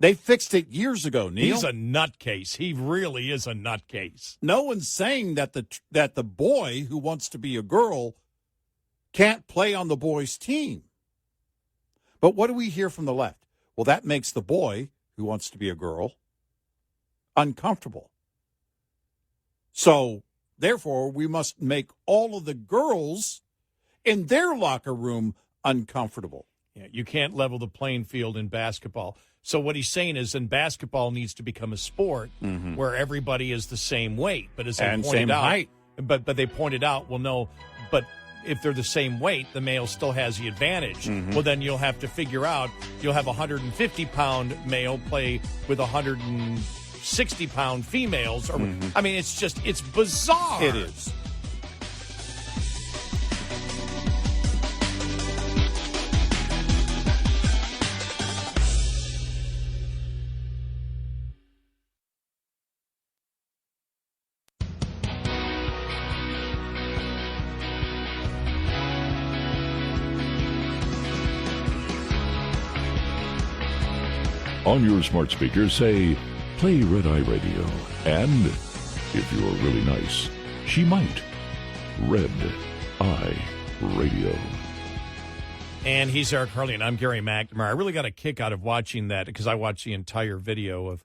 They fixed it years ago, Neil. He's a nutcase. He really is a nutcase. No one's saying that the boy who wants to be a girl can't play on the boys' team. But what do we hear from the left? Well, that makes the boy who wants to be a girl uncomfortable. So, therefore, we must make all of the girls in their locker room uncomfortable. Yeah, you can't level the playing field in basketball. So what he's saying is, then basketball needs to become a sport where everybody is the same weight, but as they pointed same out, height. But they pointed out, well, no, but if they're the same weight, the male still has the advantage. Well, then you'll have to figure out, you'll have a 150-pound male play with 160-pound females. Or, I mean, it's bizarre. It is. On your smart speaker, say, play Red Eye Radio. And, if you're really nice, she might. Red Eye Radio. And he's Eric Harley, and I'm Gary McNamara. I really got a kick out of watching that because I watched the entire video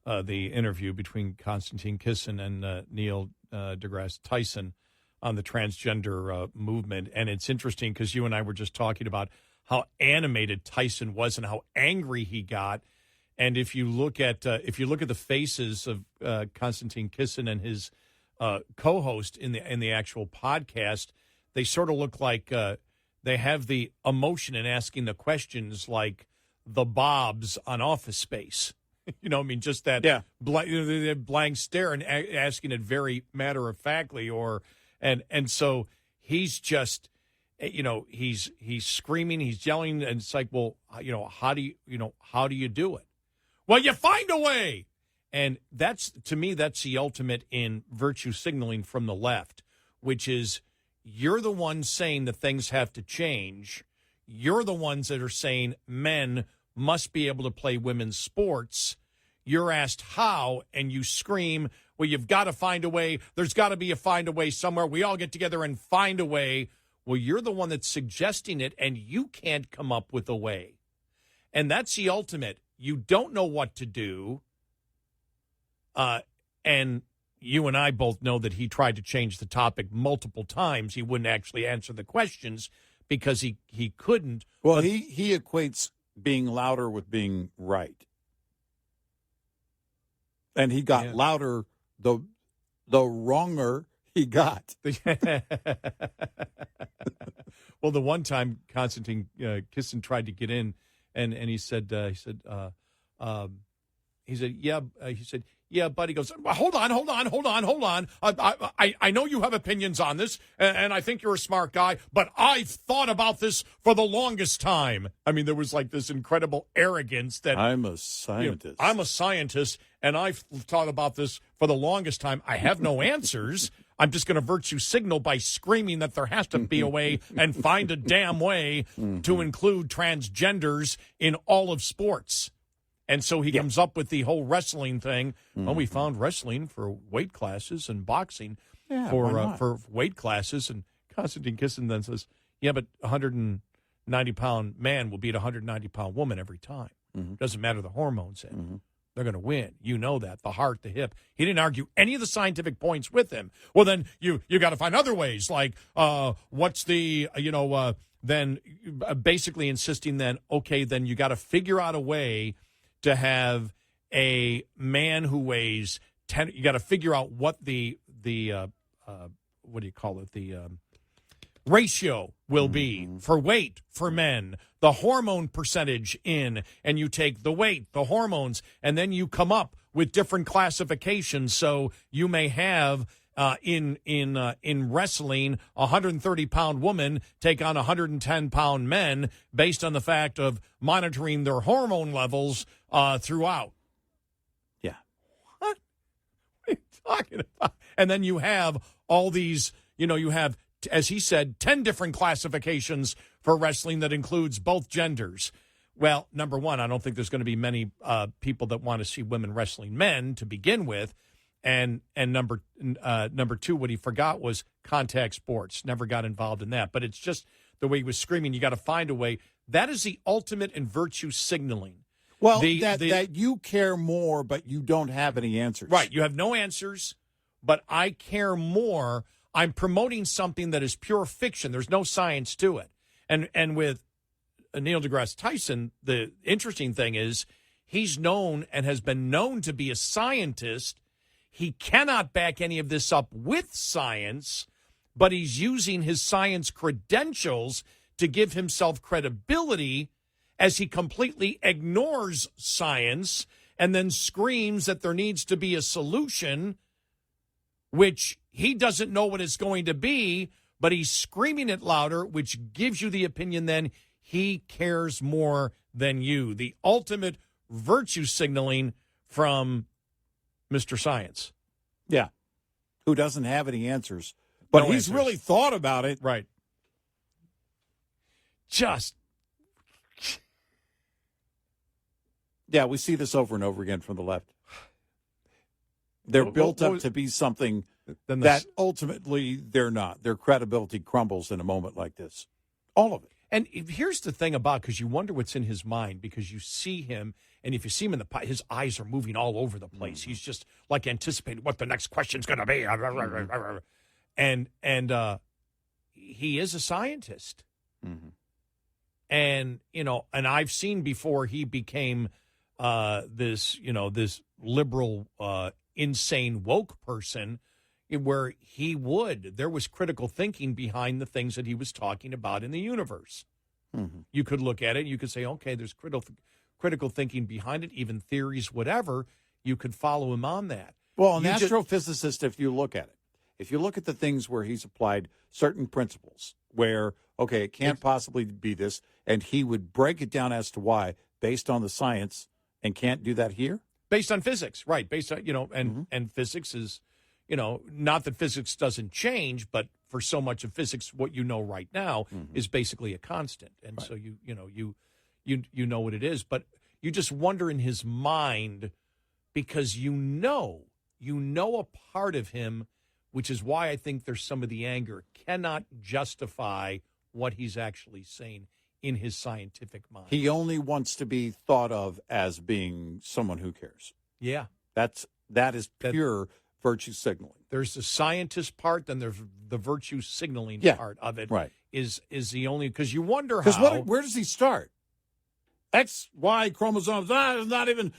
of the interview between Konstantin Kisin and Neil deGrasse Tyson on the transgender movement. And it's interesting because you and I were just talking about how animated Tyson was and how angry he got. And if you look at the faces of Konstantin Kisin and his co-host in the actual podcast, they sort of look like they have the emotion in asking the questions like the Bobs on Office Space. You know, I mean, just that blank stare and asking it very matter of factly, and so he's just. He's screaming, he's yelling, and it's like, well, how do you do it? Well, you find a way. And to me, that's the ultimate in virtue signaling from the left, which is you're the one saying that things have to change. you're the ones that are saying men must be able to play women's sports. You're asked how, and you scream, well, you've got to find a way. There's got to be a find a way somewhere. We all get together and find a way. Well, you're the one that's suggesting it, and you can't come up with a way. And that's the ultimate. You don't know what to do. And you and I both know that he tried to change the topic multiple times. He wouldn't actually answer the questions because he couldn't. Well, but he equates being louder with being right. And he got louder the wronger he got. Well, the one time Konstantin Kisin tried to get in, and he said, yeah, buddy. Goes, well, hold on. I know you have opinions on this, and I think you're a smart guy, but I've thought about this for the longest time. I mean, there was like this incredible arrogance that I'm a scientist. You know, I'm a scientist, and I've thought about this for the longest time. I have no answers. I'm just going to virtue signal by screaming that there has to be a way and find a damn way to include transgenders in all of sports. And so he comes up with the whole wrestling thing. Well, we found wrestling for weight classes and boxing for weight classes. And Konstantin Kisin then says, yeah, but a 190-pound man will beat a 190-pound woman every time. Doesn't matter the hormones in. They're going to win. You know that. The heart, the hip. He didn't argue any of the scientific points with him. Well, then you got to find other ways. Like what's the, then basically insisting then, okay, then you got to figure out a way to have a man who weighs 10, you got to figure out what the what do you call it? The ratio will be for weight for men, the hormone percentage in, and you take the weight, the hormones, and then you come up with different classifications. So you may have in wrestling, a 130-pound woman take on 110-pound men based on the fact of monitoring their hormone levels throughout. Yeah. What are you talking about? And then you have all these, you have, as he said, 10 different classifications for wrestling that includes both genders. Well, number one, I don't think there's going to be many people that want to see women wrestling men to begin with. And number two, what he forgot was contact sports. Never got involved in that. But it's just the way he was screaming, you got to find a way. That is the ultimate in virtue signaling. Well, that you care more, but you don't have any answers. Right. You have no answers, but I care more. I'm promoting something that is pure fiction. There's no science to it. And with Neil deGrasse Tyson, the interesting thing is he's known and has been known to be a scientist. He cannot back any of this up with science, but he's using his science credentials to give himself credibility as he completely ignores science and then screams that there needs to be a solution, which he doesn't know what it's going to be, but he's screaming it louder, which gives you the opinion then he cares more than you. The ultimate virtue signaling from Mr. Science. Yeah. Who doesn't have any answers. But he's answers. Really thought about it. Right. Just. Yeah, we see this over and over again from the left. They're built up to be something that ultimately they're not. Their credibility crumbles in a moment like this. All of it. And here's the thing about, because you wonder what's in his mind, because you see him, and if you see him in his eyes are moving all over the place. He's just like anticipating what the next question's going to be. And he is a scientist. And, and I've seen before he became this liberal, insane woke person, where there was critical thinking behind the things that he was talking about in the universe. You could look at it, you could say, okay, there's critical thinking behind it, even theories, whatever. You could follow him on that. Well, an astrophysicist, if you look at it, if you look at the things where he's applied certain principles where, okay, it can't possibly be this, and he would break it down as to why based on the science, and can't do that here? Based on physics, right. Based on, and physics is, not that physics doesn't change, but for so much of physics, what you know right now is basically a constant. And so you know what it is, but you just wonder in his mind, because you know a part of him, which is why I think there's some of the anger, cannot justify what he's actually saying in his scientific mind. He only wants to be thought of as being someone who cares. Yeah. That is pure virtue signaling. There's the scientist part, then there's the virtue signaling part of it. Right. Is the only, because you wonder how. Because where does he start? X, Y chromosomes, not even,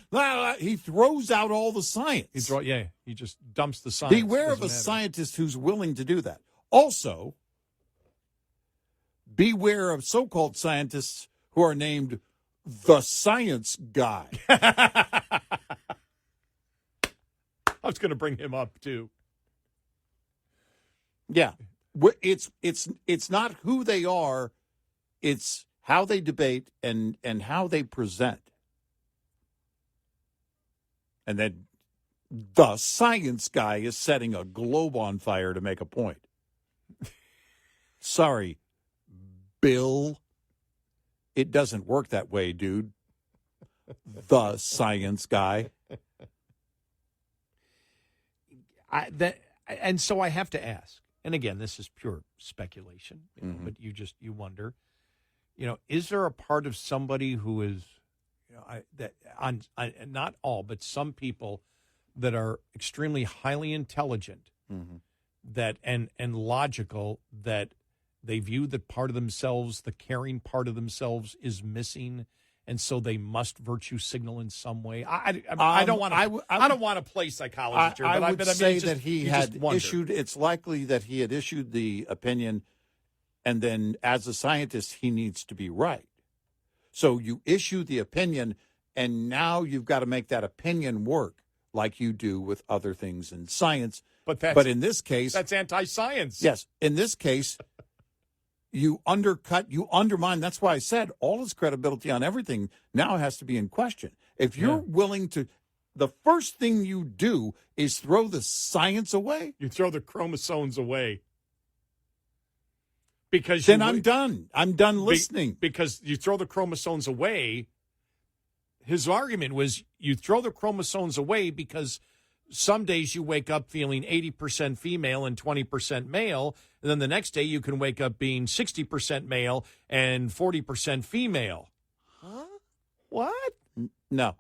he throws out all the science. He just dumps the science. Beware of a scientist who's willing to do that. Also, beware of so-called scientists who are named the science guy. I was going to bring him up, too. Yeah. It's not who they are, it's how they debate and how they present. And then the science guy is setting a globe on fire to make a point. Sorry, Bill. It doesn't work that way, dude. The science guy. And so I have to ask, and again, this is pure speculation, but you wonder, is there a part of somebody who is, not all, but some people that are extremely highly intelligent, that and logical, that they view that part of themselves, the caring part of themselves, is missing, and so they must virtue signal in some way. I don't want to. I don't want to play psychologist here, but I would say that he had issued. It's likely that he had issued the opinion, and then as a scientist, he needs to be right. So you issue the opinion, and now you've got to make that opinion work, like you do with other things in science. But in this case, that's anti-science. Yes, in this case. You undermine. That's why I said all his credibility on everything now has to be in question. If you're willing to, the first thing you do is throw the science away. You throw the chromosomes away. Because then I'm done. I'm done listening. Because you throw the chromosomes away. His argument was you throw the chromosomes away because some days you wake up feeling 80% female and 20% male, and then the next day you can wake up being 60% male and 40% female. Huh? What? No.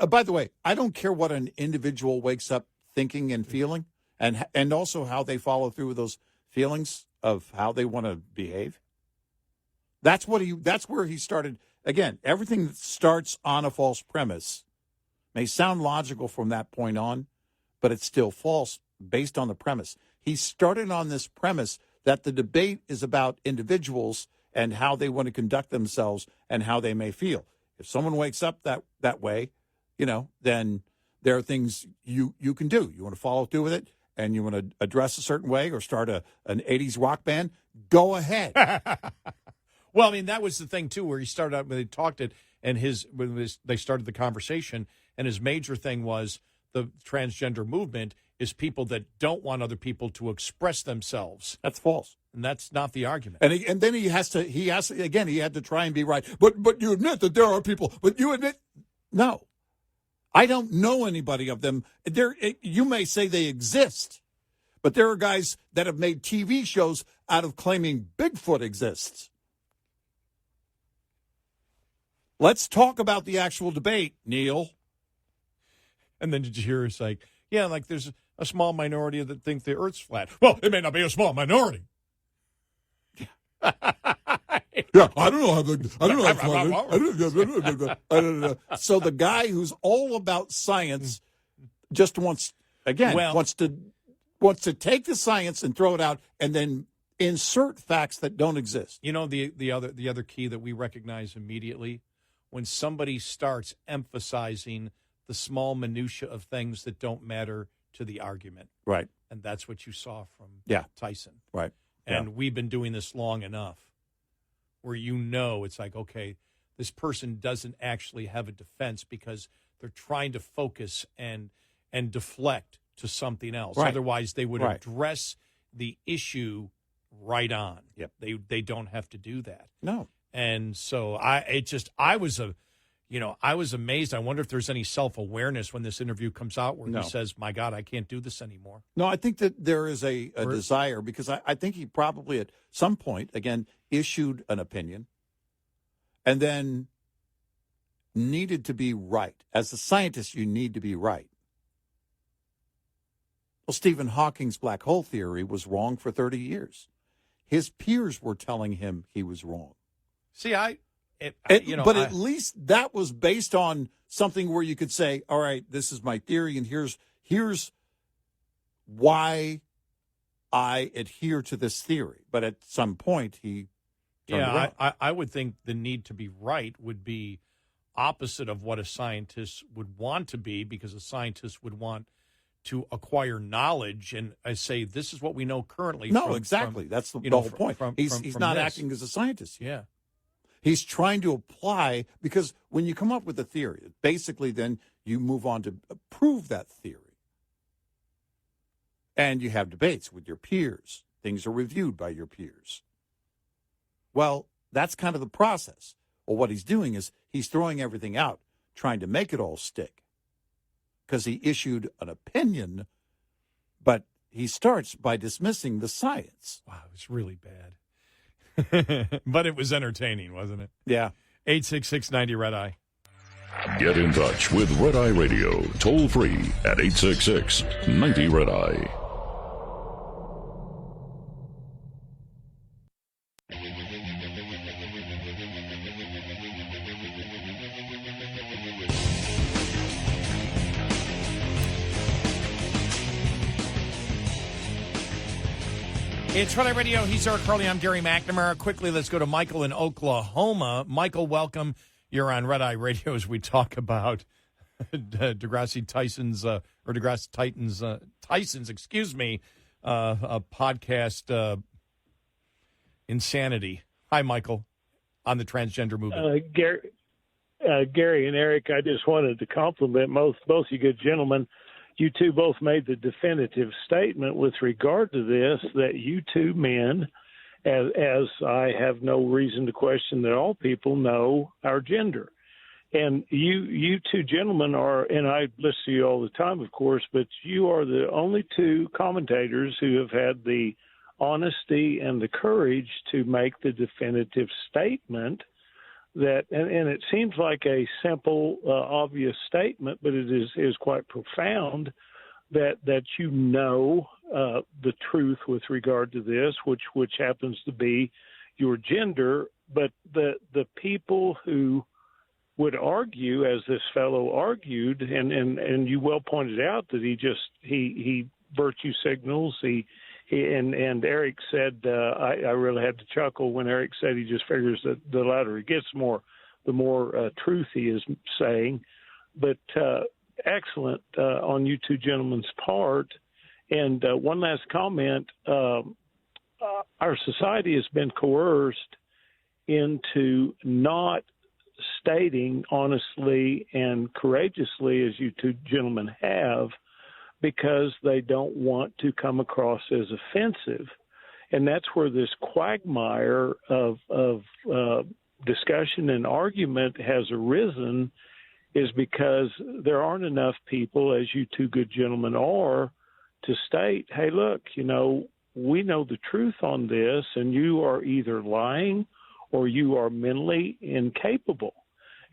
By the way, I don't care what an individual wakes up thinking and feeling, and also how they follow through with those feelings of how they want to behave. That's where he started. Again, everything that starts on a false premise may sound logical from that point on, but it's still false based on the premise. He started on this premise that the debate is about individuals and how they want to conduct themselves and how they may feel. If someone wakes up that way, then there are things you can do. You want to follow through with it, and you want to address a certain way or start an 80s rock band, go ahead. Well, I mean, that was the thing, too, where he started out when they talked it, and they started the conversation, and his major thing was the transgender movement is people that don't want other people to express themselves. That's false. And that's not the argument. And then he had to try and be right. But you admit that there are people, but you admit, no. I don't know anybody of them. You may say they exist, but there are guys that have made TV shows out of claiming Bigfoot exists. Let's talk about the actual debate, Neil. And then did you hear it's like, there's a small minority that think the Earth's flat. Well, it may not be a small minority. Yeah, I don't know how So the guy who's all about science just wants to take the science and throw it out and then insert facts that don't exist. The other key that we recognize immediately, when somebody starts emphasizing the small minutia of things that don't matter to the argument. Right. And that's what you saw from Tyson. Right. And we've been doing this long enough where it's like, okay, this person doesn't actually have a defense because they're trying to focus and deflect to something else. Right. Otherwise, they would Right. address the issue right on. Yep. They don't have to do that. No. And so I was amazed. I wonder if there's any self-awareness when this interview comes out where No. he says, my God, I can't do this anymore. No, I think that there is a desire, because I think he probably at some point, again, issued an opinion and then needed to be right. As a scientist, you need to be right. Well, Stephen Hawking's black hole theory was wrong for 30 years. His peers were telling him he was wrong. See, But at least that was based on something where you could say, all right, this is my theory, and here's why I adhere to this theory. But at some point, he turned around. I would think the need to be right would be opposite of what a scientist would want to be, because a scientist would want to acquire knowledge and I say, this is what we know currently. Exactly. That's the whole point. He's not acting as a scientist. Yeah. He's trying to apply, because when you come up with a theory, basically then you move on to prove that theory. And you have debates with your peers. Things are reviewed by your peers. Well, that's kind of the process. Well, what he's doing is he's throwing everything out, trying to make it all stick, because he issued an opinion, but he starts by dismissing the science. Wow, it was really bad. But it was entertaining, wasn't it? Yeah. 866-90-RED-EYE. Get in touch with Red Eye Radio, toll free at 866-90-RED-EYE. It's Red Eye Radio. He's Eric Carly. I'm Gary McNamara. Quickly, let's go to Michael in Oklahoma. Michael, welcome. You're on Red Eye Radio as we talk about Tyson's podcast insanity. Hi, Michael, on the transgender movement. Gary and Eric, I just wanted to compliment both you good gentlemen. You two both made the definitive statement with regard to this, that you two men, as I have no reason to question that all people know our gender. And you two gentlemen are, and I listen to you all the time, of course, but you are the only two commentators who have had the honesty and the courage to make the definitive statement that, and it seems like a simple, obvious statement, but it is quite profound, that you know the truth with regard to this, which happens to be your gender. But the people who would argue, as this fellow argued, and you well pointed out that he virtue signals, and Eric said, I really had to chuckle when Eric said he just figures that the louder he gets, the more truth he is saying. But excellent on you two gentlemen's part. And one last comment. Our society has been coerced into not stating honestly and courageously, as you two gentlemen have, because they don't want to come across as offensive. And that's where this quagmire of discussion and argument has arisen, is because there aren't enough people, as you two good gentlemen are, to state, hey, look, we know the truth on this, and you are either lying or you are mentally incapable.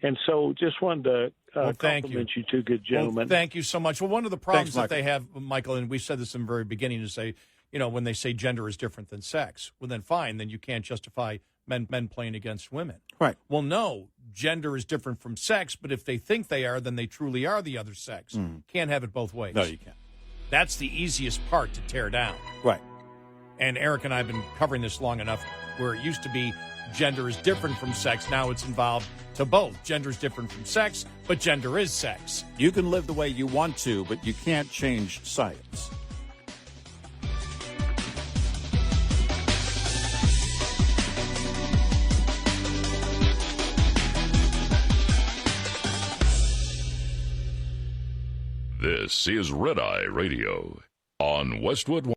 And so just wanted to compliment you two good gentlemen. Well, thank you so much. Well, one of the problems that they have, Michael, and we said this in the very beginning, is say, when they say gender is different than sex, well, then fine, then you can't justify men playing against women. Right. Well, no, gender is different from sex, but if they think they are, then they truly are the other sex. Can't have it both ways. No, you can't. That's the easiest part to tear down. Right. And Eric and I have been covering this long enough where it used to be gender is different from sex. Now it's involved to both. Gender is different from sex, but gender is sex. You can live the way you want to, but you can't change science. This is Red Eye Radio on Westwood